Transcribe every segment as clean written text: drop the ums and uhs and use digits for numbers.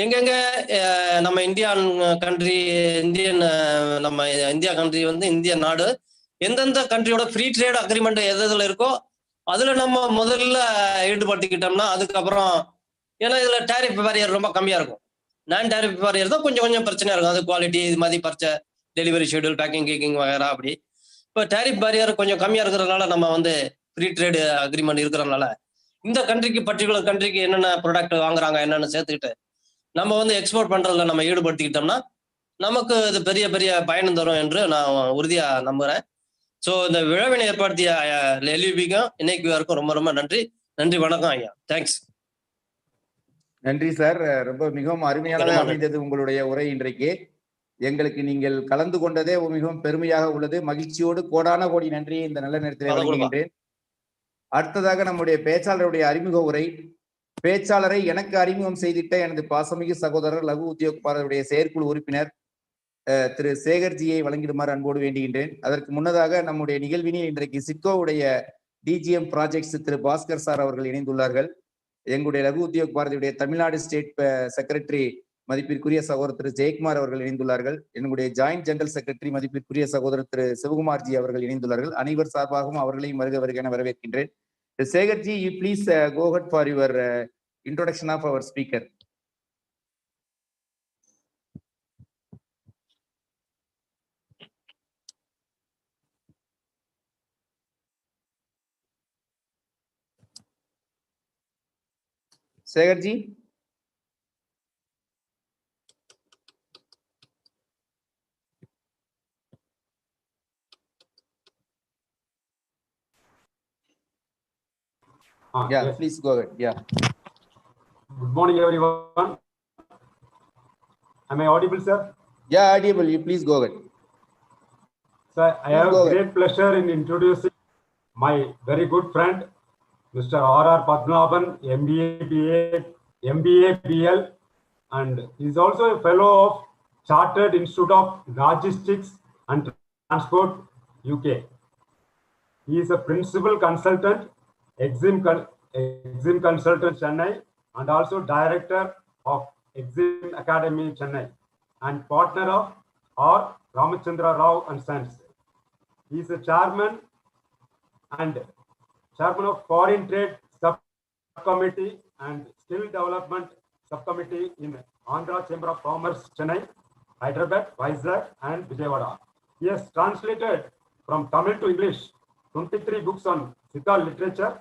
எங்கெங்க நம்ம நம்ம இந்தியா கண்ட்ரி வந்து இந்திய நாடு எந்தெந்த கண்ட்ரியோட ஃப்ரீ ட்ரேட் அக்ரிமெண்ட் எதுல இருக்கோ அதுல நம்ம முதல்ல ஈடுபட்டுக்கிட்டோம்னா அதுக்கப்புறம் ஏன்னா இதுல டேரிஃப் பேரியர் ரொம்ப கம்மியா இருக்கும். நான் டேரிஃப் பேரியர் தான் கொஞ்சம் பிரச்சனையா இருக்கும். அது குவாலிட்டி இது மாதிரி பர்ச்சேஸ் டெலிவரி ஷெட்யூல் பேக்கிங் கேக்கிங் வகைரா அப்படி. இப்போ டேரிஃப் பேரியர் கொஞ்சம் கம்மியா இருக்கிறதுனால நம்ம வந்து ஃப்ரீ ட்ரேட் அக்ரிமெண்ட் இருக்கிறதுனால இந்த கண்ட்ரிக்கு பர்டிகுலர் கண்ட்ரிக்கு என்னென்ன ப்ராடக்ட் வாங்குறாங்க என்னென்னு சேர்த்துக்கிட்டு நம்ம வந்து எக்ஸ்போர்ட் பண்றதுல நம்ம ஈடுபடுத்திக்கிட்டோம்னா நமக்கு இது பெரிய பெரிய பயன் தரும் என்று நான் உறுதியா நம்புறேன். ஸோ இந்த விழாவினை ஏற்படுத்திய எல்யூபிக்கும் இன்னைக்கு ரொம்ப ரொம்ப நன்றி. வணக்கம் ஐயா. தேங்க்ஸ். நன்றி சார். ரொம்ப மிகவும் அருமையானதாக அமைந்தது உங்களுடைய உரை இன்றைக்கு. எங்களுக்கு நீங்கள் கலந்து கொண்டதே மிகவும் பெருமையாக உள்ளது. மகிழ்ச்சியோடு கோடான கோடி நன்றி இந்த நல்ல நேரத்தில் வழங்குகின்றேன். அடுத்ததாக நம்முடைய பேச்சாளருடைய அறிமுக உரை. பேச்சாளரை எனக்கு அறிமுகம் செய்திட்ட எனது பாசமிகு சகோதரர் லகு உத்தியோக் பாரதியுடைய செயற்குழு உறுப்பினர் திரு சேகர்ஜியை வழங்கிடுமாறு அன்போடு வேண்டுகின்றேன். அதற்கு முன்னதாக நம்முடைய நிகழ்வினில் இன்றைக்கு சிட்கோவுடைய டிஜிஎம் ப்ராஜெக்ட்ஸ் திரு பாஸ்கர் சார் அவர்கள் இணைந்துள்ளார்கள். எங்களுடைய லகு உத்தியோக் பாரதியுடைய தமிழ்நாடு ஸ்டேட் செக்ரட்டரி மதிப்பிற்குரிய சகோதரர் திரு ஜெயக்குமார் அவர்கள் இணைந்துள்ளார்கள். என்னுடைய ஜாயிண்ட் ஜெனரல் செக்ரட்டரி மதிப்பிற்குரிய சகோதரர் திரு சிவகுமார்ஜி அவர்கள் இணைந்துள்ளார்கள். அனைவர் சார்பாகவும் அவர்களையும் வருக என வரவேற்கின்றேன். சேகர்ஜி, you please go ahead for your introduction of our speaker. Segarji. Yeah, yes. Please go ahead. Yeah. Good morning, everyone. Am I audible, sir? Yeah, audible. You please go ahead. Sir, I have great pleasure in introducing my very good friend, Mr. R.R. Padmanabhan, MBA BL, and he is also a fellow of Chartered Institute of Logistics and Transport, UK. He is a principal consultant, Exim Consultant Chennai, and also director of Exim Academy Chennai, and partner of R. Ramachandra Rao and Sons. He is a chairman of Foreign Trade Subcommittee and Skill Development Subcommittee in Andhra Chamber of Commerce, Chennai, Hyderabad, Vizag, and Vijayawada. He has translated from Tamil to English 23 books on Siddha literature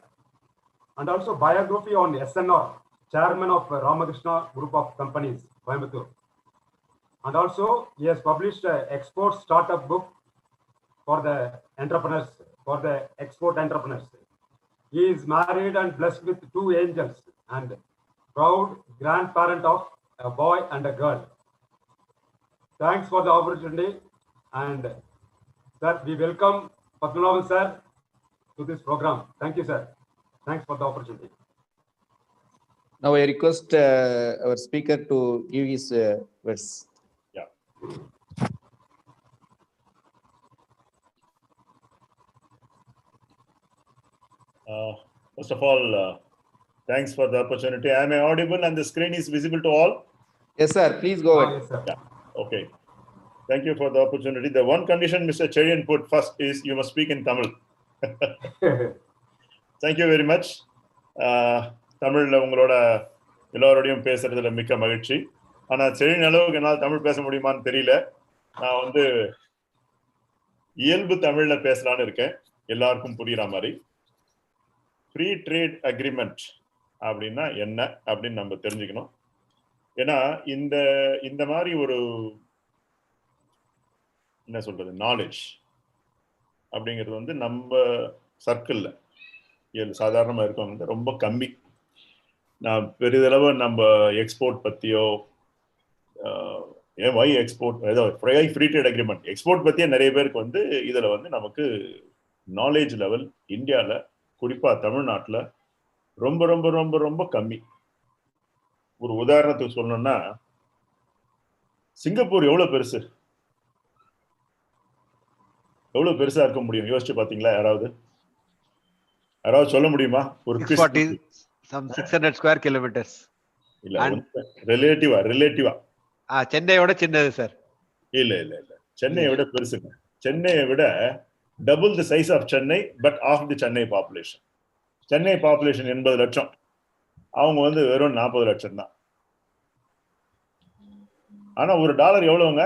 and also biography on SNR, chairman of Ramakrishna Group of Companies, Coimbatore. And also he has published an export startup book for the entrepreneurs, for the export entrepreneurs. He is married and blessed with 2 angels and proud grandparent of a boy and a girl. Thanks for the opportunity, and sir, we welcome Padmanabhan sir to this program. Thank you, sir. Thanks for the opportunity. Now I request our speaker to give his words. Yeah. First of all, thanks for the opportunity. Am I audible and the screen is visible to all? Yes, sir. Please go ahead. Yes, sir. Yeah. Okay. Thank you for the opportunity. The one condition Mr. Cherian put first is you must speak in Tamil. Thank you very much. தமிழில் உங்களோட எல்லோரோடையும் பேசுறதுல மிக்க மகிழ்ச்சி. ஆனால் செழின் அளவுக்கு என்னால் தமிழ் பேச முடியுமான்னு தெரியல. நான் வந்து இயல்பு தமிழில் பேசலான்னு இருக்கேன், எல்லாருக்கும் புரியுற மாதிரி. ஃப்ரீ ட்ரேட் அக்ரிமெண்ட் அப்படின்னா என்ன அப்படின்னு நம்ம தெரிஞ்சுக்கணும். ஏன்னா இந்த மாதிரி ஒரு என்ன சொல்றது நாலேஜ் அப்படிங்கிறது வந்து நம்ம சர்க்கிளில் சாதாரணமாக இருக்கவங்க ரொம்ப கம்மி. நான் பெரிதளவு நம்ம எக்ஸ்போர்ட் பற்றியோ வை எக்ஸ்போர்ட் ஏதோ ஃப்ரீ ட்ரேட் அக்ரிமெண்ட் எக்ஸ்போர்ட் பற்றியே நிறைய பேருக்கு வந்து இதில் வந்து நமக்கு நாலேஜ் லெவல் இந்தியாவில் குறிப்பாக தமிழ்நாட்டில் ரொம்ப ரொம்ப ரொம்ப ரொம்ப கம்மி. ஒரு உதாரணத்துக்கு சொல்லணும்னா, சிங்கப்பூர் எவ்வளோ பெருசா இருக்க முடியும் யோசிச்சு பார்த்தீங்களா? யாராவது சொல்ல முடியுமா? ஒரு 600 square kilometers. இல்ல ரிலேட்டிவா சென்னையோட சின்னது சார். இல்ல சென்னையை விட பெருசுங்க. சென்னையை விட double the size of Chennai, but of the Chennai population. Chennai population 80 லட்சம், அவங்க வந்து வெறும் 40 லட்சம் தான். ஆனா ஒரு டாலர் எவ்வளவுங்க?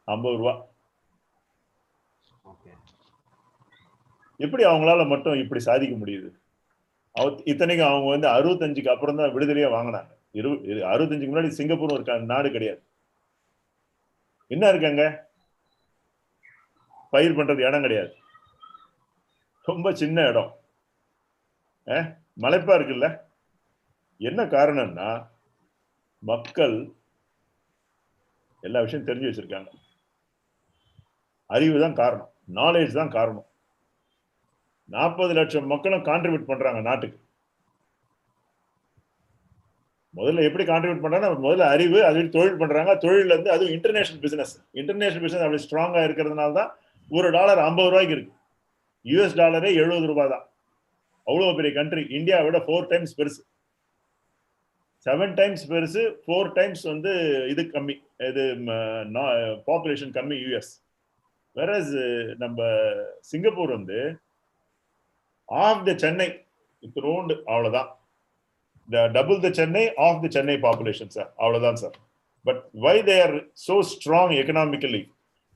50 ரூபா. எப்படி அவங்களால மட்டும் இப்படி சாதிக்க முடியுது? இத்தனைக்கு அவங்க வந்து 65க்கு அப்புறம் தான் விடுதலையே வாங்கினாங்க. 65க்கு முன்னாடி சிங்கப்பூர் ஒரு நாடு கிடையாது. என்ன இருக்காங்க? பயிர் பண்றது இடம் கிடையாது, ரொம்ப சின்ன இடம், மலைப்பா இருக்குல்ல. என்ன காரணம்னா மக்கள் எல்லா விஷயம் தெரிஞ்சு வச்சிருக்காங்க. அறிவு தான் காரணம், நாலேஜ் தான் காரணம். 40 லட்சம் மக்களும் கான்ட்ரிபியூட் பண்றாங்க நாட்டுக்கு. முதல்ல எப்படி கான்ட்ரிபியூட் பண்றாங்க? முதல்ல அறிவு, அது தொழில் பண்றாங்க. தொழில் வந்து அதுவும் இன்டர்நேஷனல் பிசினஸ் அப்படி ஸ்ட்ராங்கா இருக்கிறதுனால தான் ஒரு டாலர் 50 ரூபாய்க்கு இருக்கு. US டாலரே 70 ரூபாய் தான். அவ்வளவு பெரிய கண்ட்ரி. இந்தியா விட 4 டைம்ஸ் பெருசு, 7 டைம்ஸ் பெருசு, 4 டைம்ஸ் வந்து இது கம்மி, இது பாப்புலேஷன் கம்மி US. வேற நம்ம சிங்கப்பூர் வந்து ஆஃப் த சென்னை இத்தனோண்டு, அவ்வளவுதான். Double the Chennai of the Chennai population sir, அவ்வளவுதான் sir. But why they are so strong economically?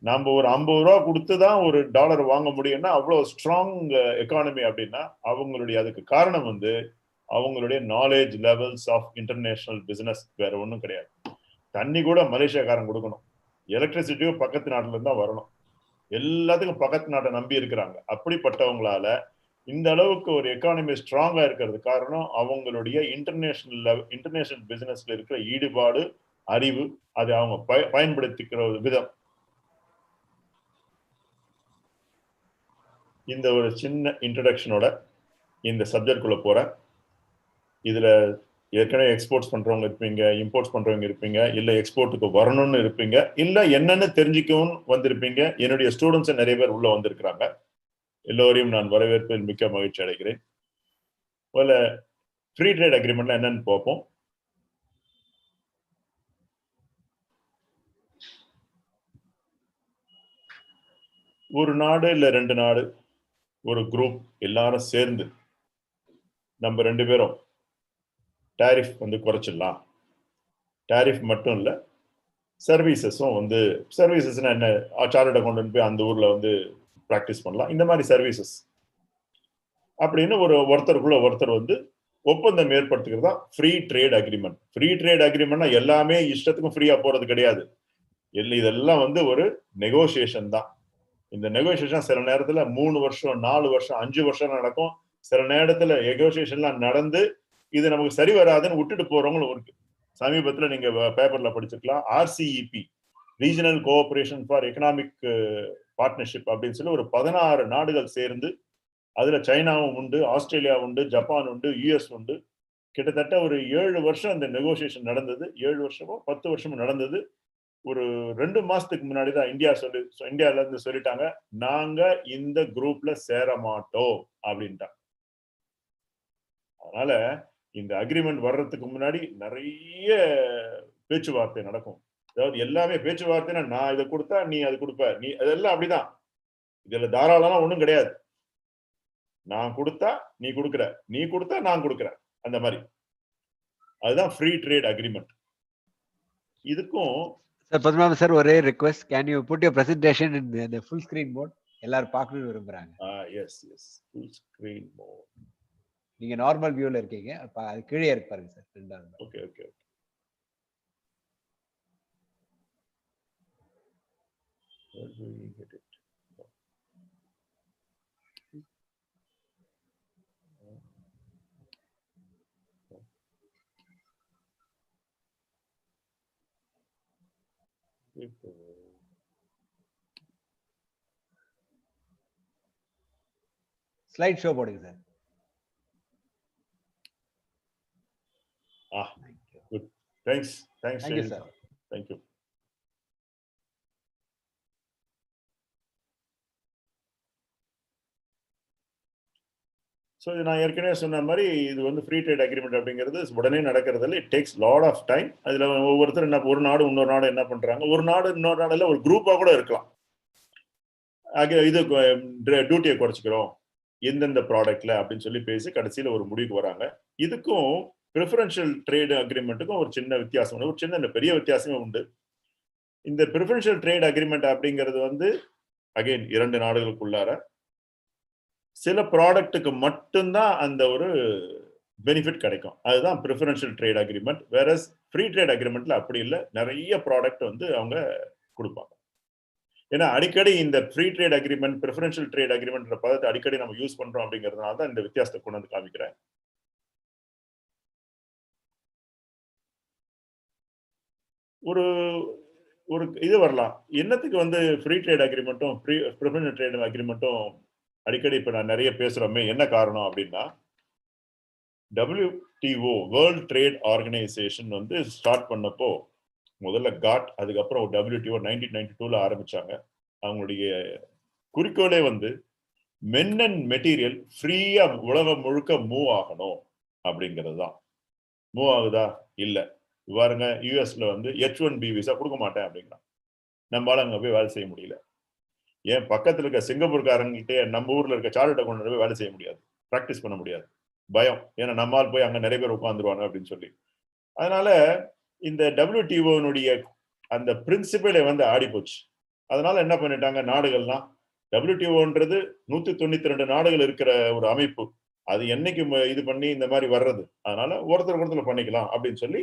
நம்ம ஒரு 50 ரூபா கொடுத்து தான் ஒரு டாலர் வாங்க முடியும்னா அவ்வளவு ஸ்ட்ராங் எக்கானமி அப்படின்னா அவங்களுடைய அதுக்கு காரணம் வந்து அவங்களுடைய knowledge levels of international business. வேற ஒன்றும் கிடையாது. தண்ணி கூட மலேசியாக்காரன் கொடுக்கணும், எலக்ட்ரிசிட்டியும் பக்கத்து நாட்டுல இருந்தா வரணும், எல்லாத்துக்கும் பக்கத்து நாட்டை நம்பி இருக்கிறாங்க. அப்படிப்பட்டவங்களால இந்த அளவுக்கு ஒரு எக்கானமி ஸ்ட்ராங்கா இருக்கிறது காரணம் அவங்களுடைய இன்டர்நேஷனல் பிசினஸ்ல இருக்கிற ஈடுபாடு, அறிவு, அதை அவங்க பயன்படுத்திக்கிற விதம். இந்த ஒரு சின்ன இன்ட்ரடக்ஷனோட இந்த சப்ஜெக்ட் குள்ள போறேன். இதுல ஏற்கனவே எக்ஸ்போர்ட்ஸ் பண்றவங்க இருப்பீங்க, இம்போர்ட்ஸ் பண்றவங்க இருப்பீங்க, இல்ல எக்ஸ்போர்ட்டுக்கு வரணும்னு இருப்பீங்க, இல்ல என்னன்னு தெரிஞ்சுக்கவும் வந்திருப்பீங்க. என்னுடைய ஸ்டூடெண்ட்ஸ் நிறைய பேர் உள்ள வந்திருக்கிறாங்க. எல்லோரையும் நான் வரவேற்பதில் மிக்க மகிழ்ச்சி அடைகிறேன். ஃப்ரீ ட்ரேட் அக்ரிமெண்ட்ல என்னன்னு பார்ப்போம். ஒரு நாடு இல்ல 2 நாடு, ஒரு குரூப் எல்லாரும் சேர்ந்து நம்ம 2 பேரும் டாரிஃப் வந்து குறைச்சிடலாம். டாரிஃப் மட்டும் இல்ல, சர்வீசஸும் வந்து, சர்வீசஸ்னா என்ன, சார்ட்டர்ட் அக்கௌண்டன்ட் போய் அந்த ஊர்ல வந்து பிராக்டிஸ் பண்ணலாம், இந்த மாதிரி சர்வீசஸ் அப்படின்னு ஒருத்தருக்குள்ள ஒருத்தர் வந்து ஒப்பந்தம் ஏற்படுத்துகிறது தான் free trade agreement. Free trade அக்ரிமெண்ட்னா எல்லாமே இஷ்டத்துக்கும் ஃப்ரீயா போறது கிடையாது. இதெல்லாம் வந்து ஒரு நெகோசியேஷன் தான். இந்த நெகோசியேஷன் சில நேரத்துல 3 வருஷம் 4 வருஷம் 5 வருஷம் நடக்கும். சில நேரத்துல நெகோசியேஷன்லாம் நடந்து இது நமக்கு சரி வராதுன்னு விட்டுட்டு போறவங்களும் இருக்கு. சமீபத்துல நீங்க பேப்பர்ல படிச்சிருக்கலாம், RCEP, regional cooperation for economic partnership அப்படின்னு சொல்லி ஒரு 16 நாடுகள் சேர்ந்து, அதுல சைனாவும் உண்டு, ஆஸ்திரேலியா உண்டு, ஜப்பான் உண்டு, US உண்டு. கிட்டத்தட்ட ஒரு 7 வருஷம் இந்த நெகோசியேஷன் நடந்தது. 7 வருஷமோ 10 வருஷமோ நடந்தது. ஒரு 2 மாசத்துக்கு முன்னாடி தான் இந்தியால இருந்து சொல்லிட்டாங்க, நாங்க இந்த குரூப்ல சேர மாட்டோம் அப்படின்ட்டாங்க. அதனால இந்த அக்ரிமெண்ட் வர்றதுக்கு முன்னாடி நிறைய பேச்சுவார்த்தை நடக்கும். அதாவது எல்லாமே பேச்சுவார்த்தைனா, நான் இதை கொடுத்தா நீ அது கொடுப்ப, நீ அதெல்லாம் அப்படிதான். இதுல தாராளமா ஒண்ணும் கிடையாது. நான் கொடுத்தா நீ கொடுக்குற, நீ கொடுத்தா நான் கொடுக்குறேன், அந்த மாதிரி. அதுதான் ஃப்ரீ ட்ரேட் அக்ரிமெண்ட். இதுக்கும் சார் பத்மநாபன் சார், ஒரே request, can you put your presentation in the full screen mode? எல்லாரும் பார்க்கணும்னு விரும்புறாங்க. Yes full screen mode. நீங்க நார்மல் வியூல இருக்கீங்க, அப்ப அது கீழே இருக்கு பாருங்க சார், ரெண்டாவது. Okay. Where do we get it? Slide show போடுங்க sir. Good. Thanks, Thank you, sir. Thank you. So இது நான் ஏற்கனவே சொன்ன மாதிரி இது வந்து ஃப்ரீ ட்ரேட் அக்ரிமெண்ட் அப்படிங்கிறது உடனே நடக்கிறதுல it takes lot of time. அதில் ஒவ்வொருத்தர் என்ன, ஒரு நாடு இன்னொரு நாடு என்ன பண்ணுறாங்க, ஒரு நாடு இன்னொரு நாடுல ஒரு குரூப்பாக கூட இருக்கலாம். இது டியூட்டியை குறைச்சிக்கிறோம் எந்தெந்த ப்ராடக்ட்ல அப்படின்னு சொல்லி பேசி கடைசியில் ஒரு முடிவுக்கு வராங்க. இதுக்கும் ப்ரிஃபரன்ஷியல் ட்ரேட் அக்ரிமெண்ட்டுக்கும் ஒரு சின்ன வித்தியாசம் உண்டு, ஒரு சின்ன பெரிய வித்தியாசமே உண்டு. இந்த ப்ரிஃபரன்ஷியல் ட்ரேட் அக்ரிமெண்ட் அப்படிங்கிறது வந்து அகைன் 2 நாடுகளுக்குள்ளார சில ப்ராடக்ட்டுக்கு மட்டும்தான் அந்த ஒரு பெனிஃபிட் கிடைக்கும். அதுதான் ப்ரிஃபரன்ஷியல் ட்ரேட் அக்ரிமெண்ட். வேற ஃப்ரீ ட்ரேட் அக்ரிமெண்ட்ல அப்படி இல்லை, நிறைய ப்ராடக்ட் வந்து அவங்க கொடுப்பாங்க. ஏன்னா அடிக்கடி இந்த free trade agreement, preferential trade agreement பதத்தை அடிக்கடி நம்ம யூஸ் பண்றோம் அப்படிங்கிறதுனால தான் இந்த வித்தியாசத்தை கொண்டு வந்து காமிக்கிறேன். ஒரு ஒரு இது வரலாம், என்னத்துக்கு வந்து ஃப்ரீ ட்ரேட் அக்ரிமெண்ட்டும் ப்ரிஃபரன்ஷியல் ட்ரேட் அக்ரிமெண்ட்டும் அடிக்கடி இப்ப நான் நிறைய பேசுறோமே, என்ன காரணம் அப்படின்னா, WTO வேர்ல்ட் ட்ரேட் ஆர்கனைசேஷன் வந்து ஸ்டார்ட் பண்ணப்போ முதல்ல காட், அதுக்கப்புறம் WTO 1992ல ஆரம்பிச்சாங்க. அவங்களுடைய குறிக்கோளே வந்து மென் அண்ட் மெட்டீரியல் ஃப்ரீயா உலகம் முழுக்க மூவ் ஆகணும் அப்படிங்கிறது தான். மூவ் ஆகுதா? இல்ல. பாருங்க, யூஎஸ்ல வந்து H1B விசா கொடுக்க மாட்டேன் அப்படிங்கிறான். நம்மளால அங்க போய் வேலை செய்ய முடியல. ஏன் பக்கத்துல இருக்க சிங்கப்பூர்காரங்கிட்டே நம்ம ஊர்ல இருக்க சார்ட் அக்கௌண்ட் போய் வேலை செய்ய முடியாது, ப்ராக்டிஸ் பண்ண முடியாது, பயம். ஏன்னா நம்மால் போய் அங்க நிறைய பேர் உட்காந்துருவாங்க அப்படின்னு சொல்லி. அதனால இந்த WTO-னுடைய அந்த பிரின்சிபலை வந்து ஆடி போச்சு. அதனால என்ன பண்ணிட்டாங்க நாடுகள்லாம், WTO-ன்றது 192 நாடுகள் இருக்கிற ஒரு அமைப்பு, அது என்னைக்கு இது பண்ணி இந்த மாதிரி வர்றது, அதனால ஒருத்தர் பண்ணிக்கலாம் அப்படின்னு சொல்லி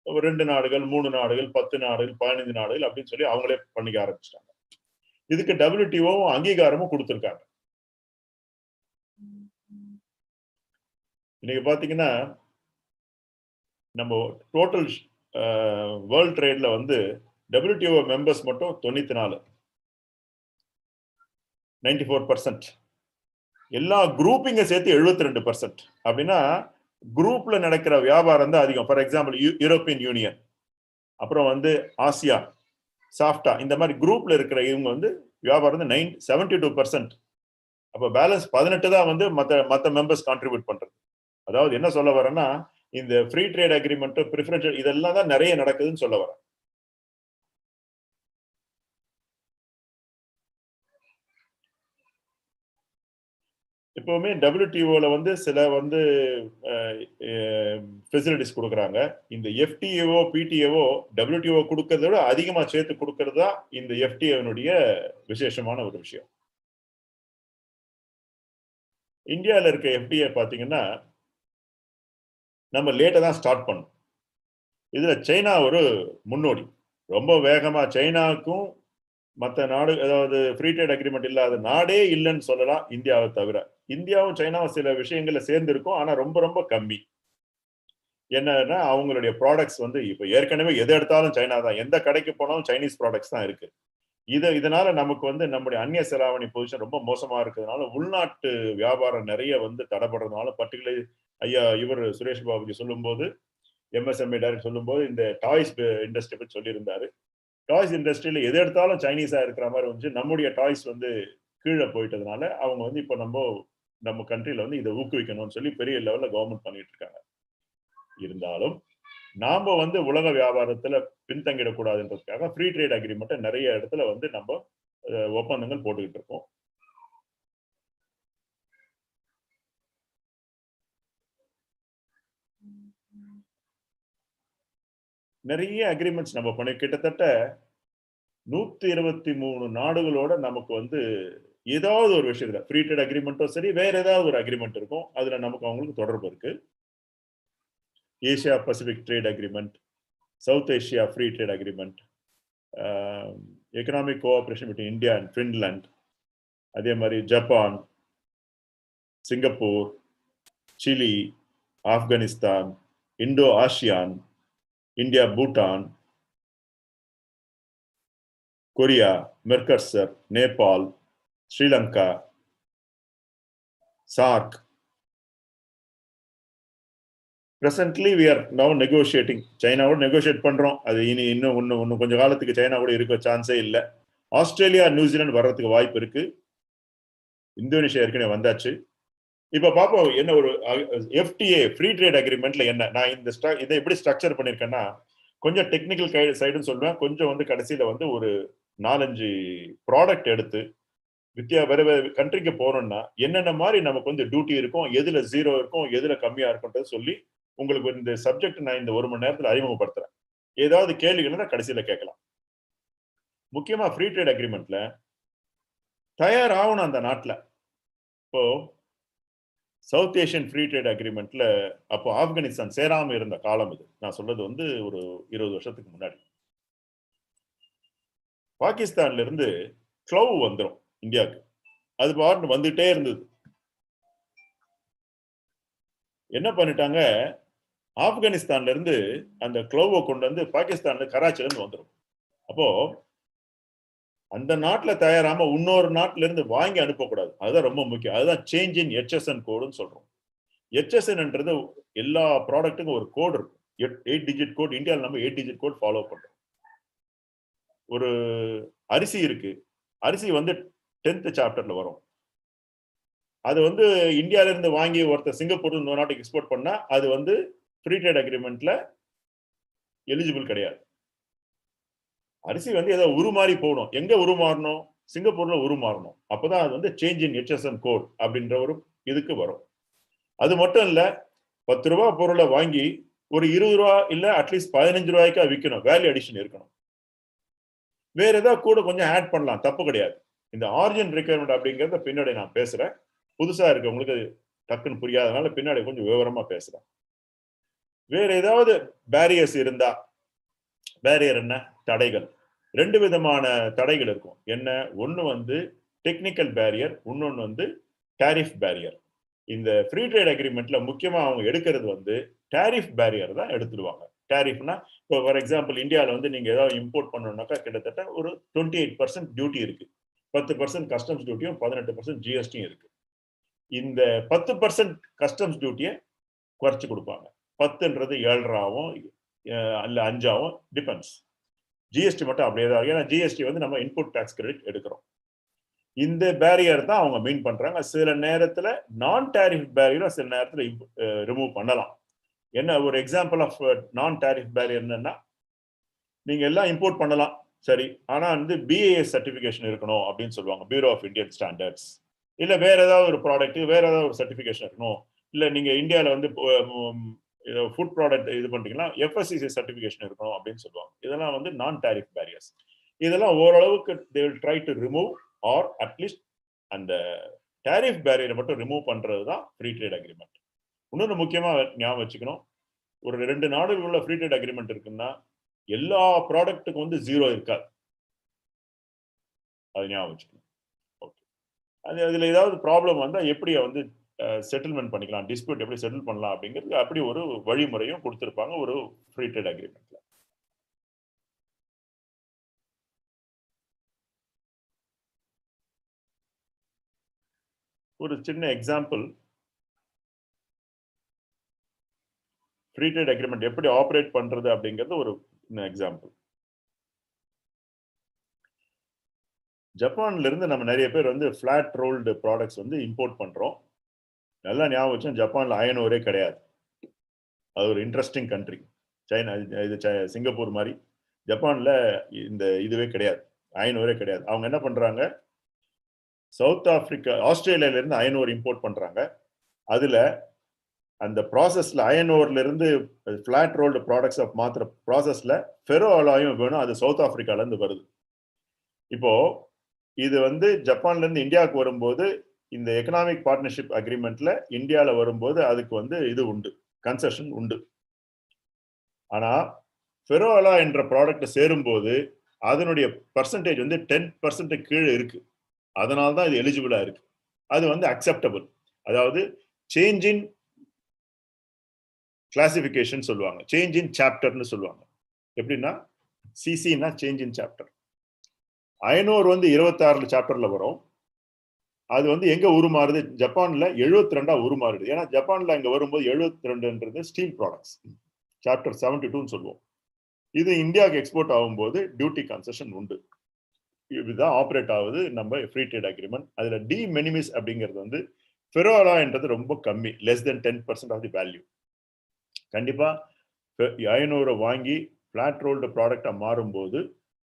2 நாடுகள் 3 நாடுகள் 10 நாடுகள் 15 நாடுகள் அப்படின்னு சொல்லி அவங்களே பண்ணிக்க ஆரம்பிச்சிட்டாங்க. இதுக்கு WTO அங்கீகாரமும் கொடுத்திருக்காங்க. இன்னைக்கு பாத்தீங்கன்னா நம்ம டோட்டல் வேர்ல்ட் ட்ரேட்ல வந்து WTO மெம்பர்ஸ் மட்டும் 94%, எல்லா குரூப்பிங்க சேர்த்து 72%. அப்படின்னா குரூப்ல நடக்கிற வியாபாரம் தான் அதிகம். ஃபார் எக்ஸாம்பிள் யூரோப்பியன் யூனியன், அப்புறம் வந்து ஆசியா, சாஃப்டா, இந்த மாதிரி குரூப்ல இருக்கிற இவங்க வந்து வியாபாரம் வந்து 72%. அப்ப பேலன்ஸ் 18 தான் வந்து மத்த மெம்பர்ஸ் கான்ட்ரிபியூட் பண்றது. அதாவது என்ன சொல்ல வரேன்னா, இந்த ஃப்ரீ ட்ரேட் அக்ரிமெண்ட், ப்ரிஃபரன்ஷியல் இதெல்லாம் தான் நிறைய நடக்குதுன்னு சொல்ல வரேன். எப்பவுமே WTO-ல வந்து சில வந்து ஃபெசிலிட்டிஸ் கொடுக்குறாங்க. இந்த FTAவோ PTAவோ WTO கொடுக்கறத விட அதிகமா சேர்த்து கொடுக்கறது தான் இந்த FTA-னுடைய விசேஷமான ஒரு விஷயம். இந்தியாவில் இருக்க FTA பாத்தீங்கன்னா நம்ம லேட்டா தான் ஸ்டார்ட் பண்ணோம். இதுல சைனா ஒரு முன்னோடி, ரொம்ப வேகமா. சைனாவுக்கும் மற்ற நாடு, அதாவது ஃப்ரீ ட்ரேட் அக்ரிமெண்ட் இல்லாத நாடே இல்லைன்னு சொல்லலாம் இந்தியாவை தவிர. இந்தியாவும் சைனாவும் சில விஷயங்கள்ல சேர்ந்து இருக்கும், ஆனா ரொம்ப ரொம்ப கம்மி. என்னன்னா அவங்களுடைய ப்ராடக்ட்ஸ் வந்து இப்ப ஏற்கனவே எது எடுத்தாலும் சைனா தான், எந்த கடைக்கு போனாலும் சைனீஸ் ப்ராடக்ட்ஸ் தான் இருக்கு. இதனால நமக்கு வந்து நம்முடைய அந்நிய செலாவணி பொசிஷன் ரொம்ப மோசமா இருக்கிறதுனால உள்நாட்டு வியாபாரம் நிறைய வந்து தடைப்படுறதுனால, பர்டிகுலர் ஐயா இவர் சுரேஷ் பாபுஜி சொல்லும்போது, MSME டைரக்டர் சொல்லும்போது இந்த டாய்ஸ் இண்டஸ்ட்ரி பற்றி சொல்லியிருந்தாரு. டாய்ஸ் இண்டஸ்ட்ரியில எது எடுத்தாலும் சைனீஸா இருக்கிற மாதிரி வந்து நம்முடைய டாய்ஸ் வந்து கீழே போயிட்டதுனால அவங்க வந்து இப்போ நம்ம கண்ட்ரியில வந்து இதை ஊக்குவிக்கணும்னு சொல்லி பெரிய லெவல்ல கவர்மெண்ட் பண்ணிட்டு இருக்காங்க. இருந்தாலும் நாம வந்து உலக வியாபாரத்துல பின்தங்கிடக்கூடாதுன்றதுக்காக ஃப்ரீ ட்ரேட் அக்ரிமெண்ட்டை நிறைய இடத்துல வந்து நம்ம ஒப்பந்தங்கள் போட்டுக்கிட்டு இருக்கோம். நிறைய அக்ரிமெண்ட்ஸ் நம்ம பண்ணி கிட்டத்தட்ட 123 நாடுகளோட நமக்கு வந்து ஏதாவது ஒரு விஷயத்துல ஃப்ரீ ட்ரேட் அக்ரிமெண்ட்டும் சரி, வேற ஏதாவது ஒரு அக்ரிமெண்ட் இருக்கும், அதுல நமக்கு அவங்களுக்கு தொடர்பு இருக்கு. Asia Pacific trade agreement, South Asia free trade agreement, economic cooperation between India and Finland, அதே மாதிரி Japan, Singapore, Chile, Afghanistan, Indo ASEAN, India, Bhutan, Korea, Mercosur, Nepal, Sri Lanka, SAARC. Presently we are now negotiating. சைனாவோட நெகோஷியேட் பண்றோம். அது இன்னும் கொஞ்சம் காலத்துக்கு சைனா கூட இருக்க சான்ஸே இல்லை. ஆஸ்திரேலியா, நியூசிலாந்து வர்றதுக்கு வாய்ப்பு இருக்கு. இந்தோனேஷியா ஏற்கனவே வந்தாச்சு. இப்ப பாப்போம் என்ன ஒரு FTA ஃப்ரீ ட்ரேட் அக்ரிமெண்ட்ல என்ன. நான் இதை எப்படி ஸ்ட்ரக்சர் பண்ணிருக்கேன்னா, கொஞ்சம் டெக்னிக்கல் சைடுன்னு சொல்லுவேன், கொஞ்சம் வந்து கடைசியில வந்து ஒரு 4-5 ப்ராடக்ட் எடுத்து வேற கண்ட்ரிக்கு போறோம்னா என்னென்ன மாதிரி நமக்கு வந்து டியூட்டி இருக்கும், எதுல 0 இருக்கும், எதுல கம்மியா இருக்கும்ன்றது சொல்லி உங்களுக்கு இந்த சப்ஜெக்ட் நான் இந்த 1 மணி நேரத்துல அறிமுகப்படுத்துறேன். ஏதாவது கேள்விகள்னா கடைசியில கேட்கலாம். முக்கியமா ஃப்ரீ ட்ரேட் அக்ரிமெண்ட்ல தயாராகணும் அந்த நாட்டுல. இப்போ சவுத் ஏஷியன் ஃப்ரீ ட்ரேட் அக்ரிமெண்ட்ல அப்போ ஆப்கானிஸ்தான் சேராம இருந்த காலம் இது. நான் சொல்றது வந்து ஒரு 20 வருஷத்துக்கு முன்னாடி. பாகிஸ்தான்ல இருந்து க்ளவ் வந்துடும் இந்தியாவுக்கு. அது பாட்டு வந்துட்டே இருந்தது. என்ன பண்ணிட்டாங்க, ஆப்கானிஸ்தான்ல இருந்து அந்த க்ளோவை கொண்டு வந்து பாகிஸ்தான்ல கராச்சில இருந்து வந்துடும். அப்போ அந்த நாட்டுல தயாராம இன்னொரு நாட்டுல இருந்து வாங்கி அனுப்பக்கூடாது. அதுதான் ரொம்ப முக்கியம். அதுதான் சேஞ்ச் இன் HSN கோடுன்னு சொல்றோம். HSNன்றது எல்லா ப்ராடக்ட்டுக்கும் ஒரு கோடு இருக்கும். 8 டிஜிட் கோட். இந்தியாவில் நம்ம 8 டிஜிட் கோட் ஃபாலோ பண்றோம். ஒரு அரிசி இருக்கு, அரிசி வந்து 10th சாப்டர்ல வரும். அது வந்து இந்தியால இருந்து வாங்கி ஒருத்தர் சிங்கப்பூர் இன்னொரு நாட்டுக்கு எக்ஸ்போர்ட் பண்ணா அது வந்து ஃப்ரீ ட்ரேட் அக்ரிமெண்ட்ல எலிஜிபிள் கிடையாது. அரிசி வந்து ஏதோ உருமாறி போகணும். எங்க உருமாறணும்? சிங்கப்பூர்ல உருமாறணும். அப்பதான் அது வந்து சேஞ்ச் இன் HSN கோட் அப்படின்ற ஒரு இதுக்கு வரும். அது மட்டும் இல்ல, 10 ரூபாய் பொருளை வாங்கி ஒரு 20 ரூபாய் இல்ல அட்லீஸ்ட் 15 ரூபாய்க்கா விற்கணும். வேல்யூ அடிஷன் இருக்கணும். வேற ஏதாவது கூட கொஞ்சம் ஆட் பண்ணலாம், தப்பு கிடையாது. இந்த ஆரிஜின் ரிக்வயர்மெண்ட் அப்படிங்கறத பின்னாடி நான் பேசுறேன். புதுசா இருக்கவங்களுக்கு டக்குன்னு புரியாதனால பின்னாடி கொஞ்சம் விவரமா பேசுறேன். வேற ஏதாவது பேரியர்ஸ் இருந்தா, பேரியர் என்ன? தடைகள். 2 விதமான தடைகள் இருக்கும். என்ன? ஒன்னு வந்து டெக்னிக்கல் பேரியர், இன்னொன்னு வந்து டாரிஃப் பேரியர். இந்த ஃப்ரீ ட்ரேட் அக்ரிமெண்ட்ல முக்கியமா அவங்க எடுக்கிறது வந்து டாரிஃப் பேரியர் தான் எடுத்துடுவாங்க. டாரிஃப்னா இப்போ ஃபார் எக்ஸாம்பிள் இந்தியாவில் வந்து நீங்க ஏதாவது இம்போர்ட் பண்ணணும்னாக்கா கிட்டத்தட்ட ஒரு 28% டியூட்டி இருக்கு. 10% கஸ்டம்ஸ் டியூட்டியும் 18% ஜிஎஸ்டியும் இருக்கு. இந்த 10% கஸ்டம்ஸ் டியூட்டியை குறைச்சு கொடுப்பாங்க. 10ன்றது 7.5 அல்ல 5 டிபெண்ட்ஸ். ஜிஎஸ்டி மட்டும் அப்படியே தான். ஏன்னா ஜிஎஸ்டி வந்து நம்ம இன்புட் டாக்ஸ் கிரெடிட் எடுக்கிறோம். இந்த பேரியர் தான் அவங்க மீன் பண்றாங்க. சில நேரத்துல நான் டாரிஃப் பேரியரும் சில நேரத்துல ரிமூவ் பண்ணலாம். என்ன ஒரு எக்ஸாம்பிள் ஆஃப் நான் டாரிஃப் பேரியர் என்னன்னா, நீங்க எல்லாம் இம்போர்ட் பண்ணலாம் சரி, ஆனா வந்து BIS சர்டிபிகேஷன் இருக்கணும் அப்படின்னு சொல்லுவாங்க, பியூரோ ஆஃப் இந்தியன் ஸ்டாண்டர்ட்ஸ். இல்ல வேற ஏதாவது ஒரு ப்ராடக்ட் வேற ஏதாவது ஒரு சர்டிபிகேஷன் இருக்கணும். இல்ல நீங்க இந்தியாவில் வந்து ஃபுட் ப்ராடக்ட் இது பண்றீங்கன்னா FSCC சர்டிபிகேஷன் இருக்கணும் அப்படின்னு சொல்லுவாங்க. இதெல்லாம் வந்து நான் டாரிஃப் பேரியர்ஸ். இதெல்லாம் ஓரளவுக்கு they will try to remove or at least அந்த டாரிஃப் பேரியரை மட்டும் ரிமூவ் பண்றது தான் ஃப்ரீ ட்ரேட் அக்ரிமெண்ட். இன்னொன்று முக்கியமா ஞாபகம் வச்சுக்கணும், ஒரு 2 நாடுகளுள்ள ஃப்ரீ ட்ரேட் அக்ரிமெண்ட் இருக்குன்னா எல்லா ப்ராடக்ட்டுக்கும் வந்து 0 இருக்காது. அது ஞாபகம் வச்சுக்கணும். ஓகே, அதுல ஏதாவது ப்ராப்ளம் வந்தா எப்படி வந்து செட்டில்மெண்ட் பண்ணிக்கலாம், டிஸ்பியூட் எப்படி செட்டில் பண்ணலாம் அப்படிங்கிறது அப்படி ஒரு வழிமுறையும் கொடுத்திருப்பாங்க ஒரு ஃப்ரீ ட்ரேட் அக்ரிமெண்ட்ல. ஒரு சின்ன எக்ஸாம்பிள், ஃப்ரீ ட்ரேட் அக்ரிமெண்ட் எப்படி ஆப்ரேட் பண்றது அப்படிங்கிறது ஒரு எக்ஸாம்பிள். ஜப்பான்ல இருந்து நம்ம நிறைய பேர் வந்து ஃபிளாட் ரோல்டு ப்ராடக்ட்ஸ் வந்து இம்போர்ட் பண்றோம். நல்லா ஞாபகம் வச்சோம், ஜப்பான்ல அயன் ஓரே கிடையாது. அது ஒரு இன்ட்ரெஸ்டிங் கண்ட்ரி. சைனா இது சிங்கப்பூர் மாதிரி ஜப்பான்ல இந்த இதுவே கிடையாது, அயன் ஓரே கிடையாது. அவங்க என்ன பண்றாங்க, சவுத் ஆப்பிரிக்கா ஆஸ்திரேலியால இருந்து அயன் ஓர் இம்போர்ட் பண்றாங்க. அதுல அந்த ப்ராசஸ்ல அயன் ஓர்ல இருந்து ஃபிளாட் ரோல்டு ப்ராடக்ட்ஸ் ஆஃப் மாத்திர ப்ராசஸ்ல ஃபெரோ அலாயும் வேணும். அது சவுத் ஆப்பிரிக்கால இருந்து வருது. இப்போ இது வந்து ஜப்பான்ல இருந்து இந்தியாவுக்கு வரும்போது இந்த எக்கனாமிக் பார்ட்னர்ஷிப் அக்ரிமெண்ட்ல இந்தியாவில் வரும்போது அதுக்கு வந்து இது உண்டு, கன்செஷன் உண்டு. ஆனா ஃபெரோ அலா என்ற ப்ராடக்ட் சேரும்போது அதனுடைய பர்சன்டேஜ் வந்து 10% கீழே இருக்கு. அதனால தான் இது எலிஜிபிளா இருக்கு. அது வந்து அக்செப்டபிள். அதாவது சேஞ்ச் இன் கிளாசிபிகேஷன் சொல்லுவாங்க, சேஞ்ச் இன் சாப்டர்னு சொல்லுவாங்க. எப்படின்னா சிசினா சேஞ்ச் இன் சாப்டர். அயனோர் வந்து 26 சாப்டர்ல வரும். அது வந்து எங்க உருமாறுது, ஜப்பான்ல 72 உருமாறுது. ஏன்னா ஜப்பான்ல அங்க வரும்போது 72ன்றது ஸ்டீல் ப்ராடக்ட்ஸ், சாப்டர் 72ன்னு சொல்லுவோம். இது இந்தியாவுக்கு எக்ஸ்போர்ட் ஆகும்போது டியூட்டி கன்செஷன் உண்டு. இதுதான் ஆப்ரேட் ஆகுது நம்ம ஃப்ரீ ட்ரேட் அக்ரிமெண்ட். அதுல டி மினிமிஸ் அப்படிங்கிறது வந்து ஃபெரோ அலாய்ன்றது ரொம்ப கம்மி, less than 10% of the value. கண்டிப்பா 500 வாங்கி ஃபிளாட் ரோல்டு ப்ராடக்டா மாறும்போது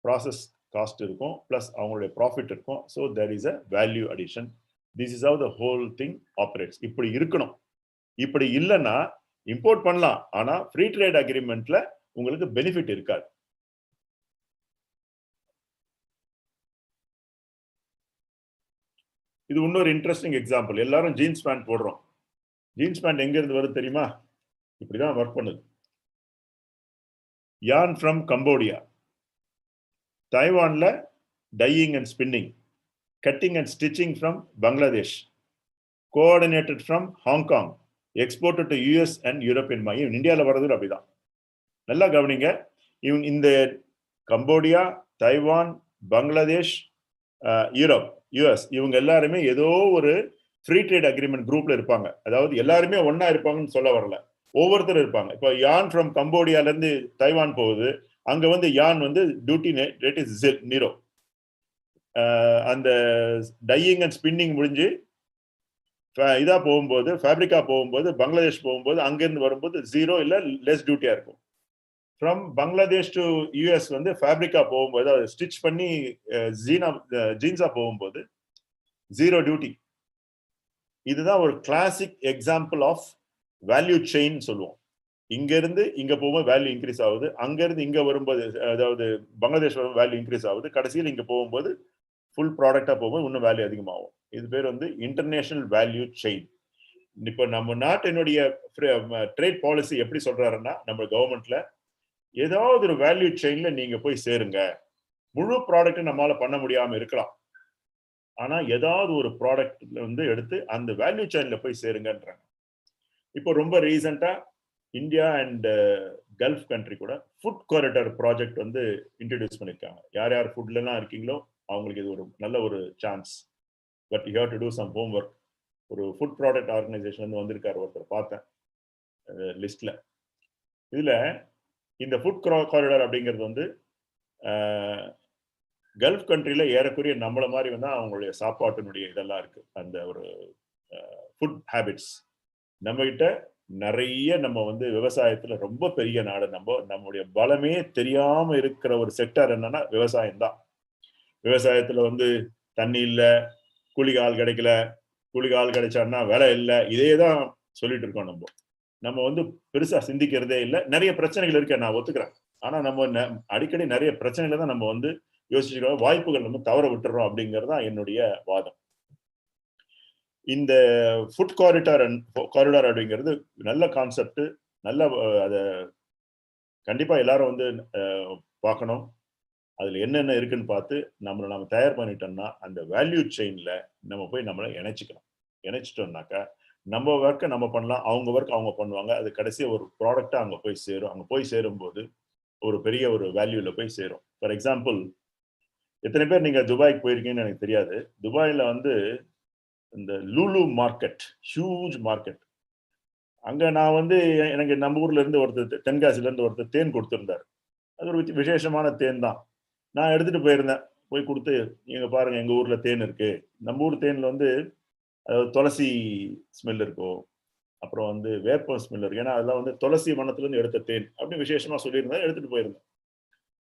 ப்ராசஸ் காஸ்ட் இருக்கும், பிளஸ் அவங்களுடைய ப்ராஃபிட் இருக்கும். So there is a value addition. This is how the whole thing operates. இப்படி இருக்கணும். இப்படி இல்லைன்னா இம்போர்ட் பண்ணலாம், ஆனா ஃப்ரீ ட்ரேட் அக்ரிமெண்ட்ல உங்களுக்கு பெனிஃபிட் இருக்காது. இது இன்னொரு இன்ட்ரெஸ்டிங் எக்ஸாம்பிள். எல்லாரும் ஜீன்ஸ் பேண்ட் போடுறோம். ஜீன்ஸ் பேண்ட் எங்க இருந்து வருது தெரியுமா? இப்படிதான் ஒர்க் பண்ணுது. yarn from Cambodia, தைவான்ல dyeing and spinning, cutting and stitching from Bangladesh, coordinated from Hong Kong, exported to US and European market. இந்தியாவில் வர்றது அப்படிதான். நல்லா கவனிங்க. இவங்க இந்த Cambodia, Taiwan, Bangladesh, Europe, US, இவங்க எல்லாருமே ஏதோ ஒரு ஃப்ரீ ட்ரேட் அக்ரிமெண்ட் குரூப்ல இருப்பாங்க. அதாவது எல்லாருமே ஒன்னா இருப்பாங்கன்னு சொல்ல வரல, ஒவ்வொருத்தரும் இருப்பாங்க. இப்போ யான் ஃப்ரம் கம்போடியால இருந்து தைவான் போகுது, அங்க வந்து யான் வந்து டியூட்டி ரேட் இஸ் 0. அந்த டையிங் அண்ட் ஸ்பின்னிங் முடிஞ்சு இதா போகும்போது, ஃபேப்ரிக்கா போகும்போது, பங்களாதேஷ் போகும்போது, அங்கிருந்து வரும்போது 0 இல்ல லெஸ் டியூட்டியா இருக்கும். ஃப்ரம் பங்களாதேஷ் டு யூஎஸ் வந்து ஃபேப்ரிக்கா போகும்போது, அதை ஸ்டிச் பண்ணி ஜீன்ஸா போகும்போது 0 டியூட்டி. இதுதான் ஒரு classic example of value chain சொல்லுவோம். இங்க இருந்து இங்க போகும்போது வேல்யூ இன்க்ரீஸ் ஆகுது, அங்க இருந்து இங்க வரும்போது, அதாவது பங்களாதேஷ் வரும்போது வேல்யூ இன்க்ரீஸ் ஆகுது, கடைசியில் இங்க போகும்போது ஃபுல் ப்ராடக்டா போகும்போது இன்னும் வேல்யூ அதிகமாகும். இது பேர் வந்து இன்டர்நேஷனல் வேல்யூ செயின். இப்போ நம்ம நாட்டினுடைய ட்ரேட் பாலிசி எப்படி சொல்றாருன்னா, நம்ம கவர்மெண்ட்ல ஏதாவது ஒரு வேல்யூ செயின்ல நீங்க போய் சேருங்க. முழு ப்ராடக்ட் நம்மளால பண்ண முடியாம இருக்கலாம், ஆனா ஏதாவது ஒரு ப்ராடக்ட் வந்து எடுத்து அந்த வேல்யூ செயின்ல போய் சேருங்கன்றாங்க. இப்போ ரொம்ப ரீசெண்டா இந்தியா அண்ட் கல்ஃப் கண்ட்ரி கூட ஃபுட் காரிடார் ப்ராஜெக்ட் வந்து இன்ட்ரடியூஸ் பண்ணிருக்காங்க. யார் யார் ஃபுட்லாம் இருக்கீங்களோ அவங்களுக்கு இது ஒரு நல்ல ஒரு chance. But you have to do some homework. ஒரு ஃபுட் ப்ராடக்ட் ஆர்கனைசேஷன் வந்து வந்திருக்காரு, ஒருத்தர் பார்த்தேன் லிஸ்ட்ல. இதுல இந்த ஃபுட் காரிடார் அப்படிங்கிறது வந்து கல்ஃப் கண்ட்ரியில ஏறக்குறைய நம்மள மாதிரி வந்து அவங்களுடைய சாப்பாட்டினுடைய இதெல்லாம் இருக்கு, அந்த ஒரு ஃபுட் ஹேபிட்ஸ். நம்ம கிட்ட நிறைய நம்ம வந்து விவசாயத்துல ரொம்ப பெரிய நாடு. நம்முடைய பலமே தெரியாம இருக்கிற ஒரு செக்டர் என்னன்னா விவசாயம் தான். விவசாயத்துல வந்து தண்ணி இல்ல, கூலிக்கு ஆள் கிடைக்கல, கூலிக்கு ஆள் கிடைச்சான்னா விலை இல்லை, இதே தான் சொல்லிட்டு இருக்கோம். நம்ம வந்து பெருசா சிந்திக்கிறதே இல்லை. நிறைய பிரச்சனைகள் இருக்கு, நான் ஒத்துக்கிறேன். ஆனா நம்ம அடிக்கடி நிறைய பிரச்சனைகளை தான் நம்ம வந்து யோசிச்சுக்கிறோம், வாய்ப்புகள் நம்ம தவற விட்டுறோம் அப்படிங்கிறது தான் என்னுடைய வாதம். இந்த ஃபுட் காரிடார் அப்படிங்கிறது நல்ல கான்செப்ட், நல்ல அதை கண்டிப்பா எல்லாரும் வந்து பார்க்கணும். அதுல என்னென்ன இருக்குன்னு பார்த்து நம்ம தயார் பண்ணிட்டோம்னா அந்த வேல்யூ செயின்ல நம்ம போய் நம்மளை இணைச்சிட்டோம்னாக்கா நம்ம ஒர்க்கை நம்ம பண்ணலாம், அவங்க ஒர்க் அவங்க பண்ணுவாங்க. அது கடைசியா ஒரு ப்ராடக்டா அங்க போய் சேரும். அங்க போய் சேரும்போது ஒரு பெரிய ஒரு வேல்யூல போய் சேரும். ஃபார் எக்ஸாம்பிள், எத்தனை பேர் நீங்க துபாய்க்கு போயிருக்கீங்கன்னு எனக்கு தெரியாது. துபாயில வந்து இந்த லூலு மார்க்கெட், ஹியூஜ் மார்க்கெட். அங்க நான் வந்து எனக்கு நம்ம ஊர்ல இருந்து ஒருத்தர், தென்காசில இருந்து ஒருத்தர் தேன் கொடுத்திருந்தார். அது ஒரு விசேஷமான தேன் தான். நான் எடுத்துட்டு போயிருந்தேன். போய் கொடுத்து, நீங்க பாருங்க எங்க ஊர்ல தேன் இருக்கு. நம்ம ஊர் தேன்ல வந்து அதாவது துளசி ஸ்மெல் இருக்கும், அப்புறம் வந்து வேப்பம் ஸ்மெல் இருக்கு. ஏன்னா அதெல்லாம் வந்து துளசி வனத்துல இருந்து எடுத்த தேன் அப்படின்னு விசேஷமா சொல்லியிருந்தேன். எடுத்துட்டு போயிருந்தேன்.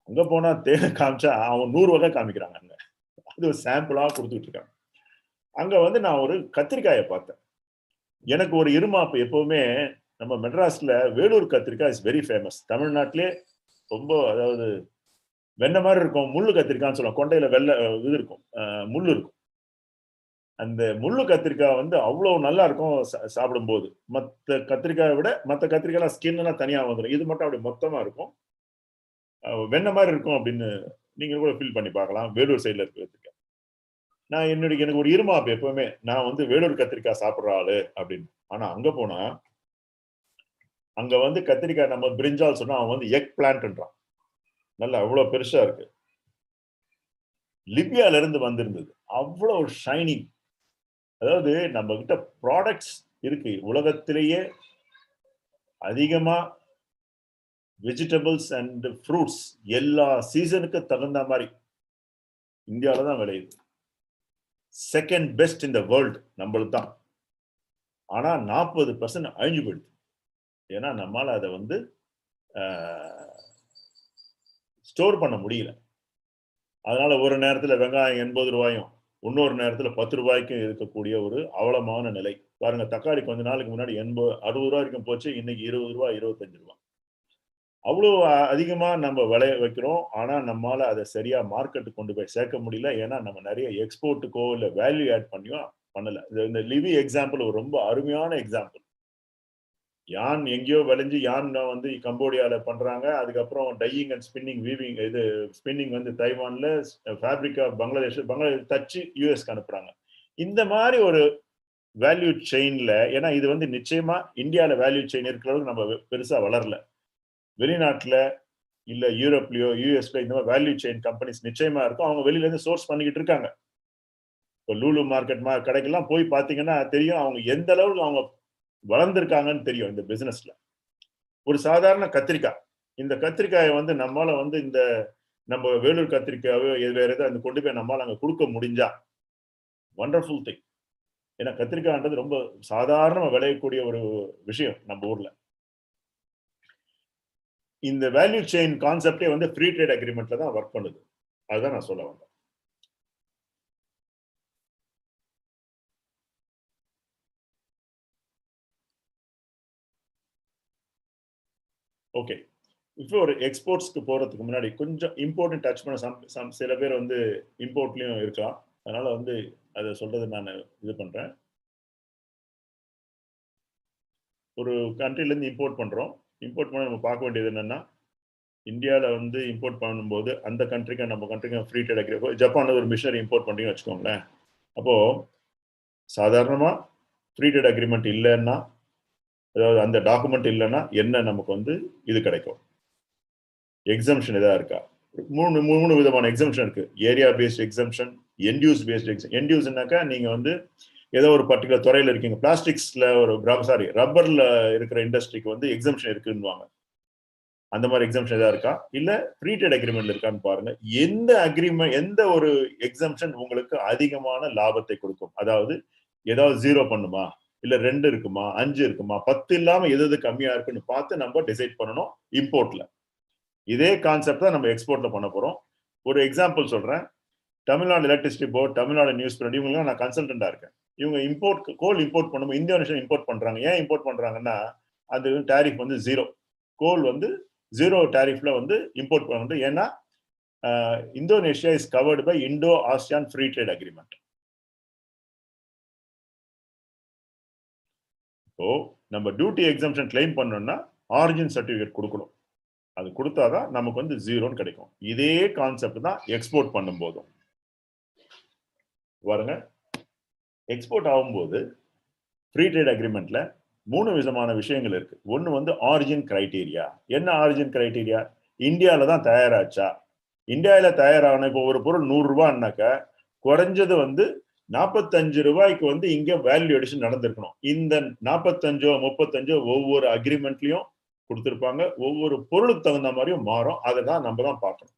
அங்க போனா தேனை காமிச்சா அவன் 100 வகை காமிக்கிறாங்க. அங்க அது ஒரு சாம்பிளா கொடுத்துட்டு இருக்காங்க. அங்க வந்து நான் ஒரு கத்திரிக்காயை பார்த்தேன். எனக்கு ஒரு இருமாப்பு. எப்பவுமே நம்ம மெட்ராஸ்ல வேலூர் கத்திரிக்காய் இஸ் வெரி ஃபேமஸ். தமிழ்நாட்டிலே ரொம்ப, அதாவது வெண்ண மாதிரி இருக்கும், முள்ளு கத்திரிக்காய்ன்னு சொல்லுவோம். கொண்டையில வெள்ளை இது இருக்கும், முள்ளு இருக்கும். அந்த முள்ளு கத்திரிக்காய் வந்து அவ்வளவு நல்லா இருக்கும் சாப்பிடும்போது. மற்ற கத்திரிக்காயை விட மற்ற கத்திரிக்காய் ஸ்கின் எல்லாம் தனியா வந்துடும், இது மட்டும் அப்படி மொத்தமா இருக்கும், வெண்ண மாதிரி இருக்கும் அப்படின்னு நீங்க கூட ஃபீல் பண்ணி பார்க்கலாம். வேலூர் சைட்ல இருக்க கத்திரிக்காய். நான் எனக்கு ஒரு இருமாப்பு எப்பவுமே, நான் வந்து வேலூர் கத்திரிக்காய் சாப்பிட்ற ஆளு அப்படின்னு. ஆனா அங்க போனா அங்க வந்து கத்திரிக்காய் நம்ம பிரிஞ்சால் சொன்னா அவன் வந்து எக் பிளான்ட்ன்றான். நல்லா அவ்வளவு பெருசா இருக்கு. லிபியால இருந்து வந்திருந்தது, அவ்வளவு ஷைனிங். அதாவது நம்ம கிட்ட ப்ராடக்ட்ஸ் இருக்கு. உலகத்திலேயே அதிகமா வெஜிடபிள்ஸ் அண்ட் ஃப்ரூட்ஸ் எல்லா சீசனுக்கு தகுந்த மாதிரி இந்தியாவில தான் விளையுது. Second best in the world நம்மளுக்கு தான். ஆனா 40% அழிஞ்சு போயிடுது. ஏன்னா நம்மால அதை வந்து ஸ்டோர் பண்ண முடியல. அதனால ஒரு நேரத்துல வெங்காயம் 80 ரூபாயும் இன்னொரு நேரத்துல 10 ரூபாய்க்கும் இருக்கக்கூடிய ஒரு அவலமான நிலை. பாருங்க, தக்காளி கொஞ்ச நாளுக்கு முன்னாடி 60 ரூபாய் வரைக்கும் போச்சு, இன்னைக்கு 20 ரூபாய் 25 ரூபாய். அவ்வளவு அதிகமா நம்ம விளைய வைக்கிறோம். ஆனா நம்மால அதை சரியா மார்க்கெட்டுக்கு கொண்டு போய் சேர்க்க முடியல. ஏன்னா நம்ம நிறைய எக்ஸ்போர்ட்டுக்கோ இல்ல வேல்யூ ஆட் பண்ணியோ பண்ணல. இந்த லிவி எக்ஸாம்பிள் ஒரு ரொம்ப அருமையான எக்ஸாம்பிள். யான் எங்கேயோ விளைஞ்சு யான் வந்து கம்போடியால பண்றாங்க. அதுக்கப்புறம் டையிங் அண்ட் ஸ்பின்னிங் வீவிங் இது ஸ்பின்னிங் வந்து தைவான்ல, ஃபேப்ரிக்கா பங்களாதேஷ் தச்சு யூஎஸ்க்கு அனுப்புறாங்க. இந்த மாதிரி ஒரு வேல்யூ செயின்ல, ஏன்னா இது வந்து நிச்சயமா இந்தியால வேல்யூ செயின் இருக்கிற அளவுக்கு நம்ம பெருசா வளரல. வெளிநாட்டுல இல்ல யூரோப்லயோ யூஎஸ்ல இந்த மாதிரி வேல்யூ செயின் கம்பெனிஸ் நிச்சயமா இருக்கும். அவங்க வெளியில இருந்து சோர்ஸ் பண்ணிக்கிட்டு இருக்காங்க. இப்போ லூலு மார்க்கெட் கடைக்கெல்லாம் போய் பாத்தீங்கன்னா தெரியும் அவங்க எந்த அளவுக்கு அவங்க வளர்ந்துருக்காங்கன்னு தெரியும் இந்த பிசினஸ்ல. ஒரு சாதாரண கத்திரிக்காய், இந்த கத்திரிக்காயை வந்து நம்மளால வந்து இந்த நம்ம வேலூர் கத்திரிக்காயோ வேற ஏதாவது கொண்டு போய் நம்மளால அங்க கொடுக்க முடிஞ்சா வண்டர்ஃபுல் திங். ஏன்னா கத்திரிக்காய்ன்றது ரொம்ப சாதாரண விளையக்கூடிய ஒரு விஷயம் நம்ம ஊர்ல. இந்த வேல்யூ செயின் கான்செப்டே வந்து ஃப்ரீ ட்ரேட் அக்ரிமெண்ட்ல தான் ஒர்க் பண்ணுது. அதுதான் நான் சொல்ல வந்தேன். ஓகே, இப்போ ஒரு எக்ஸ்போர்ட்ஸ்க்கு போறதுக்கு முன்னாடி கொஞ்சம் இம்போர்ட்டன் டச் பண்ண சில பேர் வந்து இம்போர்ட்லயும் இருக்கலாம். அதனால வந்து அதை சொல்றது நான் இது பண்றேன். ஒரு கண்ட்ரில இருந்து இம்போர்ட் பண்றோம். இம்போர்ட் பண்ண நம்ம பார்க்க வேண்டியது என்னன்னா, இந்தியாவில் வந்து இம்போர்ட் பண்ணும்போது அந்த கண்ட்ரிக்கு நம்ம கண்ட்ரிக்கு ஃப்ரீ ட்ரேட் அக்ரிமெண்ட். ஜப்பான்ல ஒரு மிஷினரி இம்போர்ட் பண்ணுறீங்கன்னு வச்சுக்கோங்களேன். அப்போ சாதாரணமாக ஃப்ரீ ட்ரேட் அக்ரிமெண்ட் இல்லைன்னா, அதாவது அந்த டாக்குமெண்ட் இல்லைன்னா என்ன நமக்கு வந்து இது கிடைக்கும்? எக்ஸம்ஷன் எதாவது இருக்கா? மூணு விதமான எக்ஸம்ஷன் இருக்கு. Area based exemption, end use based exam. என்டியூஸ்னாக்கா நீங்க வந்து ஏதோ ஒரு பர்டிகுலர் துறையில இருக்கீங்க, பிளாஸ்டிக்ஸ்ல ஒரு ரப்பர்ல இருக்கிற இண்டஸ்ட்ரிக்கு வந்து எக்ஸம்ஷன் இருக்குன்னுவாங்க. அந்த மாதிரி எக்ஸம்ஷன் ஏதாவது இருக்கா? இல்ல ஃப்ரீ ட்ரேட் அக்ரிமெண்ட்ல இருக்கான்னு பாருங்க. எந்த ஒரு எக்ஸம்ஷன் உங்களுக்கு அதிகமான லாபத்தை கொடுக்கும்? அதாவது ஏதாவது 0 பண்ணுமா, இல்ல 2 இருக்குமா, 5 இருக்குமா, 10 இல்லாம எது கம்மியா இருக்குன்னு பார்த்து நம்ம டிசைட் பண்ணணும் இம்போர்ட்ல. இதே கான்செப்ட் தான் நம்ம எக்ஸ்போர்ட்ல பண்ண போறோம். ஒரு எக்ஸாம்பிள் சொல்றேன். Tamil Nadu electricity board, Tamil Nadu news print, இவங்க நான் கன்சல்டண்டா இருக்கேன். இவங்க கோல் இம்போர்ட் பண்ணும்போது இந்தோனேஷியா இம்போர்ட் பண்றாங்க. ஏன் இம்போர்ட் பண்றாங்கன்னா, அது டாரிஃப் வந்து 0. கோல் வந்து 0 டாரிஃப்ல வந்து இம்போர்ட் பண்ண. ஏன்னா Indonesia is covered by Indo ASEAN free trade agreement. இப்போ நம்ம டியூட்டி எக்ஸம்ஷன் கிளைம் பண்ணோம்னா ஆரிஜின் சர்டிபிகேட் கொடுக்கணும். அது கொடுத்தாதான் நமக்கு வந்து 0 கிடைக்கும். இதே கான்செப்ட் தான் எக்ஸ்போர்ட் பண்ணும் போதும். பாருங்க, எக்ஸ்போர்ட் ஆகும்போது ஃப்ரீ ட்ரேட் அக்ரிமெண்ட்ல 3 விதமான விஷயங்கள் இருக்கு. ஒன்னு வந்து ஆரிஜின் கிரைட்டீரியா. என்ன ஆரிஜின் கிரைட்டீரியா? இந்தியாவில தான் தயாராச்சா? இந்தியாவில தயாரான இப்போ ஒரு பொருள் 100 ரூபாய்னாக்க குறைஞ்சது வந்து 45 ரூபாய்க்கு வந்து இங்க வேல்யூ அடிஷன் நடந்திருக்கணும். இந்த 45 35 ஒவ்வொரு அக்ரிமெண்ட்லயும் கொடுத்திருப்பாங்க. ஒவ்வொரு பொருளுக்கு தகுந்த மாதிரியும் மாறும். அதை தான் நம்ம தான் பார்க்கணும்.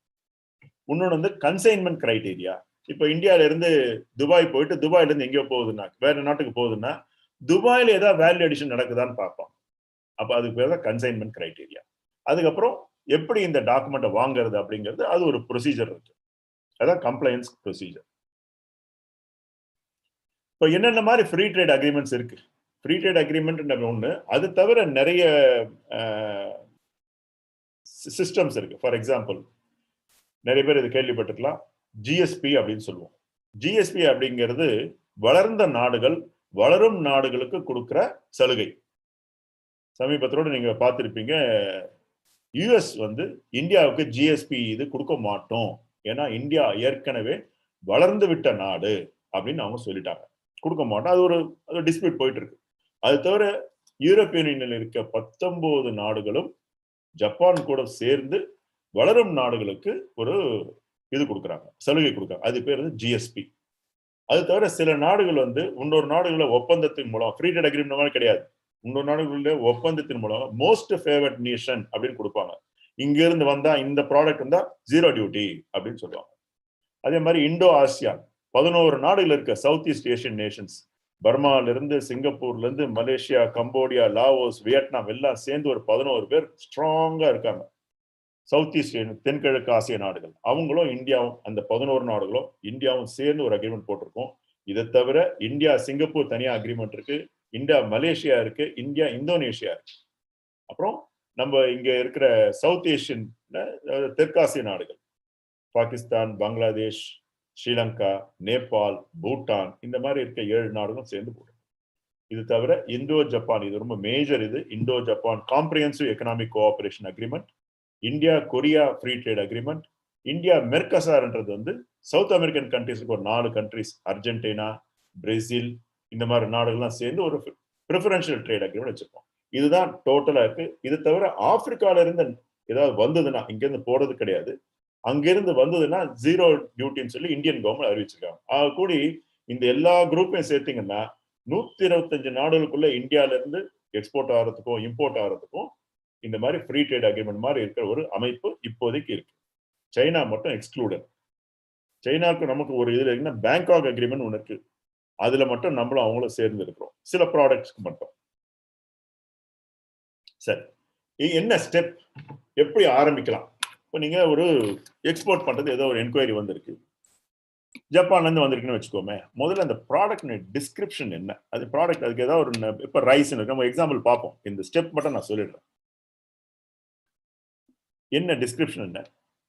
இன்னொன்று வந்து கன்சைன்மெண்ட் கிரைட்டீரியா. இப்போ இந்தியாவில இருந்து துபாய் போயிட்டு துபாயில இருந்து எங்கேயோ போகுதுன்னா, வேற நாட்டுக்கு போகுதுன்னா, துபாயில ஏதாவது வேல்யூ அடிஷன் நடக்குதான்னு பார்ப்போம். அப்ப அதுக்கு பேர் தான் கன்சைன்மெண்ட் கிரைட்டீரியா. அதுக்கப்புறம் எப்படி இந்த டாக்குமெண்ட்டை வாங்குறது அப்படிங்கிறது, அது ஒரு ப்ரொசீஜர் இருக்கு. அதான் கம்ப்ளைன்ஸ் ப்ரொசீஜர். இப்போ என்னென்ன மாதிரி ஃப்ரீ ட்ரேட் அக்ரிமெண்ட்ஸ் இருக்கு? ஃப்ரீ ட்ரேட் அக்ரிமெண்ட் ஒண்ணு, அது தவிர நிறைய சிஸ்டம்ஸ் இருக்கு. ஃபார் எக்ஸாம்பிள், நிறைய பேர் இது கேள்விப்பட்டிருக்கலாம், ஜிஎஸ்பி அப்படின்னு சொல்லுவோம். ஜிஎஸ்பி அப்படிங்கிறது வளர்ந்த நாடுகள் வளரும் நாடுகளுக்கு கொடுக்கிற சலுகை. சமீபத்தோடு நீங்க பார்த்திருப்பீங்க, யுஎஸ் வந்து இந்தியாவுக்கு ஜிஎஸ்பி இது கொடுக்க மாட்டோம், ஏன்னா இந்தியா ஏற்கனவே வளர்ந்து விட்ட நாடு அப்படின்னு அவங்க சொல்லிட்டாங்க, கொடுக்க மாட்டோம். அது ஒரு டிஸ்பியூட் போயிட்டு இருக்கு. அது தவிர யூரோப்பியன் யூனியனில் இருக்க 19 நாடுகளும் ஜப்பான் கூட சேர்ந்து வளரும் நாடுகளுக்கு ஒரு இது கொடுக்குறாங்க, சலுகை கொடுக்குறாங்க. அது பேர் வந்து ஜிஎஸ்பி. அது தவிர சில நாடுகள் வந்து இன்னொரு நாடுகள ஒப்பந்தத்தின் மூலம், ஃப்ரீ ட்ரேட் அக்ரிமெண்ட் மாதிரி கிடையாது, இன்னொரு நாடுகளில் ஒப்பந்தத்தின் மூலம் மோஸ்ட் ஃபேவர்ட் நேஷன் அப்படின்னு கொடுப்பாங்க. இங்க இருந்து வந்தா இந்த ப்ராடக்ட் வந்தா 0 டியூட்டி அப்படின்னு சொல்லுவாங்க. அதே மாதிரி இண்டோ ஆசியான் 11 நாடுகள் இருக்க சவுத் ஈஸ்ட் ஏஷியன் நேஷன்ஸ் பர்மால இருந்து, சிங்கப்பூர்ல இருந்து, மலேசியா, கம்போடியா, லாவோஸ், வியட்நாம் எல்லாம் சேர்ந்து ஒரு 11 பேர் ஸ்ட்ராங்கா இருக்காங்க. சவுத் ஈஸ்ட் தென்கிழக்கு ஆசிய நாடுகள் அவங்களும் இந்தியாவும், அந்த 11 நாடுகளும் இந்தியாவும் சேர்ந்து ஒரு அக்ரிமெண்ட் போட்டிருக்கோம். இதை தவிர இந்தியா சிங்கப்பூர் தனியா அக்ரிமெண்ட் இருக்கு, இந்தியா மலேசியா இருக்கு, இந்தியா இந்தோனேஷியா இருக்கு. அப்புறம் நம்ம இங்க இருக்கிற சவுத் ஏஷியன் தெற்காசிய நாடுகள் பாகிஸ்தான், பங்களாதேஷ், ஸ்ரீலங்கா, நேபாள், பூட்டான் இந்த மாதிரி இருக்க 7 நாடுகளும் சேர்ந்து போடும். இது தவிர இந்தோ ஜப்பான், இது ரொம்ப மேஜர், இது Indo Japan comprehensive economic cooperation agreement, India Korea free trade agreement, India மெர்கசார்ன்றது வந்து சவுத் அமெரிக்கன் கண்ட்ரிஸ்க்கு ஒரு 4 கண்ட்ரிஸ், அர்ஜென்டினா, பிரேசில் இந்த மாதிரி நாடுகள்லாம் சேர்ந்து ஒரு ப்ரிஃபரன்ஷியல் ட்ரேட் அக்ரிமெண்ட் வச்சிருக்கோம். இதுதான் டோட்டலா இருக்கு. இது தவிர ஆப்பிரிக்கால இருந்து ஏதாவது வந்ததுன்னா இங்கிருந்து போறது கிடையாது, அங்கிருந்து வந்ததுன்னா 0 டியூட்டின்னு சொல்லி இந்தியன் கவர்மெண்ட் அறிவிச்சிருக்காங்க. ஆக கூடி இந்த எல்லா குரூப்பையும் சேர்த்தீங்கன்னா 125 நாடுகளுக்குள்ள இந்தியால இருந்து எக்ஸ்போர்ட் ஆகிறதுக்கும் இம்போர்ட் ஆகிறதுக்கும் இந்த மாதிரி ஃப்ரீ ட்ரேட் அக்ரிமெண்ட் மாதிரி இருக்கிற ஒரு அமைப்பு இப்போதைக்கு இருக்கு. சைனா மட்டும் எக்ஸ்க்ளூடட். சைனாவுக்கு நமக்கு ஒரு இதுல இருக்குன்னா பேங்காக் அக்ரிமெண்ட் ஒன்று இருக்கு, அதுல மட்டும் நம்மளும் அவங்களும் சேர்ந்து இருக்கிறோம் சில ப்ராடக்ட்ஸ்க்கு மட்டும். சரி, என்ன ஸ்டெப், எப்படி ஆரம்பிக்கலாம்? இப்போ நீங்க ஒரு எக்ஸ்போர்ட் பண்றது ஏதோ ஒரு என்கொயரி வந்திருக்கு, ஜப்பான்ல இருந்து வந்திருக்குன்னு வச்சுக்கோமே, முதல்ல அந்த ப்ராடக்ட் டிஸ்கிரிப்ஷன் என்ன, அது ப்ராடக்ட் அதுக்கு ஏதாவது ஒரு இப்போ ரைஸ் நம்ம எக்ஸாம்பிள் பார்ப்போம். இந்த ஸ்டெப் மட்டும் நான் சொல்லிடுறேன். என்ன டிஸ்கிரிப்ஷன் என்ன,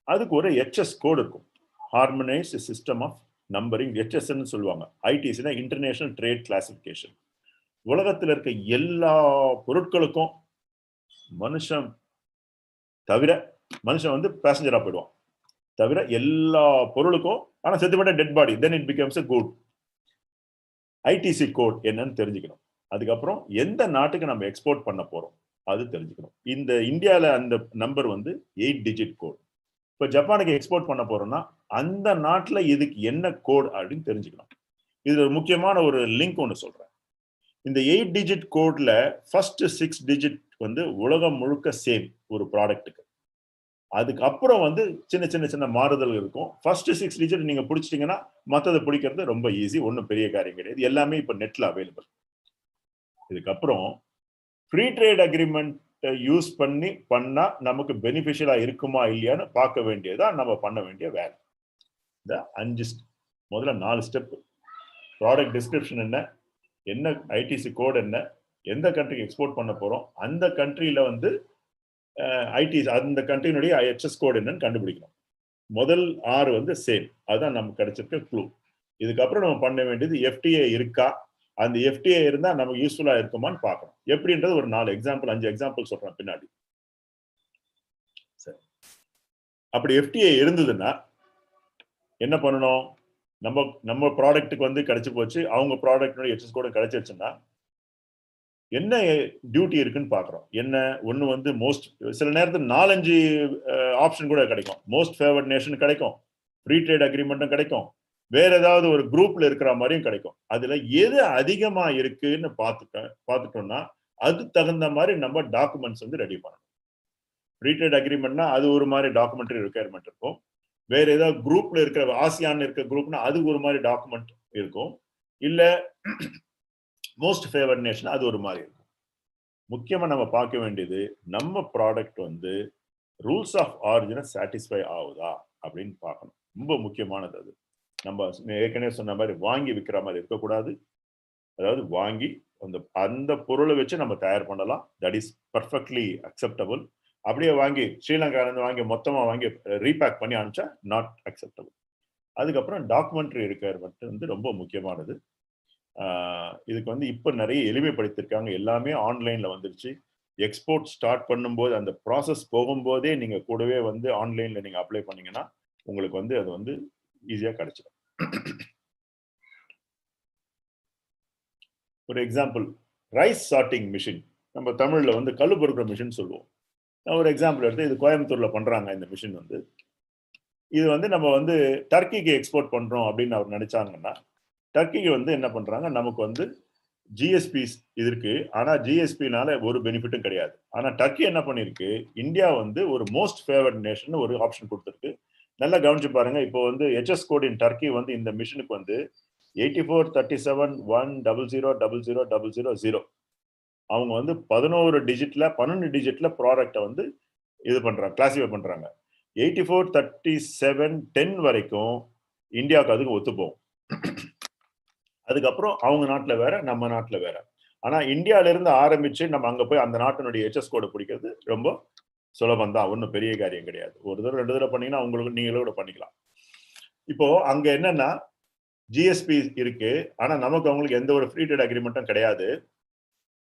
அதுக்கு ஒரு ஹெச்எஸ் கோடு இருக்கும், ஹார்மனைஸ்ட் சிஸ்டம் ஆஃப் நம்பரிங், ஹெச்எஸ்ன்னு சொல்லுவாங்க. ஐடிசினா இன்டர்நேஷனல் ட்ரேட் கிளாசிஃபிகேஷன். உலகத்தில் இருக்க எல்லா பொருட்களுக்கும் மனுஷன் தவிர, மனுஷன் வந்து பேசஞ்சரா போயிடுவான், தவிர எல்லா பொருளுக்கும், ஆனா செத்துப்பட்ட dead body, then it becomes a good. ITC code என்னன்னு தெரிஞ்சுக்கணும். அதுக்கப்புறம் எந்த நாட்டுக்கு நம்ம எக்ஸ்போர்ட் பண்ண போறோம் அது தெரிஞ்சுக்கணும். இந்த இந்தியாவில் அந்த நம்பர் வந்து 8 டிஜிட் கோட். இப்போ ஜப்பானுக்கு எக்ஸ்போர்ட் பண்ண போறோம்னா அந்த நாட்டில் இதுக்கு என்ன கோட் அப்படின்னு தெரிஞ்சுக்கணும். இது ஒரு முக்கியமான ஒரு லிங்க் ஒன்று சொல்றேன். இந்த 8 டிஜிட் கோட்ல ஃபர்ஸ்ட் 6 டிஜிட் வந்து உலகம் முழுக்க சேம் ஒரு ப்ராடக்ட்டுக்கு. அதுக்கப்புறம் வந்து சின்ன சின்ன சின்ன மாறுதல் இருக்கும். ஃபர்ஸ்ட் 6 டிஜிட் நீங்க பிடிச்சிட்டீங்கன்னா மற்றதை பிடிக்கிறது ரொம்ப ஈஸி, ஒன்றும் பெரிய காரியம் கிடையாது. எல்லாமே இப்போ நெட்ல அவைலபிள். இதுக்கப்புறம் ஃப்ரீ ட்ரேட் அக்ரிமெண்ட் யூஸ் பண்ணா நமக்கு பெனிஃபிஷியலா இருக்குமா இல்லையான்னு பார்க்க வேண்டியதா நம்ம பண்ண வேண்டிய வேலை. இந்த 5 முதல்ல 4 ஸ்டெப். ப்ராடக்ட் டிஸ்கிரிப்ஷன் என்ன, என்ன ஐடிசி கோட் என்ன, எந்த கண்ட்ரிக்கு எக்ஸ்போர்ட் பண்ண போறோம், அந்த கண்ட்ரியில வந்து ஐடிசி அந்த கண்ட்ரியினுடைய ஹெச்எஸ் கோட் என்னன்னு கண்டுபிடிக்கணும். முதல் 6 வந்து சேம், அதுதான் நமக்கு கிடைச்சிருக்க க்ளூ. இதுக்கப்புறம் நம்ம பண்ண வேண்டியது எஃப்டிஏ இருக்கா, அந்த எஃப்டிஏ இருந்தா நமக்கு யூஸ்ஃபுல்லா இருக்குமான்னு பார்க்கணும். எப்படின்றது ஒரு 4 எக்ஸாம்பிள் 5 எக்ஸாம்பிள் சொல்றேன் பின்னாடி. சரி, அப்படி எஃப்டிஏ இருந்ததுன்னா என்ன பண்ணணும், நம்ம ப்ராடக்ட்டுக்கு வந்து கிடைச்சு போச்சு, அவங்க ப்ராடக்ட் ஹெச்எஸ் கோட் கிடைச்சிருச்சுன்னா என்ன டியூட்டி இருக்குன்னு பாக்குறோம். என்ன ஒண்ணு வந்து மோஸ்ட், சில நேரத்தில் 4-5 ஆப்ஷன் கூட கிடைக்கும். மோஸ்ட் ஃபேவர்ட் நேஷன் கிடைக்கும், ஃப்ரீ ட்ரேட் அக்ரிமெண்ட்டும் கிடைக்கும், வேற ஏதாவது ஒரு குரூப்ல இருக்கிற மாதிரியும் கிடைக்கும். அதுல எது அதிகமா இருக்குன்னு பார்த்துட்டோம்னா அது தகுந்த மாதிரி நம்ம டாக்குமெண்ட்ஸ் வந்து ரெடி பண்ணணும். ஃப்ரீ ட்ரேட் அக்ரிமெண்ட்னா அது ஒரு மாதிரி டாக்குமெண்ட்ரி ரெக்குயர்மெண்ட் இருக்கும். வேற ஏதாவது குரூப்ல இருக்கிற ஆசியான் இருக்க குரூப்னா அது ஒரு மாதிரி டாக்குமெண்ட் இருக்கும். இல்ல மோஸ்ட் ஃபேவர்ட் நேஷன் அது ஒரு மாதிரி இருக்கும். முக்கியமா நம்ம பார்க்க வேண்டியது நம்ம ப்ராடக்ட் வந்து ரூல்ஸ் ஆஃப் ஆரிஜினை சாட்டிஸ்ஃபை ஆகுதா அப்படின்னு பார்க்கணும். ரொம்ப முக்கியமானது அது. நம்ம ஏற்கனவே சொன்ன மாதிரி வாங்கி விற்கிற மாதிரி இருக்கக்கூடாது. அதாவது வாங்கி அந்த பொருளை வச்சு நம்ம தயார் பண்ணலாம், தட் இஸ் பர்ஃபெக்ட்லி அக்செப்டபிள். அப்படியே வாங்கி ஸ்ரீலங்காலேருந்து வாங்கி மொத்தமா வாங்கி ரீபேக் பண்ணி அனுப்பிச்சா நாட் அக்செப்டபிள். அதுக்கப்புறம் டாக்குமெண்ட்ரி ரெக்குயர்மெண்ட் வந்து ரொம்ப முக்கியமானது. இதுக்கு வந்து இப்போ நிறைய எளிமைப்படுத்திருக்காங்க, எல்லாமே ஆன்லைன்ல வந்துருச்சு. எக்ஸ்போர்ட் ஸ்டார்ட் பண்ணும்போது அந்த ப்ராசஸ் போகும்போதே நீங்க கூடவே வந்து ஆன்லைன்ல நீங்க அப்ளை பண்ணீங்கன்னா உங்களுக்கு வந்து அது வந்து ஈஸியா கிடைச்சிடும். ஒரு எக்ஸாம்பிள், ரைஸ் சார்ட்டிங் மிஷின், நம்ம தமிழ்ல வந்து கல்லு பொறுக்கிற மிஷின் சொல்லுவோம். ஒரு எக்ஸாம்பிள் எடுத்து, இது கோயம்புத்தூர்ல பண்றாங்க இந்த மிஷின் வந்து. இது வந்து நம்ம வந்து டர்க்கிக்கு எக்ஸ்போர்ட் பண்றோம் அப்படின்னு அவர் நினைச்சாங்கன்னா, டர்க்கிக்கு வந்து என்ன பண்றாங்க, நமக்கு வந்து ஜிஎஸ்பி இது இருக்கு, ஆனா ஜிஎஸ்பினால ஒரு பெனிஃபிட்டும் கிடையாது. ஆனா டர்க்கி என்ன பண்ணிருக்கு, இந்தியா வந்து ஒரு மோஸ்ட் ஃபேவர்ட் நேஷன் ஒரு ஆப்ஷன் கொடுத்துருக்கு. நல்லா கவனிச்சு பாருங்க. இப்போ வந்து ஹெச்எஸ் கோட் இன் டர்க்கி வந்து இந்த மிஷினுக்கு வந்து 8437100000. அவங்க வந்து 11 டிஜிட்ல 12 டிஜிட்ல ப்ராடக்டை வந்து இது பண்றாங்க, கிளாசிஃபை பண்றாங்க. 843710 வரைக்கும் இந்தியாவுக்கு அதுக்கு ஒத்துப்போம். அதுக்கப்புறம் அவங்க நாட்டுல வேற, நம்ம நாட்டுல வேற. ஆனா இந்தியால இருந்து ஆரம்பிச்சு நம்ம அங்க போய் அந்த நாட்டினுடைய HS கோடை பிடிக்கிறது ரொம்ப சுலபம் தான், ஒன்றும் பெரிய காரியம் கிடையாது. ஒரு தடவை 2 தடவை பண்ணீங்கன்னா உங்களுக்கு நீங்களே கூட பண்ணிக்கலாம். இப்போ அங்க என்னன்னா GSP இருக்கு, ஆனா நமக்கு அவங்களுக்கு எந்த ஒரு ஃப்ரீ ட்ரேட் அக்ரிமெண்ட்டும் கிடையாது.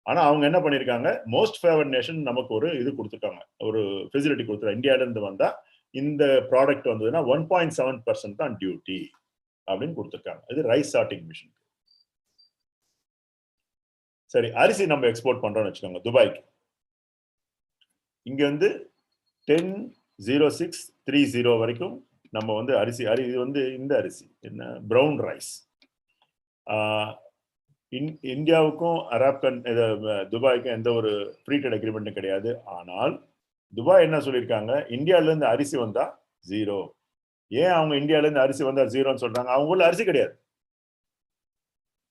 ஆனா அவங்க என்ன பண்ணிருக்காங்க, மோஸ்ட் ஃபேவர்ட் நேஷன் நமக்கு ஒரு இது கொடுத்துட்டாங்க, ஒரு ஃபெசிலிட்டி கொடுத்துட்டாங்க. இந்தியால இருந்து வந்தா இந்த ப்ராடக்ட் வந்ததுன்னா 1.7% தான் டியூட்டி அப்படின்னு கொடுத்துருக்காங்க. இது ரைஸ் சார்ட்டிங் மிஷின். சரி, அரிசி நம்ம எக்ஸ்போர்ட் பண்றோம்னு வச்சுக்கோங்க துபாய்க்கு. இங்க வந்து 10.0630 வரைக்கும் நம்ம வந்து அரிசி இது வந்து இந்த அரிசி என்ன பிரவுன் ரைஸ். இந்தியாவுக்கும் துபாய்க்கும் எந்த ஒரு ஃப்ரீ ட்ரேட் அக்ரிமெண்ட்டும் கிடையாது. ஆனால் துபாய் என்ன சொல்லியிருக்காங்க, இந்தியால இருந்து அரிசி வந்தா 0. ஏன் அவங்க இந்தியால இருந்து அரிசி வந்தா 0ன்னு சொல்றாங்க? அவங்க ஊர்ல அரிசி கிடையாது,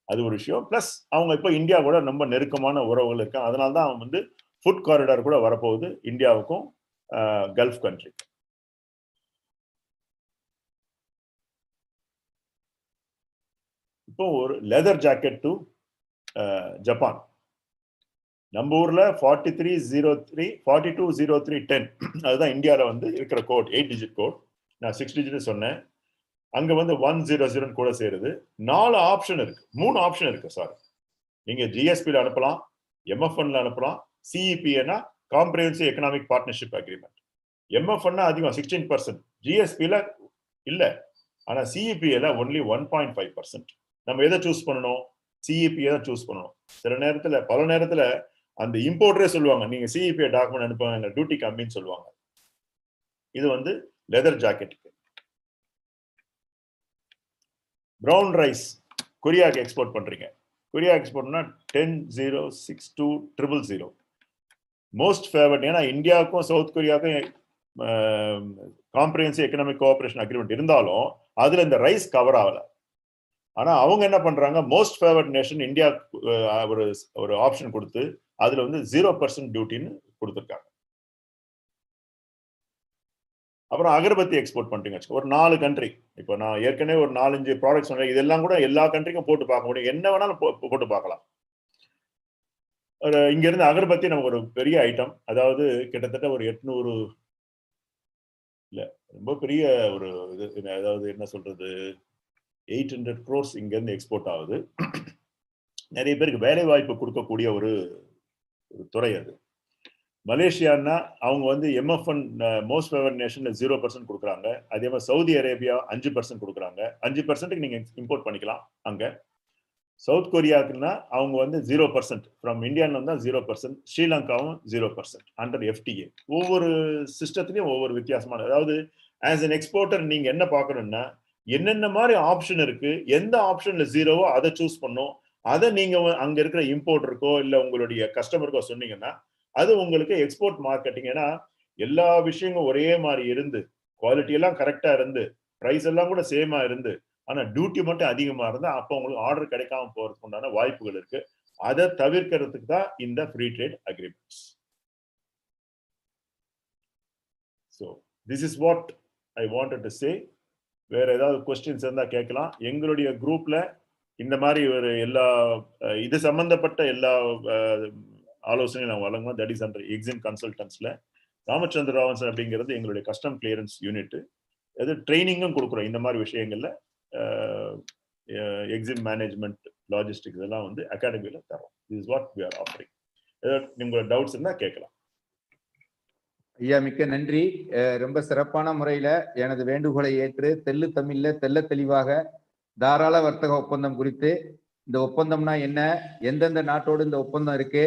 அது ஒரு விஷயம். பிளஸ் அவங்க இப்போ இந்தியா கூட ரொம்ப நெருக்கமான உறவுகள் இருக்காங்க. அதனால தான் அவங்க வந்து ஃபுட் காரிடார் கூட வரப்போகுது இந்தியாவுக்கும் கல்ஃப் கண்ட்ரி. இப்போ ஒரு லெதர் ஜாக்கெட் டு ஜப்பான். நம்ம ஊர்ல 420310 அதுதான் இந்தியாவில் வந்து இருக்கிற கோட், 8 டிஜிட் கோட். நான் 6 டிஜிட் சொன்னேன். அங்க வந்து 100 கூட சேருது. 4 ஆப்ஷன் இருக்கு, 3 ஆப்ஷன் இருக்கு. சாரி, நீங்க GSPல அனுப்பலாம், MFNல அனுப்பலாம். CEPனா காம்ப்ரிஹென்சிவ் எக்கனாமிக் பார்ட்னர்ஷிப் அக்ரிமெண்ட். MFNனா அதிகம் 16%, GSPல இல்ல. ஆனா CEPல ஒன்லி 1.5%. நம்ம எதை சூஸ் பண்ணணும்? CEP தான் சூஸ் பண்ணணும். பல நேரத்துல அந்த இம்போர்ட்டரே சொல்லுவாங்க, நீங்க CEP டாக்குமெண்ட் அனுப்புவாங்க, டியூட்டி கம்மின்னு சொல்லுவாங்க. இது வந்து லெதர் ஜாக்கெட்டுக்கு. பிரவுன் ரைஸ் கொரியாவுக்கு எக்ஸ்போர்ட் பண்றீங்க. கொரியா எக்ஸ்போர்ட்னா 10.062000 மோஸ்ட் ஃபேவர்ட். ஏன்னா இந்தியாவுக்கும் சவுத் கொரியாவுக்கும் காம்ப்ரிஹென்சிவ் எக்கனாமிக் கோஆபரேஷன் அக்ரிமெண்ட் இருந்தாலும் அதுல இந்த ரைஸ் கவர் ஆகல. ஆனா அவங்க என்ன பண்றாங்க, மோஸ்ட் ஃபேவர்ட் நேஷன் இந்தியா ஒரு ஆப்ஷன் கொடுத்து அதுல வந்து 0% டியூட்டின்னு கொடுத்துருக்காங்க. அப்புறம் அகர்பத்தி எக்ஸ்போர்ட் பண்றீங்க, ஒரு 4 கண்ட்ரி. இப்போ நான் ஏற்கனவே ஒரு 4-5 ப்ராடக்ட் சொன்னேன். இதெல்லாம் கூட எல்லா கண்ட்ரிக்கும் போட்டு பார்க்க முடியும், என்ன வேணாலும் போட்டு பார்க்கலாம். இங்க இருந்து அகர்பத்தி நமக்கு ஒரு பெரிய ஐட்டம், அதாவது கிட்டத்தட்ட ஒரு 800 இல்ல ரொம்ப பெரிய ஒரு இது, அதாவது என்ன சொல்றது 800 crores இங்க இருந்து எக்ஸ்போர்ட் ஆகுது. நிறைய பேருக்கு வேலை வாய்ப்பு கொடுக்கக்கூடிய ஒரு துறை அது. மலேசியான்னா அவங்க வந்து MFN மோஸ்ட் ஃபேவர்ட் நேஷன்ல 0% கொடுக்குறாங்க. அதே மாதிரி சவுதி அரேபியா 5% கொடுக்குறாங்க. 5%க்கு நீங்க இம்போர்ட் பண்ணிக்கலாம் அங்க. சவுத் கொரியாக்குன்னா அவங்க வந்து 0%, ஃப்ரம் இந்தியால இருந்தா 0%, ஸ்ரீலங்காவும் 0% அண்டர் FTA. ஒவ்வொரு சிஸ்டத்துலயும் ஒவ்வொரு வித்தியாசமான, அதாவது ஆஸ் அன் எக்ஸ்போர்ட்டர் நீங்க என்ன பார்க்கணும்னா என்னென்ன மாதிரி ஆப்ஷன் இருக்கு, எந்த ஆப்ஷன்ல 0வோ அதை சூஸ் பண்ணும். அதை நீங்க அங்க இருக்கிற இம்போர்ட்டருக்கோ இல்ல உங்களுடைய கஸ்டமருக்கோ சொன்னீங்கன்னா அது உங்களுக்கு எக்ஸ்போர்ட் மார்க்கெட்டிங். ஏன்னா எல்லா விஷயங்களும் ஒரே மாதிரி இருந்து, குவாலிட்டி எல்லாம் கரெக்டா இருந்து, பிரைஸ் எல்லாம் கூட சேமா இருந்து, ஆனா டியூட்டி மட்டும் அதிகமா இருந்தா அப்போ உங்களுக்கு ஆர்டர் கிடைக்காம போறதுக்கு உண்டான வாய்ப்புகள் இருக்கு. அதை தவிர்க்கிறதுக்கு தான் இந்த free trade agreements. So this is what I wanted to say. வேற ஏதாவது கொஸ்டின்ஸ் இருந்தா கேட்கலாம். எங்களுடைய குரூப்ல இந்த மாதிரி ஒரு எல்லா இது சம்பந்தப்பட்ட எல்லா ஆலோசனையும் நான் வழங்குவோம். தட் இஸ் அண்டர் எக்ஸிம் கன்சல்டன்ஸ்ல. ராமச்சந்திர ராவன் அப்படிங்கிறது எங்களுடைய கஸ்டம் கிளியரன்ஸ் யூனிட். அது ட்ரைனிங்கும் கொடுக்குறோம் இந்த மாதிரி விஷயங்கள்ல. எக்ஸிம் மேனேஜ்மெண்ட், லாஜிஸ்டிக்ஸ் இதெல்லாம் வந்து அகாடமியில தரோம். This is what we are offering. உங்களோட டவுட்ஸ் இருந்தா கேட்கலாம். ஐயா மிக்க நன்றி. ரொம்ப சிறப்பான முறையில எனது வேண்டுகோளை ஏற்று தெள்ளு தமிழ்ல தெள்ள தெளிவாக தாராள வர்த்தக ஒப்பந்தம் குறித்து, இந்த ஒப்பந்தம்னா என்ன, எந்தெந்த நாட்டோடு இந்த ஒப்பந்தம் இருக்கு,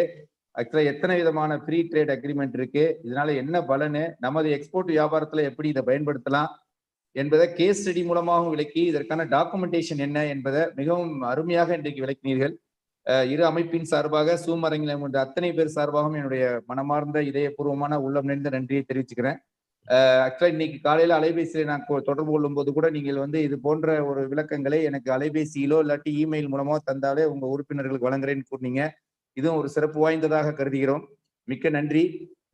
ஆக்சுவலா எத்தனை விதமான ஃப்ரீ ட்ரேட் அக்ரிமெண்ட் இருக்கு, இதனால என்ன பலனு, நமது எக்ஸ்போர்ட் வியாபாரத்துல எப்படி இதை பயன்படுத்தலாம் என்பதை கேஸ் ஸ்டடி மூலமாகவும் விளக்கி, இதற்கான டாக்குமெண்டேஷன் என்ன என்பதை மிகவும் அருமையாக இன்றைக்கு விளக்கினீர்கள். இரு அமைப்பின் சார்பாக, சூமரங்கில் அத்தனை பேர் சார்பாகவும் என்னுடைய மனமார்ந்த இதயபூர்வமான உள்ளம் நிறைந்த நன்றியை தெரிவிச்சுக்கிறேன். ஆக்சுவலா இன்னைக்கு காலையில அலைபேசியில நான் தொடர்பு கொள்ளும் போது கூட நீங்கள் வந்து இது போன்ற ஒரு விளக்கங்களை எனக்கு அலைபேசியிலோ இல்லாட்டி இமெயில் மூலமோ தந்தாலே உங்க உறுப்பினர்களுக்கு வழங்குறேன்னு கூறினீங்க. இதுவும் ஒரு சிறப்பு வாய்ந்ததாக கருதுகிறோம். மிக்க நன்றி.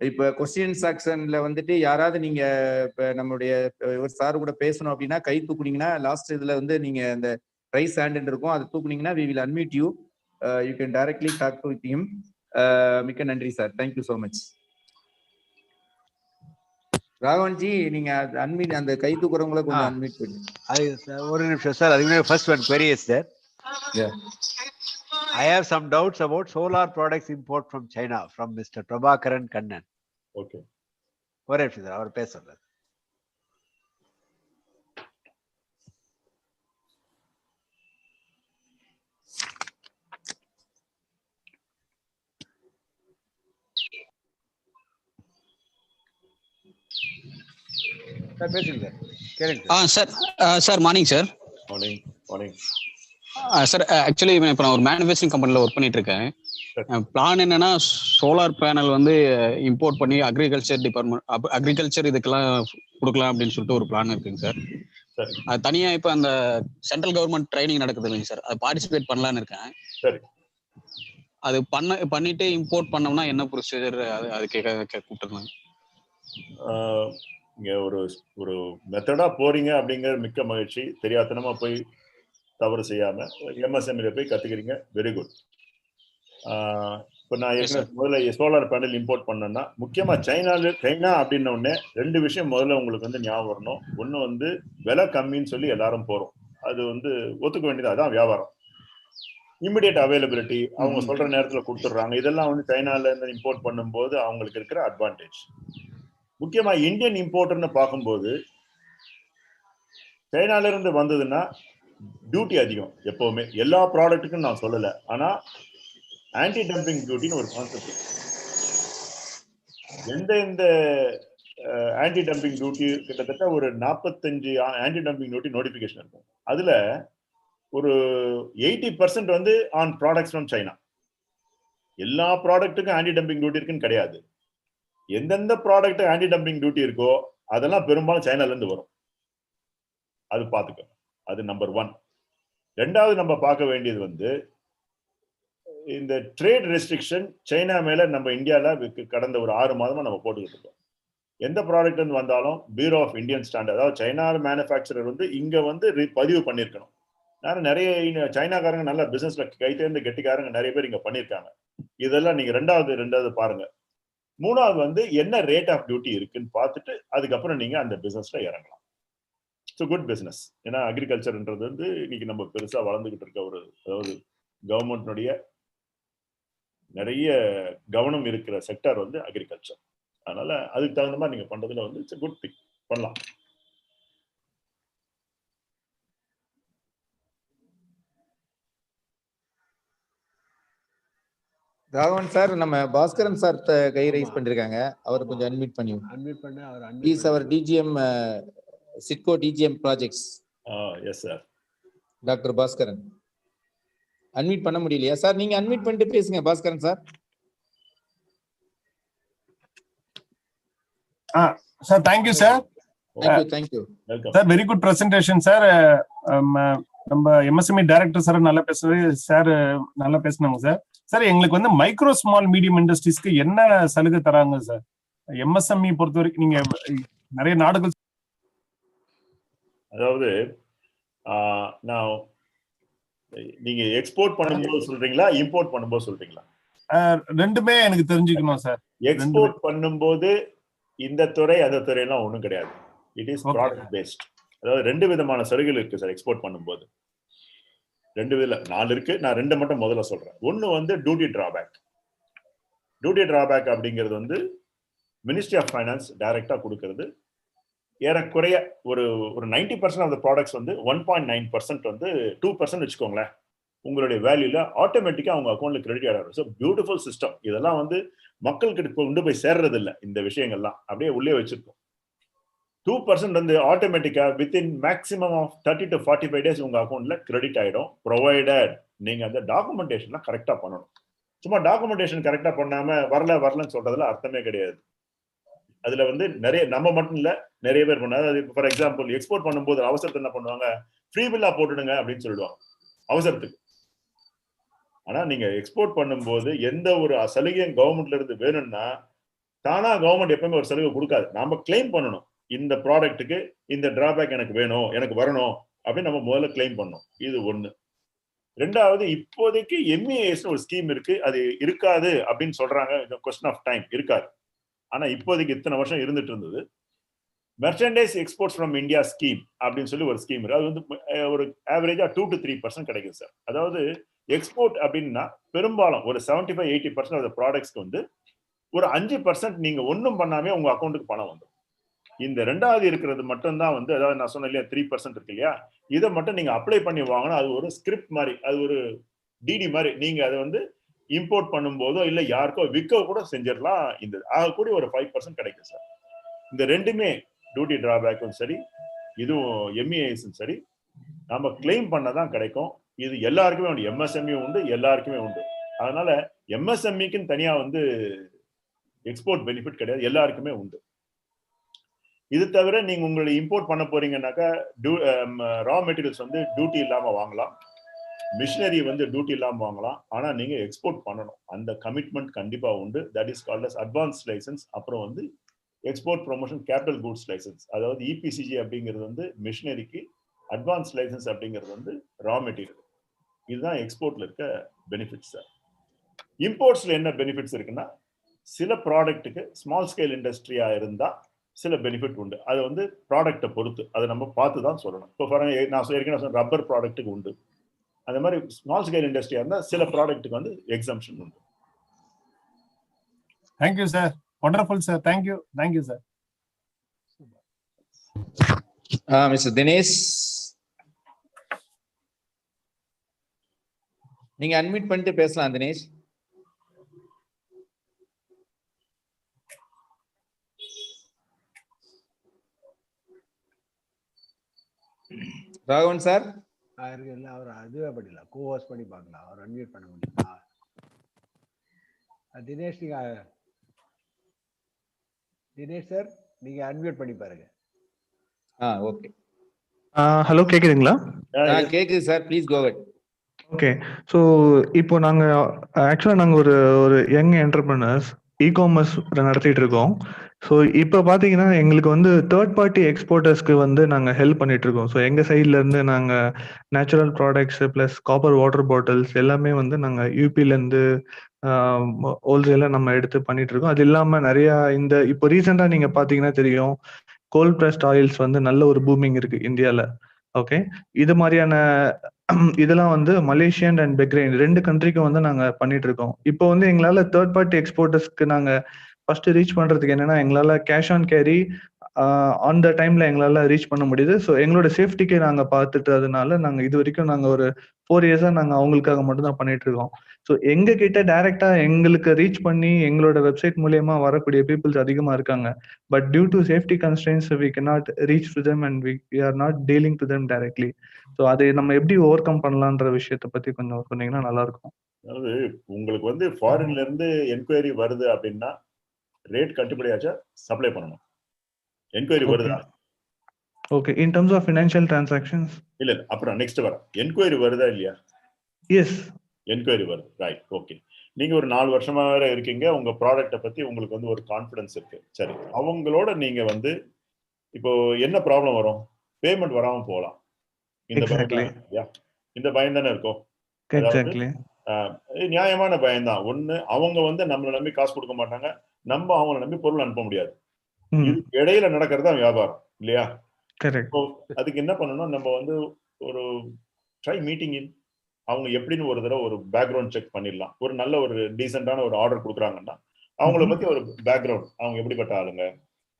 இப்ப கொஸ்டின் செக்ஷன்ல வந்துட்டு யாராவது நீங்க இப்ப நம்மளுடைய ஒரு சார் கூட பேசணும் அப்படின்னா கை தூக்குனீங்கன்னா லாஸ்ட் இதுல வந்து நீங்க அந்த ரைஸ் ஹேண்ட் இருக்கும், அதை தூக்குனீங்கன்னா we will unmute you. You can directly talk to him. மிக்க நன்றி சார். Thank you so much. ராகவன்ஜி நீங்க அன்மிட் அந்த கை தூக்குறவங்களை கொஞ்சம் அன்மிட் பண்ணுங்க. ஒரு நிமிஷம் சார். அதுக்கு first one query is there. I have some doubts about solar products import from China from Mr. Prabhakaran Kannan. Okay. ஒரே நிமிஷம் சார், அவர் பேசுறாரு. சார் பேசுங்க சார். கேளுங்க sir morning sir. Morning sir actually இப்போ நான் ஒரு மேனுஃபேக்சரிங் கம்பெனியில் ஒர்க் பண்ணிட்டு இருக்கேன். பிளான் என்னன்னா சோலார் பேனல் வந்து இம்போர்ட் பண்ணி அக்ரிகல்ச்சர் இதுக்கெல்லாம் கொடுக்கலாம் அப்படின்னு சொல்லிட்டு ஒரு பிளான் இருக்குங்க சார். அது தனியாக இப்போ அந்த சென்ட்ரல் கவர்மெண்ட் ட்ரைனிங் நடக்குது இல்லைங்க சார், அது பார்ட்டிசிபேட் பண்ணலான்னு இருக்கேன். அது பண்ணிட்டு இம்போர்ட் பண்ணோம்னா என்ன ப்ரொசீஜர் அது கேட்க கூப்பிட்டுருந்தாங்க. இங்க ஒரு மெத்தடா போறீங்க அப்படிங்கிற மிக்க மகிழ்ச்சி. தெரியாதனமா போய் தவறு செய்யாம எம்எஸ்எம்இல போய் கத்துக்கிறீங்க. Very good. இப்போ நான் முதல்ல சோலார் பேனல் இம்போர்ட் பண்ணேன்னா முக்கியமா சைனா அப்படின்ன உடனே ரெண்டு விஷயம் முதல்ல உங்களுக்கு வந்து ஞாபகம் வரணும். ஒன்று வந்து விலை கம்மின்னு சொல்லி எல்லாரும் போறோம், அது வந்து ஒத்துக்க வேண்டியது, அதான் வியாபாரம். இமிடியேட் அவைலபிலிட்டி, அவங்க சொல்ற நேரத்தில் கொடுத்துட்றாங்க. இதெல்லாம் வந்து சைனால இருந்து இம்போர்ட் பண்ணும்போது அவங்களுக்கு இருக்கிற அட்வான்டேஜ். முக்கியமா இந்தியன் இம்போர்ட்னு பார்க்கும்போது சைனால இருந்து வந்ததுன்னா டியூட்டி அதிகம். எப்பவுமே எல்லா ப்ராடக்ட்டுக்கும் நான் சொல்லலை, ஆனா ஆன்டி டம்பிங் டியூட்டின்னு ஒரு கான்செப்ட். எந்த ஆன்டி டம்பிங் டியூட்டி கிட்டத்தட்ட ஒரு 45 ஆன்டி டம்பிங் டியூட்டி நோட்டிபிகேஷன் இருக்கும். அதுல ஒரு 80% வந்து ஆன் ப்ராடக்ட்ஸ் ஃப்ரம் சைனா. எல்லா ப்ராடக்ட்டுக்கும் ஆன்டி டம்பிங் டியூட்டி இருக்குன்னு கிடையாது. எந்தெந்த ப்ராடக்ட் ஆன்டி டம்பிங் டியூட்டி இருக்கோ அதெல்லாம் பெரும்பாலும் சைனால இருந்து வரும். அது பார்த்துக்க, அது நம்பர் 1. ரெண்டாவது நம்ம பார்க்க வேண்டியது வந்து இந்த ட்ரேட் ரெஸ்ட்ரிக்ஷன் சைனா மேல நம்ம இந்தியாவில் கடந்த ஒரு 6 மாதமா நம்ம போட்டுக்கிட்டு இருக்கோம். எந்த ப்ராடக்ட் வந்து வந்தாலும் பியூரோ ஆஃப் இந்தியன் ஸ்டாண்டர்ட், அதாவது சைனா மேனுஃபேக்சரர் வந்து இங்க வந்து பதிவு பண்ணியிருக்கணும். நிறைய சைனாக்காரங்க நல்ல பிசினஸ்ல கைத்தேர்ந்து கெட்டிக்காரங்க நிறைய பேர் இங்க பண்ணியிருக்காங்க. இதெல்லாம் நீங்க ரெண்டாவது பாருங்க. மூணாவது வந்து என்ன ரேட் ஆஃப் டியூட்டி இருக்குன்னு பார்த்துட்டு அதுக்கப்புறம் நீங்க அந்த பிசினஸ்ல இறங்கலாம். It's good business. ஏன்னா அக்ரிகல்ச்சர்ன்றது வந்து இன்னைக்கு நம்ம பெருசா வளர்ந்துகிட்டு இருக்க ஒரு, அதாவது கவர்மெண்ட்னுடைய நிறைய கவனம் இருக்கிற செக்டர் வந்து அக்ரிகல்ச்சர். அதனால அதுக்கு தகுந்த மாதிரி நீங்க பண்றதுல வந்து இட்ஸ் குட் திங், பண்ணலாம். ராகவன் சார், நம்ம பாஸ்கரன் சார் கை ரைஸ் பண்ணிருக்காங்க, அவர் கொஞ்சம் அன்மியூட் பண்ணி அவர் இஸ் அவர் DGM SIDCO DGM projects. Yes sir. Doctor Baskaran unmute பண்ண முடியலையா சார்? நீங்க அன்மியூட் பண்ணிட்டு பேசுங்க Baskaran sir. Sir thank you sir. Thank you sir. Very good presentation sir. நம்ம எம்எஸ்எம்இ டைரக்டர் சார் நல்லா பேசுறது, சார் நல்லா பேசினாங்க சார். சார் எங்களுக்கு வந்து மைக்ரோ ஸ்மால் மீடியம் இண்டஸ்ட்ரீஸ்க்கு என்ன சலுகை தராங்க சார்? எம்எஸ்எம்இ பொறுத்த வரைக்கும் நீங்க நிறைய நாடுகள், அதாவது நான் நீங்க எக்ஸ்போர்ட் பண்ணும்போது சொல்றீங்களா, இம்போர்ட் பண்ணும்போது சொல்றீங்களா? ரெண்டுமே எனக்கு தெரிஞ்சுக்கணும் சார். எக்ஸ்போர்ட் பண்ணும்போது இந்த துறை அந்த துறையெல்லாம் ஒன்றும் கிடையாது. It is product based. அதாவது 2 விதமான சலுகைகள் இருக்கு சார் எக்ஸ்போர்ட் பண்ணும்போது. 4 இருக்கு. நான் 2 மட்டும் முதல்ல சொல்றேன். ஒன்னு வந்து டியூட்டி டிராபேக். டியூட்டி டிராபேக் அப்படிங்கிறது வந்து மினிஸ்ட்ரி ஆஃப் ஃபைனான்ஸ் டைரக்டா கொடுக்கறது. ஏறக்குறைய ஒரு 90% ஆஃப் த ப்ராடக்ட்ஸ் வந்து 1.9% வந்து 2% வச்சுக்கோங்களேன், உங்களுடைய வேல்யூல ஆட்டோமேட்டிக்கா அவங்க அக்கௌண்ட்ல கிரெடிட் ஆகிடும். So beautiful system. இதெல்லாம் வந்து மக்கள்கிட்ட கொண்டு போய் சேர்றது இல்லை. இந்த விஷயங்கள்லாம் அப்படியே உள்ளே வச்சிருக்கோம். 2% வந்து ஆட்டோமேட்டிக்கா within maximum of 30 to 45 days உங்க அக்கௌண்ட்ல கிரெடிட் ஆயிடும். ப்ரொவைடட் நீங்க அந்த டாக்குமெண்டேஷன்லாம் கரெக்டா பண்ணணும். சும்மா டாக்குமெண்டேஷன் கரெக்டா பண்ணாம வரலன்னு சொல்றதுல அர்த்தமே கிடையாது. அதுல வந்து நிறைய நம்ம மட்டும் இல்ல நிறைய பேர் பண்ணாங்க. அதாவது ஃபார் எக்ஸாம்பிள் எக்ஸ்போர்ட் பண்ணும்போது அவசரத்தை என்ன பண்ணுவாங்க, ஃப்ரீ பில்லா போட்டுடுங்க அப்படின்னு சொல்லிடுவாங்க அவசரத்துக்கு. ஆனா நீங்க எக்ஸ்போர்ட் பண்ணும்போது எந்த ஒரு சலுகையும் கவர்மெண்ட்ல இருந்து வேணும்னா தானா கவர்மெண்ட் எப்பவுமே ஒரு சலுகை கொடுக்காது. நாம கிளைம் பண்ணணும், இந்த ப்ராடக்ட்டுக்கு இந்த டிராபேக் எனக்கு வேணும், எனக்கு வரணும் அப்படின்னு நம்ம முதல்ல கிளைம் பண்ணணும். இது ஒண்ணு. ரெண்டாவது, இப்போதைக்கு MEIS ஒரு ஸ்கீம் இருக்கு, அது இருக்காது அப்படின்னு சொல்றாங்க. கொஸ்டின் ஆஃப் டைம், இருக்காது. ஆனா இப்போதைக்கு இத்தனை வருஷம் இருந்துட்டு இருந்தது. Merchandise exports from India scheme அப்படின்னு சொல்லி ஒரு ஸ்கீம் இருக்கு. அது வந்து ஒரு ஆவரேஜா 2 to 3% கிடைக்குது சார். அதாவது எக்ஸ்போர்ட் அப்படின்னா பெரும்பாலும் ஒரு 75-80% ஆஃப் ப்ராடக்ட்ஸ்க்கு வந்து ஒரு 5% நீங்க ஒன்றும் பண்ணாமே உங்க அக்கௌண்ட்டுக்கு பணம் வந்துடும். இந்த ரெண்டாவது இருக்கிறது மட்டும் தான் வந்து, அதாவது நான் சொன்னேன் இல்லையா 3% இருக்கு இல்லையா, இதை மட்டும் நீங்க அப்ளை பண்ணி வாங்கினா அது ஒரு ஸ்கிரிப்ட் மாதிரி, அது ஒரு டிடி மாதிரி. நீங்க அதை வந்து இம்போர்ட் பண்ணும்போதோ இல்ல யாருக்கோ விற்க கூட செஞ்சிடலாம். இந்த ஆகக்கூடிய ஒரு 5% கிடைக்கும் சார். இந்த ரெண்டுமே டியூட்டி டிராபேக்கும் சரி, இதுவும் MEIS சரி, நம்ம கிளைம் பண்ணதான் கிடைக்கும். இது எல்லாருக்குமே உண்டு, MSME உண்டு, எல்லாருக்குமே உண்டு. அதனால MSMEக்குன்னு தனியா வந்து எக்ஸ்போர்ட் பெனிஃபிட் கிடையாது, எல்லாருக்குமே உண்டு. இது தவிர நீங்க உங்களை இம்போர்ட் பண்ண போறீங்கன்னாக்கா ரா மெட்டீரியல்ஸ் வந்து டியூட்டி இல்லாம வாங்கலாம், மிஷினரி வந்து டியூட்டி இல்லாம வாங்கலாம். ஆனா நீங்க எக்ஸ்போர்ட் பண்ணணும், அந்த கமிட்மெண்ட் கண்டிப்பா உண்டு. That is called as advance licence. அப்புறம் வந்து export promotion capital goods licence, அதாவது EPCG அப்படிங்கிறது வந்து மிஷினரிக்கு, அட்வான்ஸ் லைசன்ஸ் அப்படிங்கிறது வந்து ரா மெட்டீரியல். இதுதான் எக்ஸ்போர்ட்ல இருக்க பெனிஃபிட்ஸ் சார். இம்போர்ட்ஸ்ல என்ன பெனிஃபிட்ஸ் இருக்குன்னா, சில ப்ராடக்ட்டுக்கு ஸ்மால் ஸ்கேல் இண்டஸ்ட்ரியா இருந்தா சில பெனிஃபிட் உண்டு. அது வந்து ப்ராடக்டை பொறுத்து, அதை நம்ம பார்த்து தான் சொல்லணும். இப்போ நான் ஏற்கனவே ரப்பர் ப்ராடக்ட்டுக்கு உண்டு. அந்த மாதிரி ஸ்மால் ஸ்கேல் இண்டஸ்ட்ரியா இருந்தா சில ப்ராடக்ட்டுக்கு வந்து எக்ஸம்ஷன் உண்டு. Thank you sir, wonderful sir, thank you sir. Mister Dinesh, நீங்க அன்மியூட் பண்ணிட்டு பேசலாம். தினேஷ், ராகவன் சார் அவர் அதுவே படிக்கலாம், கோஹோஸ்ட் பண்ணி பார்க்கலாம், அவர் அன்மியூட் பண்ண முடியுமா? தினேஷ், நீங்க தினேஷ் சார் நீங்க அன்மியூட் பண்ணி பாருங்க. ஓகே. ஹலோ, கேக்குதுங்களா? கேக்குது sir, please go ahead. Okay. So இப்போ ஆக்சுவலாக நாங்கள் ஒரு யங் என்டர்பிரினர்ஸ் இ-காமர்ஸ் நடத்திட்டு இருக்கோம். ஸோ இப்போ பார்த்தீங்கன்னா எங்களுக்கு வந்து தேர்ட் பார்ட்டி எக்ஸ்போர்ட்டர்ஸ்க்கு வந்து நாங்கள் ஹெல்ப் பண்ணிட்டு இருக்கோம். ஸோ எங்கள் சைட்லேருந்து நாங்கள் natural products plus copper water bottles எல்லாமே வந்து நாங்கள் யூபிலேருந்து ஹோல்சேலாக நம்ம எடுத்து பண்ணிட்டு இருக்கோம். அது இல்லாமல் நிறையா இப்போ ரீசெண்டாக நீங்கள் பார்த்தீங்கன்னா தெரியும், கோல்ட் ப்ரெஸ்ட் ஆயில்ஸ் வந்து நல்ல ஒரு பூமிங் இருக்கு இந்தியாவில். ஓகே, இது மாதிரியான இதெல்லாம் வந்து மலேசியன் அண்ட் பஹ்ரைன் 2 கண்ட்ரிக்கும் வந்து நாங்க பண்ணிட்டு இருக்கோம். இப்போ வந்து எங்களால தேர்ட் பார்ட்டி எக்ஸ்போர்ட்டர்ஸ்க்கு நாங்க ஃபர்ஸ்ட் ரீச் பண்றதுக்கு என்னன்னா, எங்களால cash on carry on the டைம்ல எங்களால ரீச் பண்ண முடியுது. ஸோ எங்களோட சேஃப்டிக்கு நாங்க பார்த்துட்டு அதனால நாங்க இது வரைக்கும் நாங்க ஒரு 4 இயர்ஸா நாங்க அவங்களுக்காக மட்டும் தான் பண்ணிட்டு இருக்கோம். ஸோ எங்க கிட்ட டைரக்டா எங்களுக்கு ரீச் பண்ணி எங்களோட வெப்சைட் மூலியமா வரக்கூடிய பீப்புள்ஸ் அதிகமா இருக்காங்க. But due to safety constraints we cannot reach to them and we are not dealing to them directly. So அதை நம்ம எப்படி ஓவர் கம் பண்ணலான்ற விஷயத்தை பத்தி கொஞ்சம் சொன்னீங்கன்னா நல்லா இருக்கும். அதாவது உங்களுக்கு வந்து ஃபாரின்ல இருந்து என்கொயரி வருது அப்படின்னா ரேட் கட்டுப்படியாச்சா சப்ளை பண்ணணும். என்கொயரி வருதா? Okay, in terms of financial transactions இல்ல, அப்புறம் நெக்ஸ்ட் வர என்கொயரி வருதா இல்லையா? எஸ், என்கொயரி வருது. Right, okay. நீங்க ஒரு 4 வருஷமா வேற இருக்கீங்க, உங்க ப்ராடக்ட்டை பத்தி உங்களுக்கு வந்து ஒரு கான்ஃபிடன்ஸ் இருக்கு. சரி, அவங்களோட நீங்க வந்து இப்போ என்ன ப்ராப்ளம் வரும்? பேமெண்ட் வராம போகலாம். இந்த பயம் தானே இருக்கும். நியாயமான பயம் தான். ஒண்ணு, அவங்க வந்து நம்மளை நம்பி காசு கொடுக்க மாட்டாங்க, நம்ம அவங்களை நம்பி பொருள் அனுப்ப முடியாது. இது இடையில நடக்கிறதா வியாபாரம் இல்லையா? அதுக்கு என்ன பண்ணணும், நம்ம வந்து ஒரு ட்ரை மீட்டிங் இன், அவங்க எப்படின்னு ஒரு தடவை ஒரு பேக்ரவுண்ட் செக் பண்ணிடலாம். ஒரு நல்ல ஒரு டீசென்டான ஒரு ஆர்டர் கொடுக்குறாங்கன்னா அவங்கள பத்தி ஒரு பேக்ரவுண்ட், அவங்க எப்படிப்பட்ட ஆளுங்க,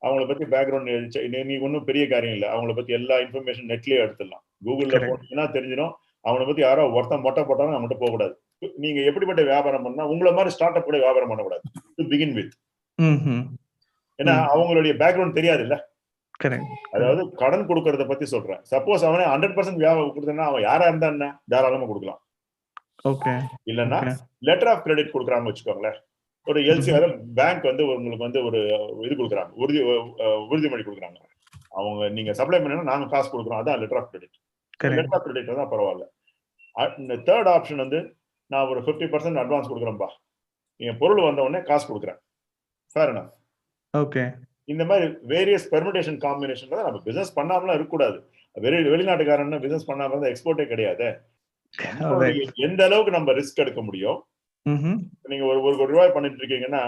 அவங்கள பத்தி பேக்ரவுண்ட் நீ ஒன்றும் பெரிய காரியம் இல்லை, அவங்கள பத்தி எல்லா இன்ஃபர்மேஷன் நெட்லயே எடுத்துடலாம். கூகுள்ல போனீங்கன்னா தெரிஞ்சிடும். அவங்கள பத்தி யாரோ ஒருத்தன் மொட்டை போட்டாலும் நம்மகிட்ட போகக்கூடாது. நீங்க எப்படிப்பட்ட வியாபாரம் பண்ணா, உங்களை மாதிரி ஸ்டார்ட் அப் கூட வியாபாரம் பண்ணக்கூடாது டு பிகின் வித். ஏன்னா அவங்களுடைய பேக்ரவுண்ட் தெரியாது இல்ல. அதாவது கடன் கொடுக்கறத பத்தி சொல்றேன். சப்போஸ் அவனே 100% வியாபாரம் கொடுத்தா அவன் யாரா இருந்தா என்ன தாராளமா கொடுக்கலாம். இல்லன்னா லெட்டர் ஆஃப் கிரெடிட் கொடுக்குறான்னு வச்சுக்கோங்களேன். ஒரு எல்சி பேங்க் வந்து உங்களுக்கு வந்து ஒரு இது கொடுக்குறாங்க, உறுதிமொழி கொடுக்குறாங்க. அவங்க நீங்க சப்ளை பண்ணா நாங்க காசு கொடுக்குறோம், அதான் letter of credit. Letter of credit தான் பரவாயில்ல. இந்த தேர்ட் ஆப்ஷன் வந்து நான் ஒரு 50% அட்வான்ஸ் கொடுக்குறேன்ப்பா, நீங்க பொருள் வந்த உடனே காசு கொடுக்குறேன், ஃபேர் எனஃப். ஓகே. இந்த மாதிரி வேரியஸ் பெர்முடேஷன் காம்பினேஷன் தான் நம்ம பிசினஸ் பண்ணாமலாம் இருக்கக்கூடாது. வெளிநாட்டுக்காரன் பிசினஸ் பண்ணாம இருந்தா எக்ஸ்போர்ட்டே கிடையாது. எந்த அளவுக்கு நம்ம ரிஸ்க் எடுக்க முடியும். நீங்க ஒரு 1 கோடி ரூபாய் பண்ணிட்டு இருக்கீங்கன்னா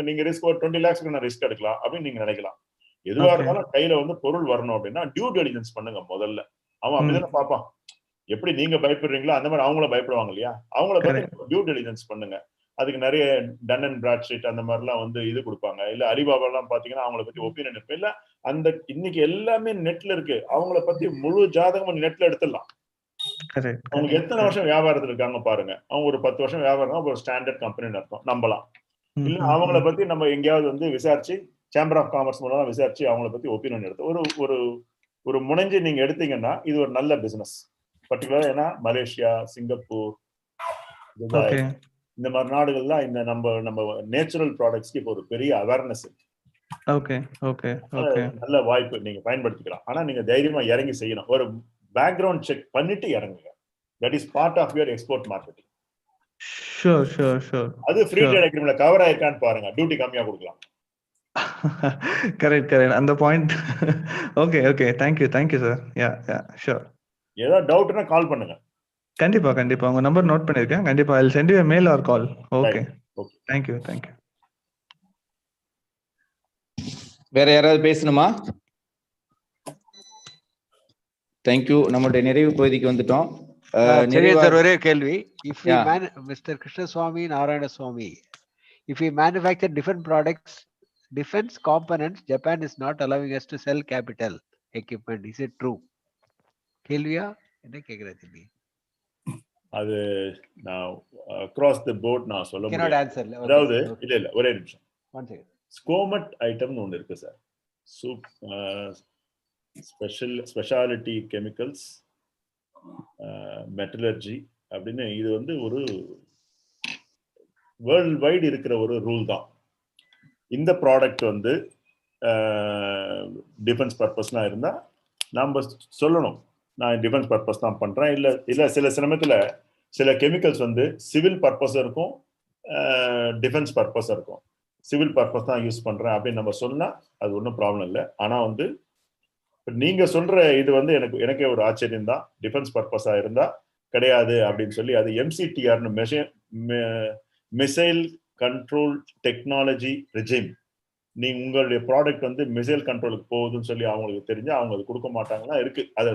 நீங்க ரிஸ்க் ஒரு 20 lakhs நான் ரிஸ்க் எடுக்கலாம் அப்படின்னு நீங்க நினைக்கலாம். எதுவா இருந்தாலும் கையில வந்து பொருள் வரணும் அப்படின்னா டியூ டெலிஜென்ஸ் பண்ணுங்க முதல்ல. அவன் அப்படிதானே பார்ப்பான். எப்படி நீங்க பயப்படுறீங்களோ அந்த மாதிரி அவங்கள பயப்படுவாங்க இல்லையா? அவங்கள பத்தி டியூ டெலிஜென்ஸ் பண்ணுங்க. அதுக்கு நிறைய டன் அண்ட் பிராட்ஷீட் அந்த மாதிரிலாம் வந்து இது கொடுப்பாங்க. இல்ல அலிபாபா எல்லாம் பாத்தீங்கன்னா அவங்கள பத்தி ஒப்பீனியன் இருக்கு. இல்ல அந்த இன்னைக்கு எல்லாமே நெட்ல இருக்கு, அவங்கள பத்தி முழு ஜாதகம் நெட்ல எடுத்துடலாம். அவங்க எத்தனை வருஷம் வியாபாரத்துல இருக்காங்க பாருங்க. அவங்க ஒரு 10 வருஷம் வியாபாரம், ஒரு ஸ்டாண்டர்ட் கம்பெனின்னு அர்த்தம், நம்பலாம். இல்ல அவங்கள பத்தி நம்ம எங்கேயாவது வந்து விசாரிச்சு சேம்பர் ஆஃப் காமர்ஸ் மூலம் விசாரிச்சு அவங்கள பத்தி ஒப்பீனியன் எடுத்து ஒரு ஒரு முனைஞ்சு நீங்க எடுத்தீங்கன்னா இது ஒரு நல்ல பிசினஸ். பர்டிகுலரா ஏன்னா மலேசியா, சிங்கப்பூர், துபாய் இந்த மாதிரி நாடுகள்லாம் இந்த நம்ம நேச்சுரல் ப்ராடக்ட்ஸ்க்கு இப்போ ஒரு பெரிய அவேர்னஸ் இருக்கு. நல்ல வாய்ப்பு, நீங்க பயன்படுத்திக்கலாம். ஆனா நீங்க தைரியமா இறங்கி செய்யணும். ஒரு பேக்ரவுண்ட் செக் பண்ணிட்டு இறங்குங்க. That is part of your export marketing. அது ஃப்ரீ ட்ரேட் அக்ரிமெண்ட்ல கவர் ஆயிருக்கான்னு பாருங்க, டியூட்டி கம்மியா கொடுக்கலாம். கரெக்ட். அந்த point. Okay thank you sir. Sure. ஏதாவது டவுட்னா கால் பண்ணுங்க. கண்டிப்பா உங்க நம்பர் நோட் பண்ணிருக்கேன். கண்டிப்பா I'll send you a mail or call. Okay. Thank you. வேற யாராவது பேசணுமா? தேங்க்யூ. நம்மளுடைய நிறைவு பகுதிக்கு வந்துட்டோம். ஒரே கேள்வி. Mister Krishnaswamy Narayanaswamy, if we manufacture different products, defense components, Japan is not allowing us to sell capital equipment. Is it true? கேள்வியா என்ன கேக்குறது? அது நான் across the board நான் சொல்ல முடியாது. அதாவது இல்ல ஒரே நிமிஷம். ஸ்கோமட் ஐட்டம்னு ஒன்று இருக்கு சார். ஸ்பெஷாலிட்டி கெமிக்கல்ஸ், மெட்டலர்ஜி அப்படின்னு இது வந்து ஒரு வேர்ல்ட் வைடு இருக்கிற ஒரு ரூல் தான். இந்த ப்ராடக்ட் வந்து டிஃபென்ஸ் பர்பஸ்லாம் இருந்தா நம்ம சொல்லணும், நான் டிஃபென்ஸ் பர்பஸ் தான் பண்றேன். இல்ல சில சமயத்துல சில கெமிக்கல்ஸ் வந்து சிவில் பர்பஸ் இருக்கும், டிஃபென்ஸ் பர்பஸ் இருக்கும். சிவில் பர்பஸ் தான் யூஸ் பண்றேன் அப்படின்னு நம்ம சொன்னா அது ஒன்றும் ப்ராப்ளம் இல்லை. ஆனா வந்து நீங்க சொல்ற இது வந்து எனக்கே ஒரு ஆச்சரியம் தான். டிஃபென்ஸ் பர்பஸா இருந்தா கிடையாது அப்படின்னு சொல்லி அது MCTRன்னு மிசைல் கண்ட்ரோல் டெக்னாலஜி ரெஜிம். நீங்க உங்களுடைய ப்ராடக்ட் வந்து மிசைல் கண்ட்ரோலுக்கு போகுதுன்னு சொல்லி அவங்களுக்கு தெரிஞ்சு அவங்க அது கொடுக்க மாட்டாங்கன்னா இருக்கு. அதை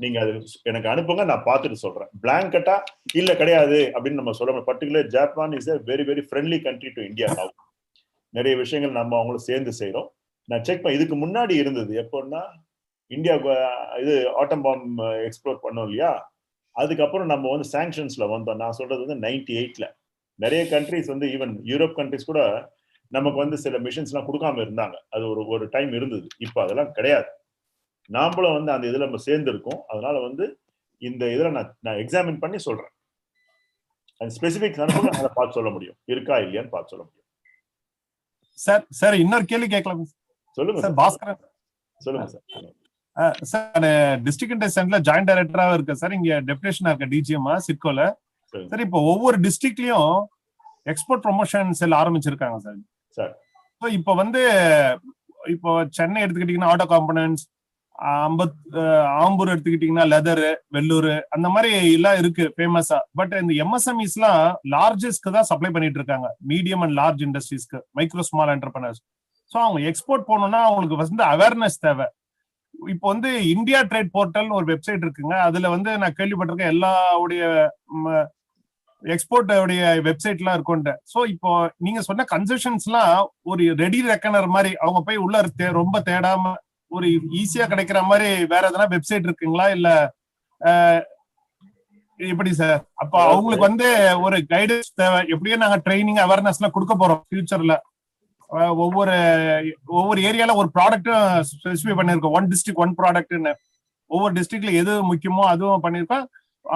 நீங்க அது எனக்கு அனுப்புங்க, நான் பார்த்துட்டு சொல்றேன். பிளாங்கெட்டா இல்ல கிடையாது அப்படின்னு நம்ம சொல்ல. Particular Japan is a very very friendly country to India now. நிறைய விஷயங்கள் நம்ம அவங்களும் சேர்ந்து செய்யறோம். நான் செக் பண்ண இதுக்கு முன்னாடி இருந்தது எப்போன்னா இந்தியா இது ஆட்டம் பாம்பு எக்ஸ்ப்ளோர் பண்ணோம் இல்லையா, அதுக்கப்புறம் நம்ம வந்து சாங்ஷன்ஸ்ல வந்தோம். நான் சொல்றது வந்து 98ல நிறைய கண்ட்ரிஸ் வந்து ஈவன் யூரோப் கண்ட்ரிஸ் கூட நமக்கு வந்து சில மிஷின்ஸ் எல்லாம் கொடுக்காம இருந்தாங்க. அது ஒரு டைம் இருந்தது. இப்ப அதெல்லாம் கிடையாது. நாமளும் வந்து அந்த இதுல நம்ம சேர்ந்து இருக்கோம். அதனால வந்து இந்த இதுல நான் எக்ஸாமின் பண்ணி சொல்றேன். அந்த ஸ்பெசிபிக்ஸ் அனுப்புங்க, அதை பார்த்து சொல்ல முடியும், இருக்கா இல்லையான்னு பார்த்து சொல்ல முடியும். சார் இன்னொரு கேள்வி கேட்கலாம். சொல்லுங்க சார். பாஸ்கரன் சொல்லுங்க சார். சார் டிஸ்ட்ரிக்ட் இன்டெஸ்டன்ட்ல ஜாயிண்ட் டைரக்டரா இருக்கு சார். இங்க டெப்யூட்டேஷனா இருக்க டிஜிஎம்மா சிட்கோல. சார் இப்போ ஒவ்வொரு டிஸ்ட்ரிக்ட்லயும் எக்ஸ்போர்ட் ப்ரொமோஷன் செல் ஆரம்பிச்சிருக்காங்க சார். இப்போ வந்து இப்போ சென்னை எடுத்துக்கிட்டீங்கன்னா ஆட்டோ காம்பனன்ட்ஸ், ஆம்பூர் எடுத்துக்கிட்டீங்கன்னா லெதர், வெள்ளூர், அந்த மாதிரி எல்லாம் இருக்கு ஃபேமஸா. பட் இந்த MSMEs எல்லாம் லார்ஜஸ்க்கு தான் சப்ளை பண்ணிட்டு இருக்காங்க, மீடியம் அண்ட் லார்ஜ் இண்டஸ்ட்ரீஸ்க்கு, மைக்ரோ ஸ்மால் என்டர்பிரனர்ஸ். ஸோ அவங்க எக்ஸ்போர்ட் போகணும்னா அவங்களுக்கு வந்து அவேர்னஸ் தேவை. இப்போ வந்து இந்தியா ட்ரேட் போர்ட்டல்னு ஒரு வெப்சைட் இருக்குங்க. அதுல வந்து நான் கேள்விப்பட்டிருக்கேன் எல்லாவுடைய எக்ஸ்போர்ட் உடைய வெப்சைட்லாம் இருக்கும்ட்டு. ஸோ இப்போ நீங்க சொன்ன கன்செஷன்ஸ் எல்லாம் ஒரு ரெடி ரெக்கனர் மாதிரி அவங்க போய் உள்ள ரொம்ப தேடாம ஒரு ஈஸியா கிடைக்கிற மாதிரி வேற எதனா வெப்சைட் இருக்குங்களா இல்ல எப்படி சார்? அப்ப அவங்களுக்கு வந்து ஒரு கைடன்ஸ் தேவை. எப்படியும் நாங்க ட்ரைனிங் அவேர்னஸ் எல்லாம் கொடுக்க போறோம் ஃபியூச்சர்ல. ஒவ்வொரு ஏரியால ஒரு ப்ராடக்ட்டும் ஸ்பெசிஃபை பண்ணிருக்கோம். ஒன் டிஸ்ட்ரிக்ட் ஒன் ப்ராடக்ட்னு ஒவ்வொரு டிஸ்ட்ரிக்ட்ல எது முக்கியமோ அதுவும் பண்ணிருக்கோம்.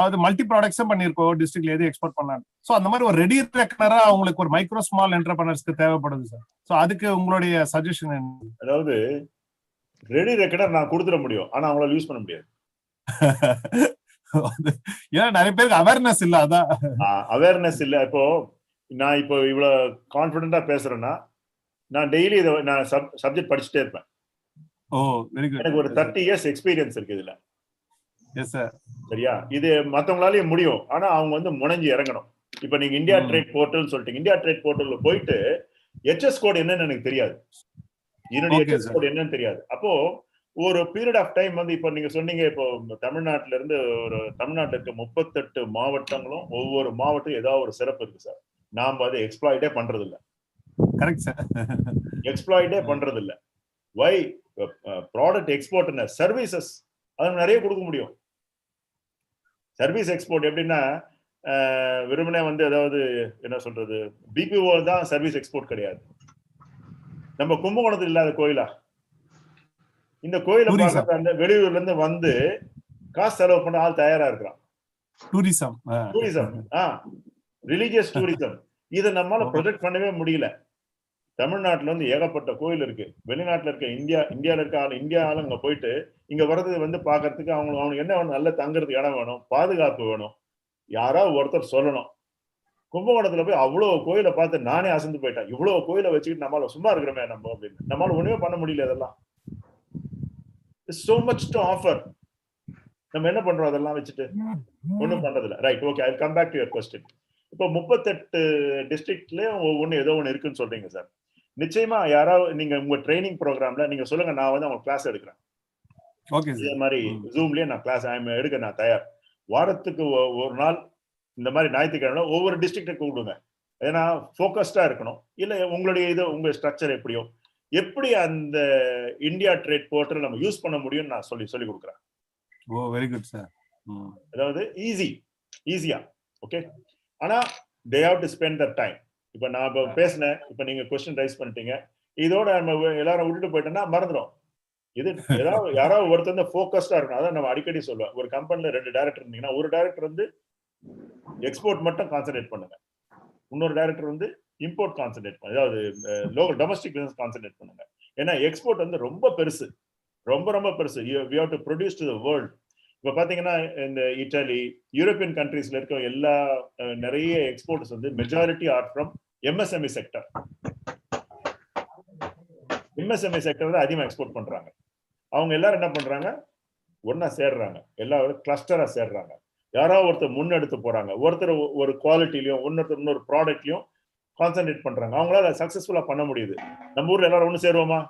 அது மல்டி ப்ராடக்ட்ஸும் பண்ணியிருக்கோம் டிஸ்ட்ரிக்ட்ல எது எக்ஸ்போர்ட் பண்ணலாம். ஸோ அந்த மாதிரி ஒரு ரெடி ரெக்கனரா அவங்களுக்கு ஒரு மைக்ரோ ஸ்மால் என்டர்பிரனர்ஸ்க்கு தேவைப்படுது சார். ஸோ அதுக்கு உங்களுடைய சஜஷன் என்ன? அதாவது ரெடி ரெக்கனர் நான் கொடுத்துட முடியும், ஆனா அவங்களால யூஸ் பண்ண முடியாது. ஏன்னா நிறைய பேருக்கு அவேர்னஸ் இல்ல. அதான் அவேர்னஸ் இல்ல. இப்போ நான் இப்போ இவ்வளவு கான்பிடண்டா பேசுறேன்னா நான் டெய்லி இதை நான் சப்ஜெக்ட் படிச்சுட்டே இருப்பேன். ஓ வெரி குட். எனக்கு ஒரு 30 years எக்ஸ்பீரியன்ஸ் இருக்கு இதுல. Yes sir. சரியா? இது மத்தவங்களாலயும் முடியும், ஆனா அவங்க வந்து முனைஞ்சு இறங்கணும். இப்ப நீங்க இந்தியா ட்ரேட் போர்ட்டல் சொல்லிட்டீங்க. இந்தியா ட்ரேட் போர்ட்டல்ல போயிட்டு HS கோட் என்னன்னு எனக்கு தெரியாது, என்னுடைய HS கோட் என்னன்னு தெரியாது. அப்போ ஒரு பீரியட் ஆஃப் டைம் வந்து இப்ப நீங்க சொன்னீங்க, இப்போ தமிழ்நாட்டுல இருந்து தமிழ்நாட்டுல இருக்க 38 மாவட்டங்களும் ஒவ்வொரு மாவட்டம் ஏதாவது ஒரு சிறப்பு இருக்கு சார். நாம அதை எக்ஸ்ப்ளாய்டே பண்றது இல்ல. Correct sir. எக்ஸ்ப்ளாய்டே பண்றது இல்ல. வை? ப்ராடக்ட் எக்ஸ்போர்ட் சர்வீசஸ் அது நிறைய கொடுக்க முடியும். சர்வீஸ் எக்ஸ்போர்ட் எப்படின்னா வெறுமனே வந்து அதாவது என்ன சொல்றது, BPO தான் சர்வீஸ் எக்ஸ்போர்ட் கிடையாது. நம்ம கும்பகோணத்தில் இல்லாத கோயிலா? இந்த கோயிலை பார்க்க அந்த வெளியூர்ல இருந்து வந்து காசு செலவு பண்ண ஆள் தயாரா இருக்கிறான். Tourism, religious tourism. இதை நம்மளால ப்ரொஜெக்ட் பண்ணவே முடியல. தமிழ்நாட்டுல வந்து ஏகப்பட்ட கோயில் இருக்கு. வெளிநாட்டுல இருக்க இந்தியால இருக்க இந்தியா ஆளுங்க போயிட்டு இங்க வர்றது வந்து பாக்குறதுக்கு அவங்களுக்கு என்ன வேணும்? நல்ல தங்குறதுக்கு இடம் வேணும், பாதுகாப்பு வேணும், யாராவது ஒருத்தர் சொல்லணும். கும்பகோணத்துல போய் அவ்வளவு கோயிலை பார்த்து நானே அசந்து போயிட்டேன். இவ்வளவு கோயிலை வச்சுக்கிட்டு நம்மளால சும்மா இருக்கிறோமே நம்ம அப்படின்னு. நம்மளால ஒண்ணுமே பண்ண முடியல. அதெல்லாம் so much to offer. நம்ம என்ன பண்றோம் அதெல்லாம் வச்சுட்டு? ஒண்ணும் பண்றதில்ல. Right, okay, I'll come back to your question. இப்போ 38 டிஸ்ட்ரிக்ட்லயும் ஒவ்வொன்னு ஏதோ ஒண்ணு இருக்குன்னு சொல்றீங்க சார். நிச்சயமா யாராவது நீங்க உங்க ட்ரைனிங் ப்ரோக்ராம்ல நீங்க சொல்லுங்க, நான் வந்து அவங்க கிளாஸ் எடுக்கிறேன். ஓகே, இதே மாதிரி ஜூம்லயே நான் கிளாஸ் எடுக்க நான் தயார். வாரத்துக்கு ஒரு நாள் இந்த மாதிரி ஞாயிற்றுக்கிழமை ஒவ்வொரு டிஸ்ட்ரிக்டை கூப்பிடுங்க. ஏன்னா ஃபோக்கஸ்டா இருக்கணும். இல்ல உங்களுடைய இது உங்க ஸ்ட்ரக்சர் எப்படியோ எப்படி அந்த இந்தியா ட்ரேட் போர்ட்டல் நம்ம யூஸ் பண்ண முடியும்னு நான் சொல்லி கொடுக்குறேன். ஓ வெரி குட் சார். அதாவது ஈஸியா ஓகே. ஆனா they have to spend their time. இப்ப நான் இப்ப பேசினேன், இப்ப நீங்க கொஸ்டின் ரைஸ் பண்ணிட்டீங்க, இதோட நம்ம எல்லாரும் விட்டுட்டு போயிட்டோம்னா மறந்துடும். இது யாராவது ஒருத்தர் வந்து ஃபோக்கஸ்டா இருக்கணும். அதான் நம்ம அடிக்கடி சொல்லுவோம், ஒரு கம்பெனில 2 டைரக்டர் இருந்தீங்கன்னா ஒரு டைரக்டர் வந்து எக்ஸ்போர்ட் மட்டும் கான்சென்ட்ரேட் பண்ணுங்க, இன்னொரு டைரக்டர் வந்து இம்போர்ட் கான்சென்ட்ரேட் பண்ணுங்க, அதாவது லோக்கல் டொமஸ்டிக் பிசினஸ் கான்சென்ட்ரேட் பண்ணுங்க. ஏன்னா எக்ஸ்போர்ட் வந்து ரொம்ப பெருசு, ரொம்ப பெருசு. we have to produce to the world. இப்ப பாத்தீங்கன்னா இந்த இட்டாலி, யூரோப்பியன் கண்ட்ரீஸ்ல இருக்க எல்லா நிறைய எக்ஸ்போர்ட்ஸ் வந்து majority are from MSME sector. MSME sector தான் அதிகமா எக்ஸ்போர்ட் பண்றாங்க. அவங்க எல்லாரும் என்ன பண்றாங்க? ஒன்னா சேர்றாங்க, எல்லாரும் கிளஸ்டரா சேர்றாங்க. யாராவது ஒருத்தர் முன்னெடுத்து போறாங்க, ஒருத்தர் ஒரு குவாலிட்டிலையும் இன்னொருத்தர் இன்னொரு ப்ராடக்ட்லயும் கான்சென்ட்ரேட் பண்றாங்க. அவங்களால சக்சஸ்ஃபுல்லா பண்ண முடியுது. நம்ம ஊர்ல எல்லாரும் ஒண்ணு சேருவோமா?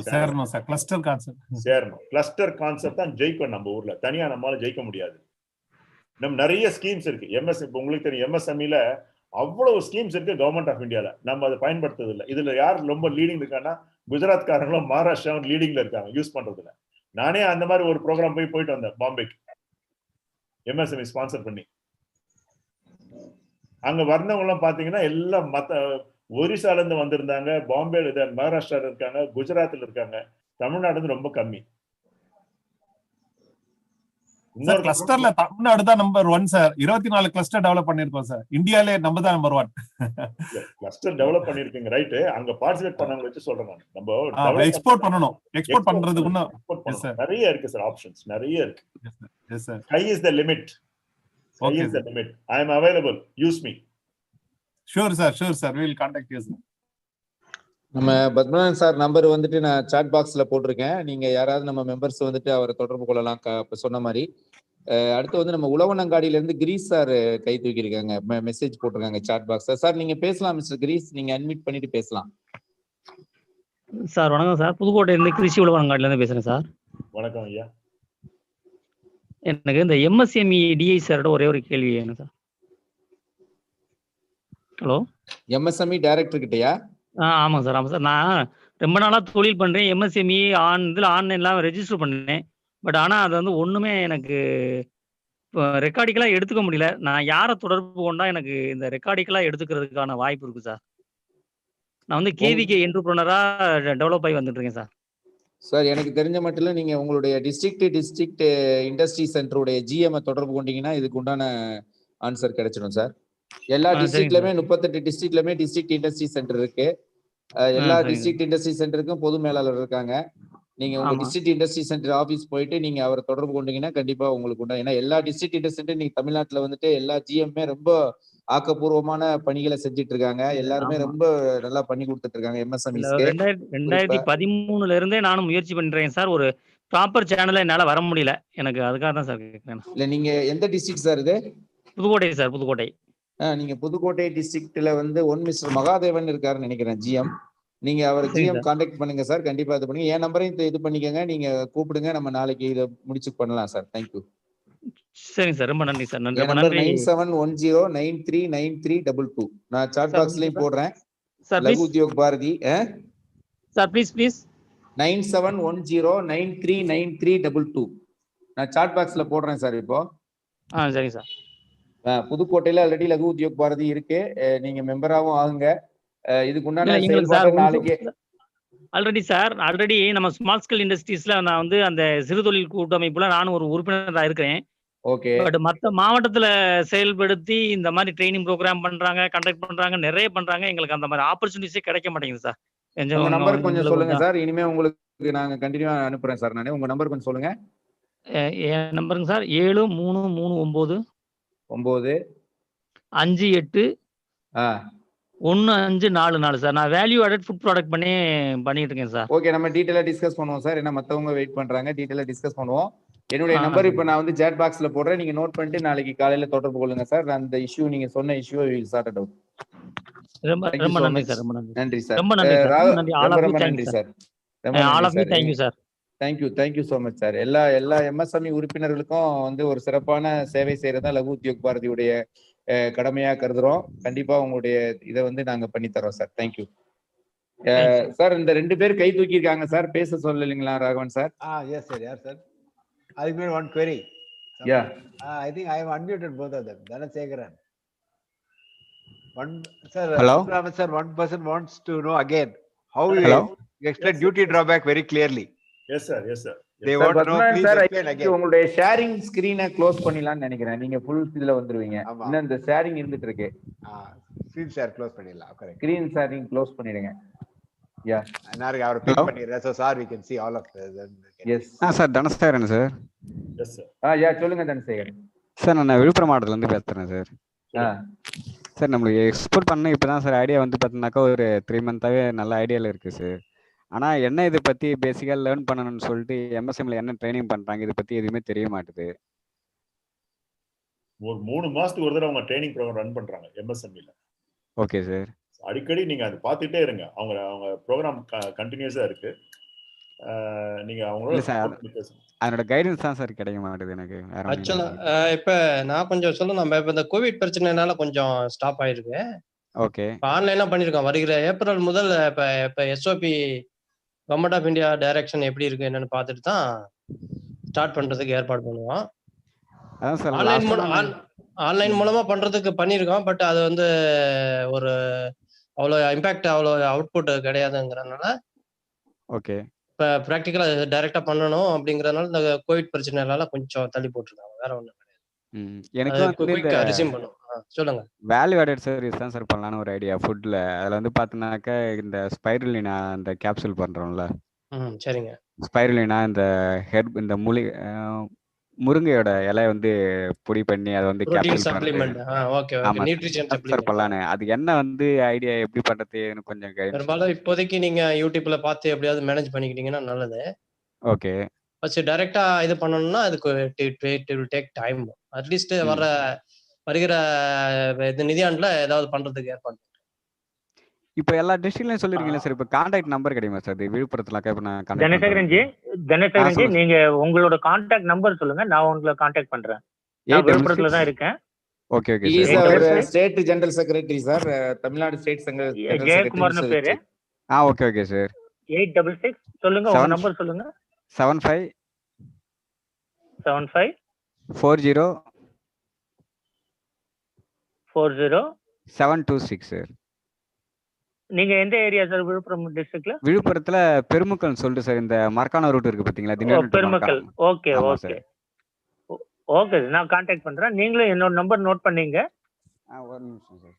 சேரணும் சார். கிளஸ்டர் கான்செப்ட் சேரணும். கிளஸ்டர் கான்செப்ட் தான் ஜெயிக்கும் நம்ம ஊர்ல. தனியா நம்மளால ஜெயிக்க முடியாது. நம்ம நிறைய ஸ்கீம்ஸ் இருக்கு. இப்போ உங்களுக்கு தெரியும், MSMEல அவ்வளவு ஸ்கீம்ஸ் இருக்கு கவர்மெண்ட் ஆஃப் இந்தியால. நம்ம அதை பயன்படுத்துறது இல்லை. இதுல யார் ரொம்ப லீடிங் இருக்காங்கன்னா குஜராத்காரங்களும் மகாராஷ்டிராவும் லீடிங்ல இருக்காங்க, யூஸ் பண்றது இல்லை. நானே அந்த மாதிரி ஒரு ப்ரோக்ராம் போயிட்டு வந்தேன் பாம்பேக்கு, MSME ஸ்பான்சர் பண்ணி. அங்க வந்தவங்க எல்லாம் பாத்தீங்கன்னா எல்லாம் ஒரிசால இருந்து வந்திருந்தாங்க, பாம்பேல மகாராஷ்டிரால இருக்காங்க, குஜராத்ல இருக்காங்க. தமிழ்நாடு வந்து ரொம்ப கம்மி. கிளஸ்டர்ல தமிழ்நாடு தான் நம்பர் 1 சார். 24 கிளஸ்டர் டெவலப் பண்ணிருக்கோம் சார். இந்தியாலே நம்ம தான் நம்பர் 1. கிளஸ்டர் டெவலப் பண்ணிருக்கீங்க, ரைட். அங்க பார்ட்டிசிபேட் பண்ணவங்க வச்சு சொல்றேன் நான். நம்ம எக்ஸ்போர்ட் பண்ணனும். எக்ஸ்போர்ட் பண்றதுக்கு இன்னும் நிறைய இருக்கு சார், ஆப்ஷன்ஸ் நிறைய இருக்கு. Yes sir. Sky is the limit. Sky is the limit. I am available. Use me. Sure sir, we will contact you sir. நம்ம பத்மநாதன் சார் நம்பர் வந்துட்டு நான் சாட் பாக்ஸ்ல போட்டிருக்கேன். நீங்க யாராவது நம்ம மெம்பர்ஸ் வந்துட்டு அவரை தொடர்பு கொள்ளலாம். சொன்ன மாதிரி அடுத்து வந்து நம்ம உழவனங்காடியில இருந்து கிரீஸ் சார் கை தூக்கியிருக்காங்க, மெசேஜ் போட்டிருக்காங்க சாட் பாக்ஸ். சார் நீங்க பேசலாம் மிஸ்டர் கிரீஸ், நீங்க அன்மியூட் பண்ணிட்டு பேசலாம். சார் வணக்கம் சார். புதுக்கோட்டையில இருந்து கிருஷி உழவனங்காடியில இருந்து பேசுறேன் சார். வணக்கம் ஐயா. எனக்கு இந்த MSME DI சாரோட ஒரே ஒரு கேள்வி வேணும் சார். ஹலோ, MSME டைரக்டர் கிட்டயா? ஆமாங்க சார். ஆமாம் சார். நான் ரொம்ப நாளா தொழில் பண்றேன். MSME இதில் ஆன்லைன்லாம் ரெஜிஸ்டர் பண்ணேன். பட் ஆனால் அது வந்து ஒன்றுமே எனக்கு ரெக்கார்டிக்கலாக எடுத்துக்க முடியல. நான் யாரை தொடர்பு கொண்டா எனக்கு இந்த ரெக்கார்டிக்கலாக எடுத்துக்கிறதுக்கான வாய்ப்பு இருக்கு சார்? நான் வந்து KVK என்டர்பிரனரா டெவலப் ஆகி வந்துட்டு இருக்கேன் சார். சார் எனக்கு தெரிஞ்ச மட்டும் நீங்க உங்களுடைய டிஸ்ட்ரிக்ட் இண்டஸ்ட்ரி சென்டருடைய ஜிஎம் தொடர்பு கொண்டீங்கன்னா இதுக்கு உண்டான ஆன்சர் கிடைச்சிடும் சார். எல்லா டிஸ்ட்ரிக்ட்லயுமே 38 டிஸ்ட்ரிக்ட்லயுமே டிஸ்ட்ரிக்ட் இண்டஸ்ட்ரி சென்டர் இருக்கு. எல்லா டிஸ்ட்ரிக்ட் இண்டஸ்ட்ரி சென்டருக்கும் பொது மேலாளர் இருக்காங்க. நீங்க உங்க டிஸ்ட்ரிக்ட் இண்டஸ்ட்ரி சென்டர் ஆபீஸ் போயிட்டு நீங்க அவரை தொடர்பு கொண்டீங்கன்னா கண்டிப்பா உங்களுக்கு உண்டா. ஏன்னா எல்லா டிஸ்ட்ரிக்ட் இண்டஸ்ட்ரி சென்டர் நீங்க தமிழ்நாட்டுல வந்துட்டு எல்லா ஜிஎம்மே ரொம்ப ஆக்கப்பூர்வமான பணிகளை செஞ்சுட்டு இருக்காங்க. எல்லாருமே ரொம்ப நல்லா பண்ணி கொடுத்துட்டு இருக்காங்க எம்எஸ்எம்இஸ்க்கு. 2013 இருந்தே நானும் முயற்சி பண்றேன் சார். ஒரு ப்ராப்பர் சேனல்ல என்னால வர முடியல. எனக்கு அதுக்காக தான் சார் கேட்கிறேன். இல்ல நீங்க எந்த டிஸ்ட்ரிக்ட் சார் இது? புதுக்கோட்டை சார், புதுக்கோட்டை. நீங்க புதுக்கோட்டை டிஸ்ட்ரிக்ட்ல வந்து மிஸ்டர் மகாதேவன் இருக்காருன்னு நினைக்கிறேன் ஜிஎம். நீங்க அவர் ஜிஎம் கான்டாக்ட் பண்ணுங்க சார். கண்டிப்பா இது பண்ணுங்க. என் நம்பரையும் இது பண்ணிக்கங்க. நீங்க கூப்பிடுங்க. நம்ம நாளைக்கு இதை முடிச்சு பண்ணலாம் சார். தேங்க்யூ. சரிங்க சார், ரொம்ப நன்றி சார். நன்றி. என் நம்பர் 9710939322. நான் சாட் பாக்ஸ்லயும் போடுறேன். லகு உத்யோக் பாரதி சார், ப்ளீஸ் 9710939322. நான் சாட் பாக்ஸ்ல போடுறேன் சார் இப்போ. சரிங்க சார். புதுக்கோட்டையில ஆல்ரெடி லகு உத்யோக் பாரதி இருக்கு. நீங்க மெம்பராகவும் ஆகுங்க. இதுக்கு உண்டான ஆல்ரெடி நம்ம ஸ்மால் ஸ்கேல் இண்டஸ்ட்ரீஸ்ல நான் வந்து அந்த சிறு தொழில் கூட்டமைப்புல நானும் ஒரு உறுப்பினரா இருக்கிறேன். ஓகே. பட் மத்த மாவட்டத்துல செயல்படுத்தி இந்த மாதிரி ட்ரைனிங் ப்ரோக்ராம் பண்றாங்க, கண்டக்ட் பண்றாங்க, நிறைய பண்றாங்க. எங்களுக்கு அந்த மாதிரி ஆப்பர்ச்சுனிட்டிஸே கிடைக்க மாட்டேங்குது சார். உங்க நம்பர் கொஞ்சம் சொல்லுங்க சார். இனிமே உங்களுக்கு நாங்க கண்டினியூவா அனுப்புறேன் சார். நானே உங்க நம்பர் கொஞ்சம் சொல்லுங்க. என் நம்பருங்க சார் 7339 58 1544 சார். நான் வேல்யூ ஆடட் ஃபுட் ப்ராடக்ட் பண்ணிட்டு இருக்கேன் சார். ஓகே, நம்ம டீடைலா டிஸ்கஸ் பண்ணுவோம் சார். ஏன்னா மத்தவங்க வெயிட் பண்றாங்க. டீடைலா டிஸ்கஸ் பண்ணுவோம். என்னுடைய நம்பர் இப்போ நான் வந்து சாட் பாக்ஸ்ல போடுறேன். நீங்க நோட் பண்ணிட்டு நாளைக்கு காலையில தொடர்பு கொள்ளுங்க சார். அந்த இஷ்யூ நீங்க சொன்ன இஷ்யூ வில் சார்ட் அவுட். ரொம்ப நன்றி சார். நன்றி சார். ரொம்ப நன்றி சார். ரொம்ப நன்றி sir. Thank you so much sir. எல்லா எம்எஸ்எம்இ உறுப்பினர்களுக்கும் வந்து ஒரு சிறப்பான சேவை செய்யறதா லகு உத்யோக் பாரதியுடைய கடமையா கருதுறோம். கண்டிப்பா உங்களுடைய இதை வந்து நாங்க பண்ணி தரோம் சார். Thank you sir. இந்த 2 பேர் கை தூக்கி இருக்காங்க சார். பேச சொல்லலைங்களா Raghavan sir? Yes sir. Yes sir. I made one query. Yeah. I think I have unmuted both of them. Dhanasekaran. Hello. Sir, one person wants to know again how you explain duty drawback very clearly. Yes sir. They want to know, please explain again. உங்களுடைய sharing ஸ்கிரீனை close பண்ணிடலாம்னு நினைக்கிறேன். நீங்க full இதுல வந்துருவீங்க. இன்னும் இந்த sharing இருந்துட்டு இருக்கு. Screen share close பண்ணிடலாம். கரெக்ட். ஸ்கிரீன் ஷேரிங் க்ளோஸ் பண்ணிடுங்க. யா. நாளைக்கு அவர் பிக் பண்ணிடுறேன். So sir, we can see all of them. Yes. Sir Dhanasekaran sir. Yes sir. யா சொல்லுங்க தனசேகரன். சார் நான் விழுப்புரம் மாவட்டத்துல இருந்து பேசுறேன் சார். சார் நம்மளுக்கு எக்ஸ்போர்ட் பண்ண இப்பதான் சார் ஐடியா வந்து பார்த்தீங்கன்னாக்கா ஒரு 3 மந்தாவே நல்ல ஐடியால இருக்கு சார். ஆனா என்ன இதை பத்தி பேசிக்கா லேர்ன் பண்ணணும்னு சொல்லிட்டு எம்எஸ்எம்ல என்ன ட்ரைனிங் பண்றாங்க இதை பத்தி எதுவுமே தெரிய மாட்டுது. ஒரு 3 மாசத்துக்கு ஒரு தடவை அவங்க ட்ரைனிங் ப்ரோக்ராம் ரன் பண்றாங்க எம்எஸ்எம்இல. Okay sir. அடிக்கடி நீங்க அதை பார்த்துட்டே இருங்க. அவங்க ப்ரோக்ராம் கண்டினியூஸா இருக்கு. நீங்க அவங்களோட அதனோட கைடன்ஸ் தான் சார் கிடைக்க மாட்டேது எனக்கு. ஆக்சுவலா இப்ப நான் கொஞ்சம் சொல்லணும். இப்ப இந்த கோவிட் பிரச்சனைனால கொஞ்சம் ஸ்டாப் ஆயிருக்கு. ஓகே. ஆன்லைன்லாம் பண்ணிருக்கோம். வருகிற ஏப்ரல் முதல் இப்ப SOP government of India direction எப்படி இருக்கு என்னன்னு பார்த்துட்டு தான் ஸ்டார்ட் பண்றதுக்கு ஏற்பாடு பண்ணுவோம். ஆன்லைன் மூலமா பண்றதுக்கு பண்ணிருக்கோம். பட் அது வந்து ஒரு அவ்வளோ இம்பாக்ட் அவ்வளோ அவுட்புட் கிடையாதுங்கிறதுனால ஓகே இப்போ ப்ராக்டிக்கலா டைரக்டா பண்ணணும் அப்படிங்கறதுனால இந்த கோவிட் பிரச்சனைனால கொஞ்சம் தள்ளி போட்டுருக்காங்க. வேற ஒண்ணும் கிடையாது. எனக்கு சொல்லுங்க. வேல்யூ ஆடட் சர்வீஸ் தான் சார் பண்ணலான்னு ஒரு ஐடியா ஃபுட்ல. அதுல வந்து பாத்தீங்கன்னாக்கா இந்த ஸ்பைருலினா அந்த கேப்சூல் பண்றோம்ல. சரிங்க. ஸ்பைருலினா இந்த ஹெர்ப் இந்த முருங்கையோட இலைய வந்து பொடி பண்ணி அதை வந்து capsule supplement. Okay okay. Nutrition supplement பண்ணலான்னு. அது என்ன வந்து ஐடியா எப்படி பண்றதுன்னு கொஞ்சம் பெரும்பாலும் இப்போதைக்கு நீங்க யூடியூப்ல பார்த்து எப்படியாவது மேனேஜ் பண்ணிக்கிட்டீங்கன்னா நல்லது. ஓகே. ஃபர்ஸ்ட் டைரக்டா இது பண்ணணும்னா அதுக்கு டேக் டைம். அட்லீஸ்ட் வருகிற நிதியாண்டுல ஏதாவது பண்றதுக்கு ஏற்பாடு. இப்ப எல்லா டிஸ்ட்ரிக்ட்லயும் சொல்லிருக்கீங்க சார். இப்ப கான்டாக்ட் நம்பர் கிடைக்குமா சார்? விழுப்புரத்துல இப்ப நான் தனசேகரன் ஜி நீங்க உங்களோட கான்டாக்ட் நம்பர் சொல்லுங்க. நான் உங்களை கான்டாக்ட் பண்றேன். நான் விழுப்புரத்துல தான் இருக்கேன். Okay okay sir. State general secretary sir. Tamil Nadu state secretary ஜெயக்குமார்னு பேரு. Okay okay sir. 866 சொல்லுங்க. உங்க நம்பர் சொல்லுங்க. 75 40 726 சார். நீங்க எந்த ஏரியா சார் விழுப்புரம் டிஸ்ட்ரிக்ட்ல? விழுப்புரத்துல பெருமுக்கல் சொல்லிட்டு சார், இந்த மரக்கான ரூட் இருக்கு பாத்தீங்களா, திண்டிவனம் to பெருமக்கள். மரக்காணம். ஓகே ஆமா ஓகே சார். ஓகே, நான் கான்டாக்ட் பண்றேன். நீங்களும் என்னோட நம்பர் நோட் பண்ணீங்க. ஒரு நிமிஷம் sir.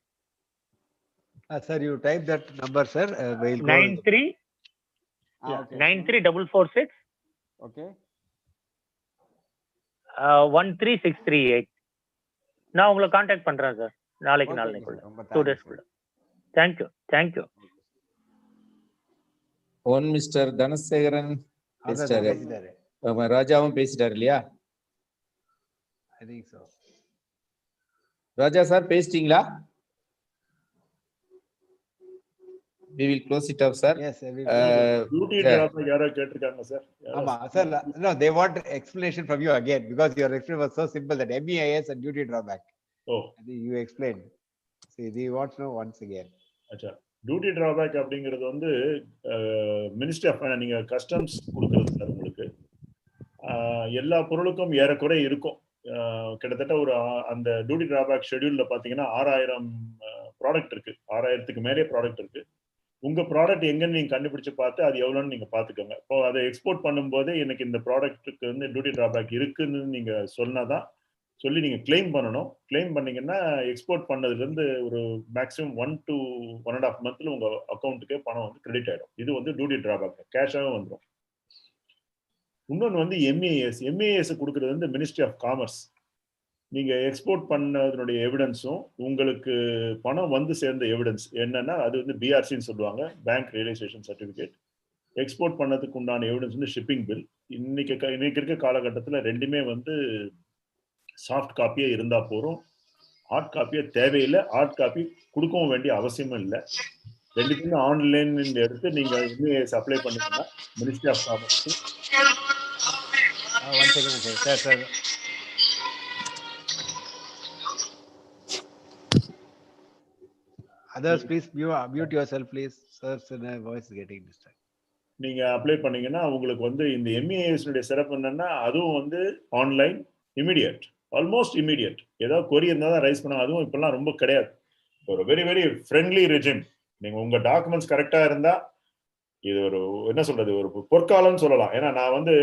Sir, you type that number, sir. We'll go. 934446 okay 13638. நான் உங்களை கான்டாக்ட் பண்றேன் சார், நாளைக்கு நாளைக்குள்ள 2 டேஸ்க்குள்ள. தேங்க்யூ. ஒன் மிஸ்டர் தனசேகரன் பேசிட்டாரு, ராஜாவும் பேசிட்டாரு இல்லையா? I think so. Raja sir பேசிட்டீங்களா? We will close it up, sir. Yes, sir. Duty drawback யாரோ கேட்டிருக்காங்க sir. Ama, sir, no, they want explanation from you again because your explanation was so simple that MEIS and duty drawback. Oh. You explained. See, they want to know once again. அச்சா, duty drawback அப்படிங்கிறது வந்து ministry of finance, நீங்க customs கொடுக்குறது sir உங்களுக்கு. எல்லா பொருளுக்கும் ஏறக்குறை இருக்கும். கிட்டத்தட்ட ஒரு அந்த டியூட்டி டிராபேக் ஷெட்யூல்ல பாத்தீங்கன்னா 6000 ப்ராடக்ட் இருக்கு, 6000க்கு மேலே ப்ராடக்ட் இருக்கு. உங்க ப்ராடக்ட் எங்கன்னு நீங்க கண்டுபிடிச்சு பார்த்து அது எவ்வளோன்னு நீங்க பாத்துக்கோங்க. இப்போ அதை எக்ஸ்போர்ட் பண்ணும்போது எனக்கு இந்த ப்ராடக்ட்டுக்கு வந்து டியூட்டி டிராபேக் இருக்குன்னு நீங்க சொன்னாதான் சொல்லி நீங்க கிளைம் பண்ணணும். கிளைம் பண்ணீங்கன்னா எக்ஸ்போர்ட் பண்ணதுல இருந்து ஒரு மேக்ஸிமம் 1 to 1.5 monthல உங்க அக்கௌண்ட்டுக்கே பணம் வந்து கிரெடிட் ஆயிடும். இது வந்து டியூட்டி டிராபேக், கேஷாவே வந்துடும். இன்னொன்று வந்து எம்ஏஎஸ் கொடுக்கறது வந்து மினிஸ்ட்ரி ஆஃப் காமர்ஸ். நீங்க எக்ஸ்போர்ட் பண்ணதனுடைய எவிடன்ஸும் உங்களுக்கு பணம் வந்து சேர்ந்த எவிடன்ஸ் என்னன்னா அது வந்து பிஆர்சின்னு சொல்லுவாங்க, பேங்க் ரியலைசேஷன் சர்டிஃபிகேட். எக்ஸ்போர்ட் பண்ணதுக்கு உண்டான எவிடன்ஸ் வந்து ஷிப்பிங் பில். இன்னைக்கு இருக்க காலகட்டத்தில் ரெண்டுமே வந்து சாஃப்ட் காப்பியே இருந்தா போறோம், ஹார்ட் காப்பியே தேவையில்லை. ஹார்ட் காப்பி கொடுக்கவும் வேண்டிய அவசியமும் இல்லை. ரெண்டுக்குமே ஆன்லைன் எடுத்து நீங்க எம்ஏஎஸ் அப்ளை பண்ணீங்கன்னா ministry of commerce. One second, sir. Others, please mute yourself, please. Sir's voice is getting distracted. நீங்க அப்ளை பண்ணீங்கன்னா உங்களுக்கு வந்து இந்த எம்ஏஎஸ் சிறப்பு என்னன்னா அதுவும் வந்து ஆன்லைன், இமிடியட், ஆல்மோஸ்ட் இமிடியட். ஏதாவது கொரி இருந்தால் தான் ரைஸ் பண்ணாங்க. அதுவும் இப்பெல்லாம் ரொம்ப கிடையாது. ஒரு வெரி வெரி ஃப்ரெண்ட்லி ரெஜிம். நீங்க உங்க டாக்குமெண்ட்ஸ் கரெக்டா இருந்தா இது ஒரு என்ன சொல்றது, ஒரு பொற்காலம்னு சொல்லலாம். ஏன்னா நான் வந்து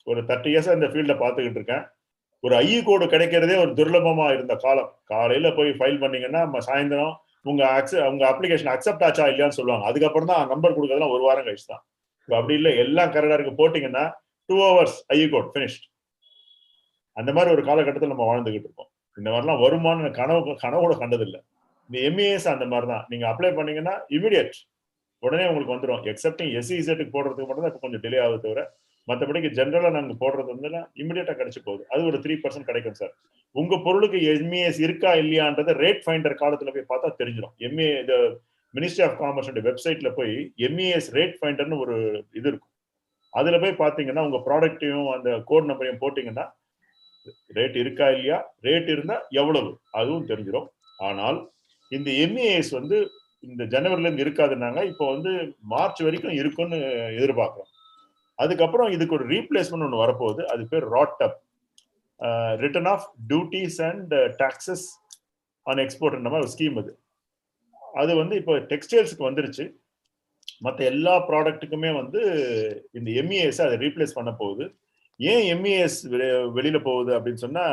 ஒரு 30 years இந்த ஃபீல்ட பார்த்துக்கிட்டு இருக்கேன். ஒரு ஐஇ கோடு கிடைக்கிறதே ஒரு துர்லபமா இருந்த காலம். காலையில போய் ஃபைல் பண்ணீங்கன்னா சாயந்தரம் உங்க அப்ளிகேஷன் அக்செப்ட் ஆச்சா இல்லையான்னு சொல்லுவாங்க. அதுக்கப்புறம் தான் நம்பர் கொடுக்கறதுலாம் 1 வாரம் கழிச்சு தான். இப்போ அப்படி இல்லை, எல்லாம் கரெக்டா இருக்கு போட்டீங்கன்னா 2 hours ஐஇ கோட் ஃபினிஷ்ட். அந்த மாதிரி ஒரு காலகட்டத்தில் நம்ம வாழ்ந்துகிட்டு இருக்கோம். இந்த மாதிரிலாம் வருமானு கனவோட கண்டதில்லை. இந்த எம்ஏஎஸ் அந்த மாதிரி தான். நீங்க அப்ளை பண்ணீங்கன்னா இமிடியட் உடனே உங்களுக்கு வந்துடும். எக்ஸப்டிங் எஸ்இசெட்டுக்கு போடுறதுக்கு மட்டும் தான் இப்போ கொஞ்சம் டிலே ஆகுது தவிர மற்றபடிக்கு ஜென்ரலா நாங்க போடுறது வந்து இமிடியேட்டா கிடைச்சு போகுது. அது ஒரு 3% கிடைக்கும் சார். உங்க பொருளுக்கு எம்ஏஎஸ் இருக்கா இல்லையான்றதை ரேட் ஃபைண்டர் காலத்துல போய் பார்த்தா தெரிஞ்சிடும். மினிஸ்ட்ரி ஆஃப் காமர்ஸ் வெப்சைட்ல போய் எம்ஏஎஸ் ரேட் ஃபைண்டர்னு ஒரு இது இருக்கும். அதுல போய் பாத்தீங்கன்னா உங்க ப்ராடக்டையும் அந்த கோட் நம்பரையும் போட்டீங்கன்னா ரேட் இருக்கா இல்லையா, ரேட் இருந்தா எவ்வளவு அதுவும் தெரிஞ்சிடும். ஆனால் இந்த எம்ஏஎஸ் வந்து இந்த ஜனவரில இருந்து இருக்காதுன்னாங்க. இப்போ வந்து மார்ச் வரைக்கும் இருக்குன்னு எதிர்பார்க்கிறோம். அதுக்கப்புறம் இதுக்கு ஒரு ரீப்ளேஸ்மெண்ட் ஒன்று வரப்போகுது. அது பேர் RoDTEP, return of duties and taxes on export மாதிரி ஒரு ஸ்கீம். அது வந்து இப்போ டெக்ஸ்டைல்ஸ்க்கு வந்துருச்சு. மற்ற எல்லா ப்ராடக்ட்டுக்குமே வந்து இந்த எம்இஎஸ் அதை ரீப்ளேஸ் பண்ண போகுது. ஏன் எம்இஎஸ் வெளியில போகுது அப்படின்னு சொன்னா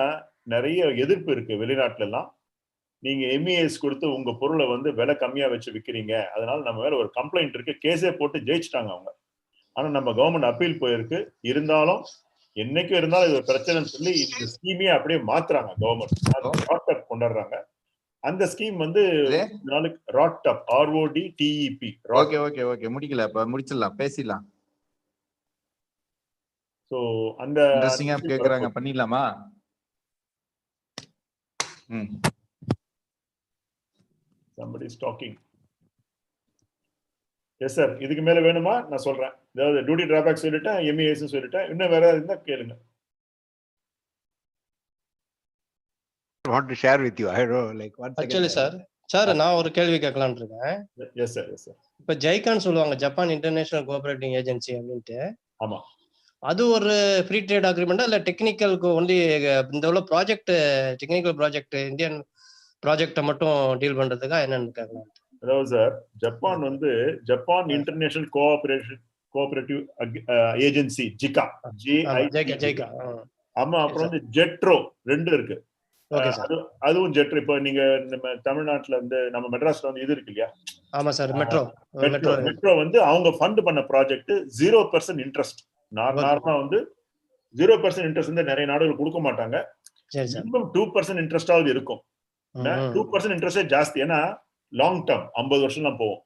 நிறைய எதிர்ப்பு இருக்கு வெளிநாட்டுல எல்லாம். நீங்க எம்இஎஸ் கொடுத்து உங்க பொருளை வந்து விலை கம்மியா வச்சு விற்கிறீங்க, அதனால நம்ம மேல ஒரு கம்ப்ளைண்ட் இருக்கு, கேஸே போட்டு ஜெயிச்சிட்டாங்க அவங்க. ஆனா நம்ம கவர்மெண்ட் அப்பீல் போயிருக்கு. இருந்தாலும் என்னைக்கும் இருந்தாலும் இது ஒரு பிரச்சனைன்னு சொல்லி இந்த ஸ்கீமே அப்படியே மாத்துறாங்க கவர்மெண்ட், கொண்டாடுறாங்க. அந்த ஸ்கீம் வந்து நாளைக்கு ராட்டப், RODTEP. ஓகே முடிக்கல, இப்ப முடிச்சிடலாம், பேசிடலாம். சோ அந்த இன்ட்ரஸ்டிங்கா கேக்குறாங்க, பண்ணிடலாமா? somebody is talking. Yes sir, இதுக்கு மேல வேணுமா? நான் சொல்றேன். அதாவது டியூட்டி டிராபேக் சொல்லிட்டேன், எம்இஎஸ் சொல்லிட்டேன். இன்னும் வேற இருந்தா கேளுங்க. want to share with you. I don't know, like one second. Actually sir நான் ஒரு கேள்வி கேட்கலாம்னு இருக்கேன். Yes sir. இப்ப ஜைகான் சொல்லுவாங்க, ஜப்பான் இன்டர்நேஷனல் கோஆபரேட்டிங் ஏஜென்சி அப்படின்ட்டு. ஆமா. அது ஒரு ஃப்ரீ ட்ரேட் அக்ரிமெண்டா இல்ல டெக்னிக்கலுக்கு ஒன்லி இந்த உள்ள ப்ராஜெக்ட், டெக்னிக்கல் ப்ராஜெக்ட், இந்தியன் ப்ராஜெக்டை மட்டும் டீல் பண்றதுக்கா என்னன்னு கேட்கலாம். அதாவது சார், ஜப்பான் வந்து Japan international cooperative agency JICA, JICA. ஆமா. அப்புறம் வந்து ஜெட்ரோ 2 இருக்கு. Okay sir. அதுவும் ஜெட்ரோ. இப்போ நீங்க நம்ம தமிழ்நாட்டுல வந்து நம்ம மெட்ராஸ்ல வந்து இது இருக்கு இல்லையா? ஆமா சார், மெட்ரோ வந்து அவங்க ஃபண்ட் பண்ண ப்ராஜெக்ட் 0% இன்ட்ரெஸ்ட். நார்மலா வந்து 0% இன்ட்ரெஸ்ட் வந்து நிறைய நாடுகள் கொடுக்க மாட்டாங்க. சரி சார். 2% இன்ட்ரெஸ்டாவது இருக்கும். 2% இன்ட்ரெஸ்டே ஜாஸ்தி. ஏன்னா லாங் டர்ம் 50 வருஷம்லாம் போகும்.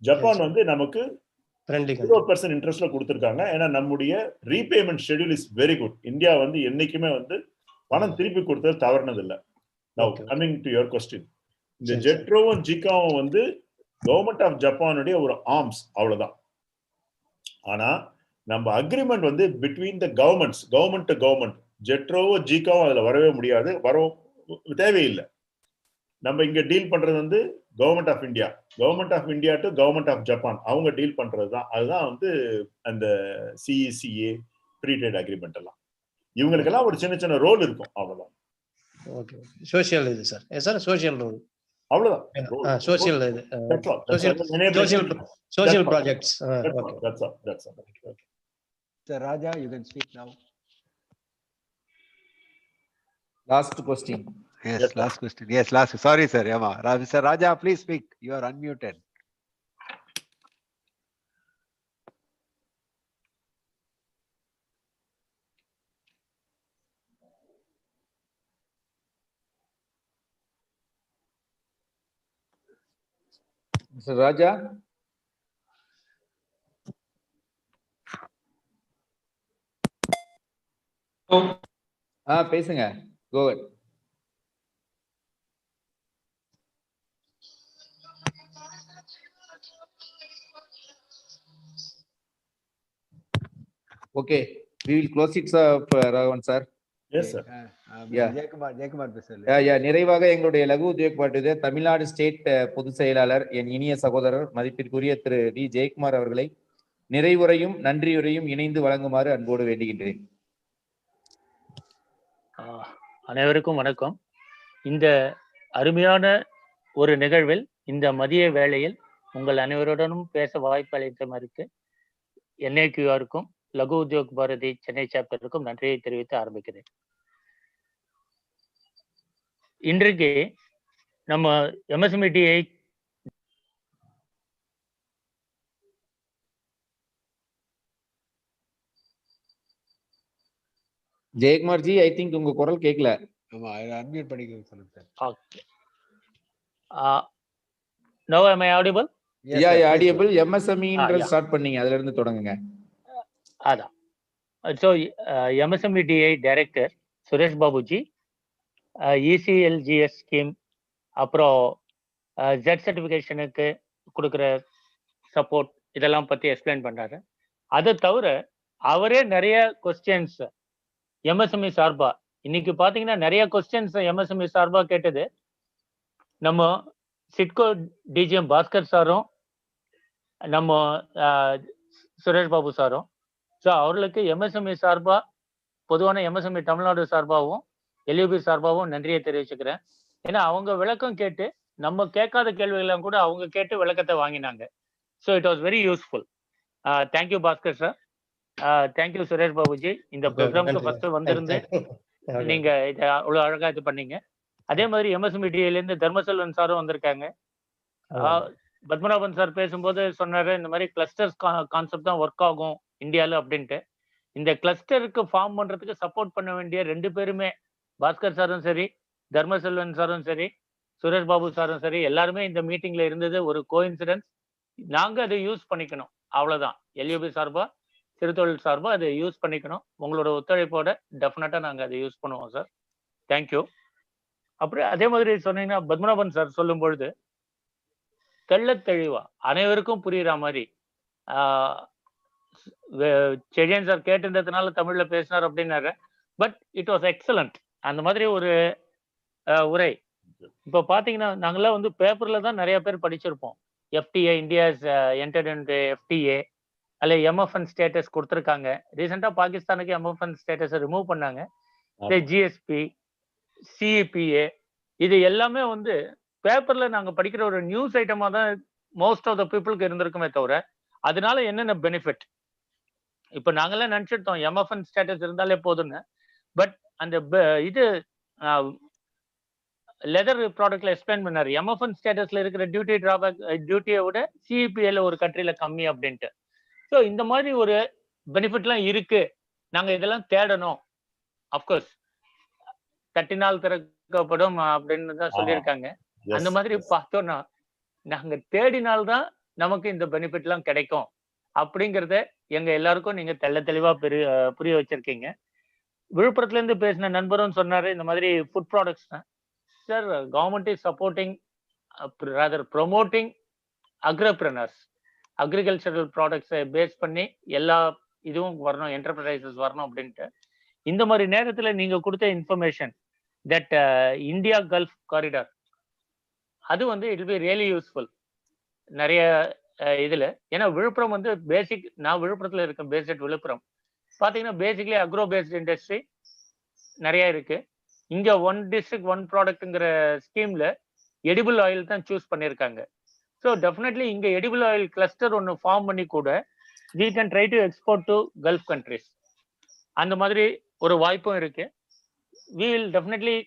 ஜப்பான் வந்து நமக்கு 0% இன்ட்ரெஸ்ட்ல கொடுத்துருக்காங்க. ஏன்னா நம்முடைய repayment schedule is very good. India வந்து என்னைக்குமே வந்து பணம் திருப்பி கொடுத்தது தவறுனது இல்லை. Now coming to your question, இந்த ஜெட்ரோவும் ஜிகாவும் வந்து கவர்மெண்ட் ஆஃப் ஜப்பானுடைய ஒரு ஆர்ம்ஸ், அவ்வளவுதான். ஆனா நம்ம அக்ரிமெண்ட் வந்து between the government to government. ஜெட்ரோவோ ஜிகாவோ அதுல வரவே முடியாது, தேவையில்லை. நம்ம இங்க டீல் பண்றது வந்து government of India to government of Japan, அவங்க டீல் பண்றது தான். அதுதான் வந்து அந்த சிஇசிஏ ஃப்ரீ ட்ரேட் அக்ரிமெண்ட் எல்லாம். இவங்களுக்கெல்லாம் ஒரு சின்ன சின்ன ரோல் இருக்கும், அவ்வளவுதான். ஓகே, சோஷியல் இது சார். சார் சோஷியல் ரோல், அவ்வளவுதான். சோஷியல் இது, social projects. Okay, that's all. Okay sir, Raja, you can speak now. Last question. Yes, last question. Yes, last. Sorry, sir. Yama. Mr. Raja, please speak. You are unmuted. Mr. Raja. பேசுங்க. Go ahead. Okay, we will close it, Raghavan sir. Yes sir. Jayakumar பேசல. நிறைவாக எங்களுடைய லகு உத்யோக் பாட்டு Tamil Nadu state பொதுச் செயலாளர் என் இனிய சகோதரர் மதிப்பிற்குரிய திரு டி ஜெயக்குமார் அவர்களை நிறைவுரையும் நன்றியுரையும் இணைந்து வழங்குமாறு அன்போடு வேண்டுகின்றேன். அனைவருக்கும் வணக்கம். இந்த அருமையான ஒரு நிகழ்வில் இந்த மதிய வேளையில் உங்கள் அனைவருடனும் பேச வாய்ப்பு அளித்தமைக்கு NAQRக்கும் லகு உத்யோக் பாரதி சென்னை சாப்டருக்கும் நன்றியை தெரிவித்து ஆரம்பிக்கிறேன். இன்றைக்கு நம்ம MSMEDI Jayakumar ji, I think உங்க குரல் கேட்கல. ஆமா, அன்மியூட் பண்ணிக்க சொல்லுங்க sir. Okay. Now am I audible? Yeah, audible. MSME ன்ற ஸ்டார்ட் பண்ணீங்க, அதுல இருந்து தொடங்குங்க. அதான். So MSMEDI director Suresh Babuji, ECLGS scheme, அப்புறம் Z சர்டிஃபிகேஷனுக்கு கொடுக்குற சப்போர்ட், இதெல்லாம் பத்தி எக்ஸ்பிளைன் பண்றாரு. அது தவிர அவரே நிறைய கொஸ்டின்ஸ் MSME சார்பா, இன்னைக்கு பாத்தீங்கன்னா நிறைய கொஸ்டின்ஸ் MSME சார்பா கேட்டது நம்ம சிட்கோ DGM பாஸ்கர் சாரும் நம்ம சுரேஷ் பாபு சாரும். ஸோ அவர்களுக்கு MSME சார்பா, பொதுவான MSME தமிழ்நாடு சார்பாகவும் LUB சார்பாகவும் நன்றியை தெரிவிச்சுக்கிறேன். ஏன்னா அவங்க விளக்கம் கேட்டு நம்ம கேட்காத கேள்விகள்லாம் கூட அவங்க கேட்டு விளக்கத்தை வாங்கினாங்க. So it was very useful. Thank you Bhaskar sir, thank you Suresh Babuji. இந்த ப்ரோக்ராமுக்கு ஃபர்ஸ்ட் வந்திருந்து நீங்க இதை அவ்வளோ அழகா இது பண்ணீங்க. அதே மாதிரி MSMEDIயிலேருந்து தர்மசெல்வன் சாரும் வந்திருக்காங்க. பத்மநாபன் சார் பேசும்போது சொன்னாரு, இந்த மாதிரி கிளஸ்டர்ஸ் கான்செப்ட் தான் ஒர்க் ஆகும் இந்தியாவில் அப்படின்ட்டு. இந்த கிளஸ்டருக்கு ஃபார்ம் பண்றதுக்கு சப்போர்ட் பண்ண வேண்டிய 2 பேருமே, பாஸ்கர் சாரும் சரி, தர்மசெல்வன் சாரும் சரி, சுரேஷ் பாபு சாரும் சரி, எல்லாருமே இந்த மீட்டிங்ல இருந்தது ஒரு கோஇன்சிடென்ஸ். நாங்க அதை யூஸ் பண்ணிக்கணும், அவ்வளவுதான். LUB சார்பா, சிறுதொழில் சார்பா அதை யூஸ் பண்ணிக்கணும். உங்களோட ஒத்துழைப்போட டெஃபினட்டா நாங்க அதை யூஸ் பண்ணுவோம் சார். தேங்க்யூ. அப்புறம் அதே மாதிரி சொன்னீங்கன்னா, பத்மநாபன் சார் சொல்லும் பொழுது தெள்ள தெளிவா அனைவருக்கும் புரியுற மாதிரி, செழியன் சார் கேட்டிருந்ததுனால தமிழ்ல பேசினார் அப்படின்னாரு. But it was excellent. அந்த மாதிரி ஒரு உரை. இப்போ பாத்தீங்கன்னா நாங்களாம் வந்து பேப்பர்ல தான் நிறைய பேர் படிச்சிருப்போம். FTA, India entered into FTA, அல்ல MFN ஸ்டேட்டஸ் கொடுத்துருக்காங்க. ரீசெண்டா பாகிஸ்தானுக்கு MFN ஸ்டேட்டஸ் ரிமூவ் பண்ணாங்க. GSP, CEPA, இது எல்லாமே வந்து பேப்பர்ல நாங்க படிக்கிற ஒரு நியூஸ் ஐட்டமா தான் மோஸ்ட் ஆஃப் த பீப்புளுக்கு இருந்திருக்குமே தவிர அதனால என்னென்ன பெனிஃபிட் இப்ப நாங்கெல்லாம் நினைச்சிட்டோம் எம்எஃப்என் ஸ்டேட்டஸ் இருந்தாலே போதும்னு. பட் அந்த இது லெதர் ப்ராடக்ட்ல எக்ஸ்பிளைன் பண்ணாரு எம்எஃப்என் ஸ்டேட்டஸ்ல இருக்கிற டியூட்டி டிராபேக் டியூட்டியை விட சிஇபிஎல் ஒரு கண்ட்ரில கம்மி அப்படின்ட்டு. ஸோ இந்த மாதிரி ஒரு பெனிஃபிட்லாம் இருக்கு. நாங்க இதெல்லாம் தேடணும். அப்கோர்ஸ் தட்டினால் திறக்கப்படும் அப்படின்னு தான் சொல்லியிருக்காங்க. அந்த மாதிரி பார்த்தோம்னா நாங்க தேடினால்தான் நமக்கு இந்த பெனிஃபிட் எல்லாம் கிடைக்கும் அப்படிங்கறத எங்க எல்லாருக்கும் நீங்க தெளிவா புரிய வச்சிருக்கீங்க. விழுப்புரத்துல இருந்து பேசின நண்பரும் சொன்னாரு இந்த மாதிரி ஃபுட் ப்ராடக்ட்ஸ் தான் sir. Government is supporting rather promoting agripreneurs, agricultural ப்ராடக்ட்ஸை பேஸ் பண்ணி எல்லா இதுவும் வரணும், என்டர்பிரைசஸ் வரணும் அப்படின்ட்டு. இந்த மாதிரி நேரத்துல நீங்க கொடுத்த information that India gulf corridor அது வந்து இட் பி ரியலி யூஸ்ஃபுல் நிறைய இதுல. ஏன்னா விழுப்புரம் வந்து பேசிக், நான் விழுப்புரத்துல இருக்கேன், பேஸ்ட் விழுப்புரம் பாத்தீங்கன்னா பேசிக்லி அக்ரோ பேஸ்ட் இண்டஸ்ட்ரி நிறைய இருக்கு. இங்க ஒன் டிஸ்ட்ரிக்ட் ஒன் ப்ராடக்ட்ங்கிற ஸ்கீம்ல எடிபிள் ஆயில் தான் சூஸ் பண்ணியிருக்காங்க. ஸோ டெஃபினெட்லி இங்க எடிபிள் ஆயில் கிளஸ்டர் ஒன்று ஃபார்ம் பண்ணி கூட we can try to export to Gulf countries. அந்த மாதிரி ஒரு வாய்ப்பும் இருக்கு. We will definitely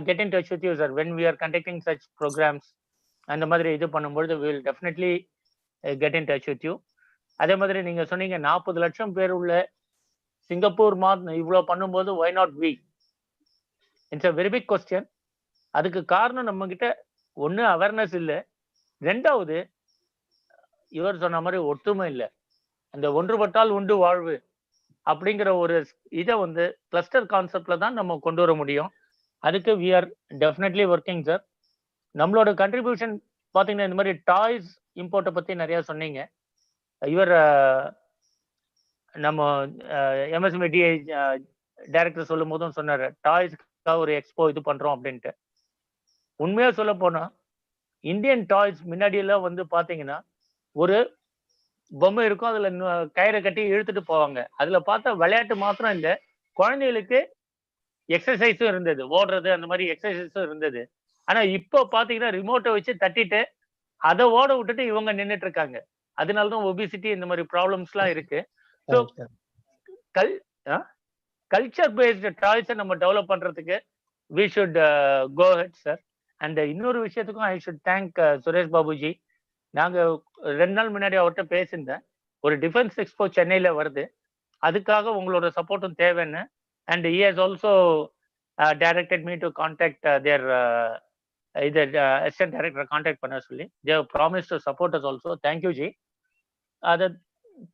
get in touch with you sir when we are conducting such programs. அந்த மாதிரி இது பண்ணும்போது we will definitely get in touch with you. அதே மாதிரி நீங்க சொன்னீங்க 40 லட்சம் பேர் உள்ள சிங்கப்பூர் இவ்வளோ பண்ணும்போது why not we? It's a very big question. அதுக்கு காரணம் நம்ம கிட்ட ஒண்ணு அவேர்னஸ் இல்லை, ரெண்டாவது இவர் சொன்ன மாதிரி ஒற்றுமை இல்லை. அந்த ஒன்றுபட்டால் உண்டு வாழ்வு அப்படிங்கிற ஒரு இதை வந்து கிளஸ்டர் கான்செப்ட்ல தான் நம்ம கொண்டு வர முடியும். அதுக்கு we are definitely working sir. நம்மளோட கண்ட்ரிபியூஷன் பார்த்தீங்கன்னா இந்த மாதிரி டாய்ஸ் இம்போர்ட்டை பற்றி நிறையா சொன்னீங்க. இவர் நம்ம எம்எஸ்எம்இடிஐ டைரக்டர் சொல்லும் போதும் சொன்னார் டாய்ஸ்க்காக ஒரு எக்ஸ்போ இது பண்ணுறோம் அப்படின்ட்டு. உண்மையாக சொல்ல போனால் இந்தியன் டாய்ஸ் முன்னாடியெல்லாம் வந்து பார்த்தீங்கன்னா ஒரு பொம்மை இருக்கும், அதுல கயிறை கட்டி இழுத்துட்டு போவாங்க. அதுல பார்த்தா விளையாட்டு மாத்திரம் இல்லை, குழந்தைகளுக்கு எக்ஸசைஸும் இருந்தது, ஓடுறது அந்த மாதிரி எக்ஸசைஸும் இருந்தது. ஆனா இப்போ பாத்தீங்கன்னா ரிமோட்டை வச்சு தட்டிட்டு அதை ஓட விட்டுட்டு இவங்க நின்றுட்டு இருக்காங்க. அதனாலதான் ஒபிசிட்டி இந்த மாதிரி ப்ராப்ளம்ஸ் எல்லாம் இருக்கு. ஸோ கல்ச்சர் பேஸ்டு டாய்ஸை நம்ம டெவலப் பண்றதுக்கு we should go ahead sir. And இன்னொரு விஷயத்துக்கும் I should thank Suresh Babuji. நாங்க 2 நாள் முன்னாடி அவர்கிட்ட பேசியிருந்தேன். ஒரு டிஃபென்ஸ் எக்ஸ்போ சென்னையில வருது, அதுக்காக உங்களோட சப்போர்ட்டும் தேவைன்னு. And he has also directed me to contact there இது அசிஸ்டன்ட் டைரக்டர் கான்டாக்ட் பண்ண சொல்லி they have promise to support us also. Thank you ji. அதை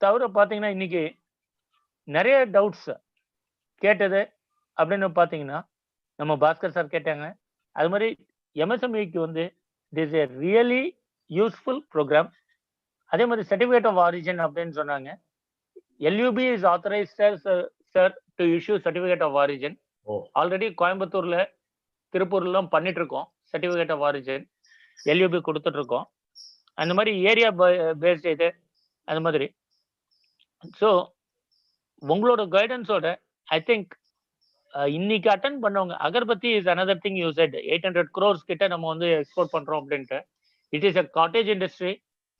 தவிர பார்த்தீங்கன்னா இன்னைக்கு நிறைய டவுட்ஸ் கேட்டது அப்படின்னு பார்த்தீங்கன்னா நம்ம பாஸ்கர் சார் கேட்டாங்க. அது மாதிரி எம்எஸ்எம்இக்கு வந்து it is a really useful programme. அதே மாதிரி சர்டிஃபிகேட் ஆஃப் ஆரிஜின் அப்படின்னு சொன்னாங்க. LUB is authorised sir to issue certificate of origin. Already கோயம்புத்தூர்ல திருப்பூர்லாம் பண்ணிட்டு இருக்கோம் சர்டிஃபிகேட் ஆஃப் ஆரிஜின், எல்யூபி கொடுத்துட்டு இருக்கோம். அந்த மாதிரி ஏரியா பேஸ்ட் இது அந்த மாதிரி. ஸோ உங்களோட கைடன்ஸோட ஐ திங்க் இன்னைக்கு அட்டன் பண்ணவங்க agarbatti is another thing you said 800 crores கிட்ட நம்ம வந்து எக்ஸ்போர்ட் பண்றோம் அப்படின்ட்டு. It is a cottage industry.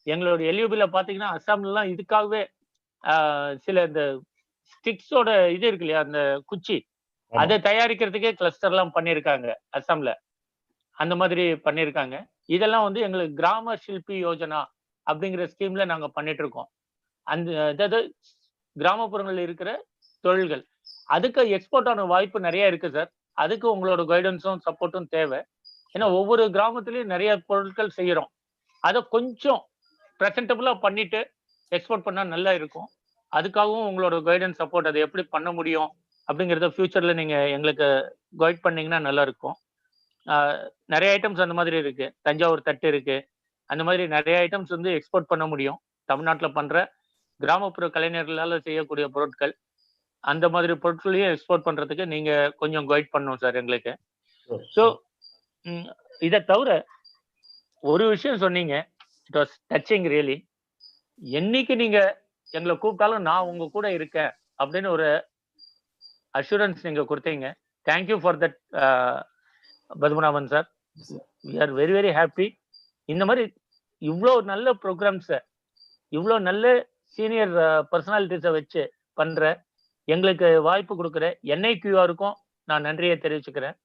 எங்களோட எல்யூபில பாத்தீங்கன்னா அஸ்ஸாம்லாம் இதுக்காகவே சில இந்த ஸ்டிக்ஸோட இது இருக்கு இல்லையா, அந்த குச்சி, அதை தயாரிக்கிறதுக்கே கிளஸ்டர்லாம் பண்ணியிருக்காங்க அஸ்ஸாம்ல. அந்த மாதிரி பண்ணியிருக்காங்க. இதெல்லாம் வந்து எங்களுக்கு கிராம ஷில்பி யோஜனா அப்படிங்கிற ஸ்கீம்ல நாங்க பண்ணிட்டு இருக்கோம். அந்த அதாவது கிராமப்புறங்கள்ல இருக்கிற தொழில்கள் அதுக்கு எக்ஸ்போர்ட் ஆன வாய்ப்பு நிறைய இருக்கு சார். அதுக்கு உங்களோட கைடன்ஸும் சப்போர்ட்டும் தேவை. ஏன்னா ஒவ்வொரு கிராமத்துலயும் நிறைய பொருட்கள் செய்யறோம். அதை கொஞ்சம் ப்ரெசன்டபுளா பண்ணிட்டு எக்ஸ்போர்ட் பண்ணா நல்லா இருக்கும். அதுக்காகவும் உங்களோட கைடன்ஸ் சப்போர்ட் அதை எப்படி பண்ண முடியும் அப்படிங்கிறத ஃபியூச்சர்ல நீங்க எங்களுக்கு கைட் பண்ணீங்கன்னா நல்லா இருக்கும். நிறைய ஐட்டம்ஸ் அந்த மாதிரி இருக்கு, தஞ்சாவூர் தட்டு இருக்கு, அந்த மாதிரி நிறைய ஐட்டம்ஸ் வந்து எக்ஸ்போர்ட் பண்ண முடியும். தமிழ்நாட்டில் பண்ற கிராமப்புற கலைஞர்களால செய்யக்கூடிய பொருட்கள், அந்த மாதிரி பொருட்களையும் எக்ஸ்போர்ட் பண்றதுக்கு நீங்க கொஞ்சம் கைட் பண்ணணும் சார் எங்களுக்கு. ஸோ இதை தவிர ஒரு விஷயம் சொன்னீங்க, இட் வாஸ் டச்சிங் ரியலி. என்னைக்கு நீங்க எங்களை கூப்பிட்டாலும் நான் உங்க கூட இருக்கேன் அப்படின்னு ஒரு அஷூரன்ஸ் நீங்க கொடுத்தீங்க. Thank you for that Padmanabhan sir. we are very very happy. இந்த மாதிரி இவ்வளோ நல்ல ப்ரோக்ராம்ஸை இவ்வளோ நல்ல சீனியர் பர்சனாலிட்டிஸை வச்சு பண்ற எங்களுக்கு வாய்ப்பு கொடுக்குற NIQRக்கும் நான் நன்றியை தெரிவிச்சுக்கிறேன்.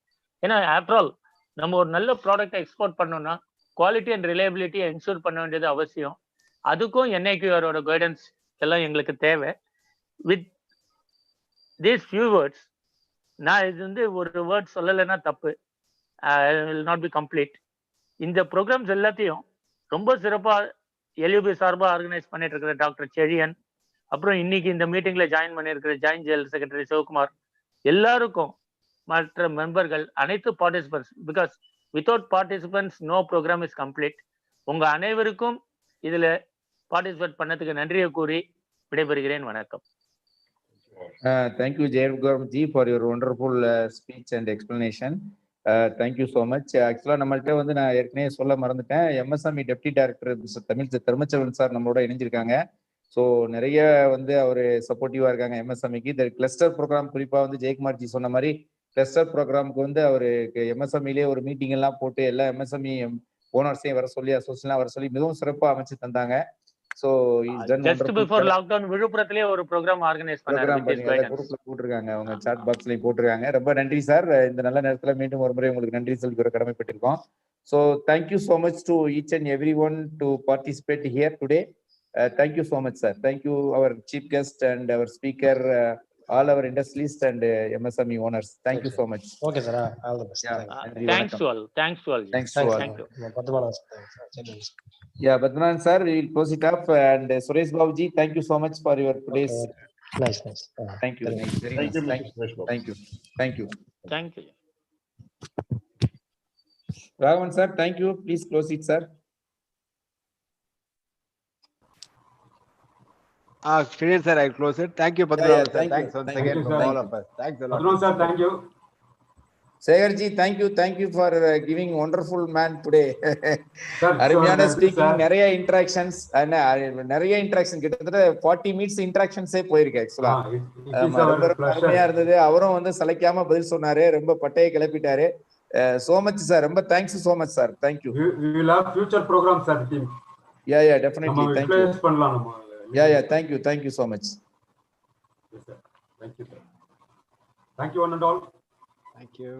ஏன்னா ஆஃப்டர் ஆல் நம்ம ஒரு நல்ல ப்ராடக்டை எக்ஸ்போர்ட் பண்ணோம்னா குவாலிட்டி அண்ட் ரிலையபிலிட்டியை என்ஷூர் பண்ண வேண்டியது அவசியம். அதுக்கும் NIQRோட கைடன்ஸ் எல்லாம் எங்களுக்கு தேவை. வித் தீஸ் ஃபியூ வேர்ட்ஸ், நான் இது வந்து ஒரு வேர்ட் சொல்லலைன்னா தப்பு, வில் நாட் பி கம்ப்ளீட். இந்த ப்ரோக்ராம்ஸ் எல்லாத்தையும் ரொம்ப சிறப்பாக LUB சார்பாக ஆர்கனைஸ் பண்ணிட்டு இருக்கிற டாக்டர் செழியன், அப்புறம் இன்னைக்கு இந்த மீட்டிங்ல ஜாயின் பண்ணியிருக்கிற ஜாயின்ட் ஜெனரல் செக்ரட்டரி சிவகுமார், எல்லாருக்கும் மற்ற மெம்பர்கள், அனைத்து participants, because without participants no programme is complete. உங்க அனைவருக்கும் இதுல பார்ட்டிசிபேட் பண்ணதுக்கு நன்றியை கூறி விடைபெறுகிறேன். வணக்கம். Thank you Jayakumarji for your wonderful speech and explanation. Thank you so much. ஆக்சுவலாக நம்மள்கிட்ட வந்து நான் ஏற்கனவே சொல்ல மறந்துட்டேன், MSME deputy director Tamil Dharmaselvan sir நம்மளோட இணைஞ்சிருக்காங்க. ஸோ நிறைய வந்து அவர் சப்போர்ட்டிவாக இருக்காங்க MSMEக்கு. இந்த கிளஸ்டர் ப்ரோக்ராம் குறிப்பாக வந்து ஜெயக்குமார்ஜி சொன்ன மாதிரி கிளஸ்டர் ப்ரோக்ராமுக்கு வந்து அவருக்கு MSMEலேயே ஒரு மீட்டிங் எல்லாம் போட்டு எல்லா MSME ஓனர்ஸையும் வர சொல்லி அசோசியேஷன்லாம் வர சொல்லி மிகவும் சிறப்பாக அமைச்சு தந்தாங்க. ஸோ ஜஸ்ட் பிஃபோர் லாக்டவுன் விழுப்புரத்திலே ஒரு ப்ரோக்ராம் ஆர்கனைஸ் பண்ணாங்க, குரூப்ல போட்டிருக்காங்க, அவங்க சாட் பாக்ஸ்லயும் போட்டிருக்காங்க. ரொம்ப நன்றி சார். இந்த நல்ல நேரத்துல மீண்டும் ஒரு முறை உங்களுக்கு நன்றி சொல்லி ஒரு கடமைப்பட்டிருக்கோம். So thank you so much to each and every one to participate here today. Thank you so much sir. Thank you our chief guest and our speaker, all our industrialists and MSME owners. Thank you so much. Okay sir, all the best. Thanks to all. Thanks to all. Thanks to all. Thank you. Yeah, Badmanan sir, we will close it up, and Suresh Babuji, thank you so much for your today's. Nice. Thank you. Thank you. Thank you. Thank you. Raghavan sir, thank you. Please close it, sir. Shriyan sir, I'll close it. Thank you, Padmanabhan sir. Thanks once again from all of us. Thanks a lot. Padmanabhan sir, thank you. Segarji, thank you for giving wonderful man today. அருமையான speaking, நிறைய interactions, நிறைய interaction, கிட்டத்தட்ட 40 minutes இன்டராக்ஷன்ஸே போயிருக்கு. ஆக்சுவலா ரொம்ப அருமையா இருந்தது. அவரும் வந்து சளைக்காம பதில் சொன்னாரு, ரொம்ப பட்டையை கிளப்பிட்டாரு. so much sir, ரொம்ப thanks so much sir. Thank you. We will have future programs at team. Yeah, definitely. Thank you. பண்ணலாம் நம்ம. Yeah, thank you so much. Yes sir. Thank you sir. Thank you one and all. Thank you.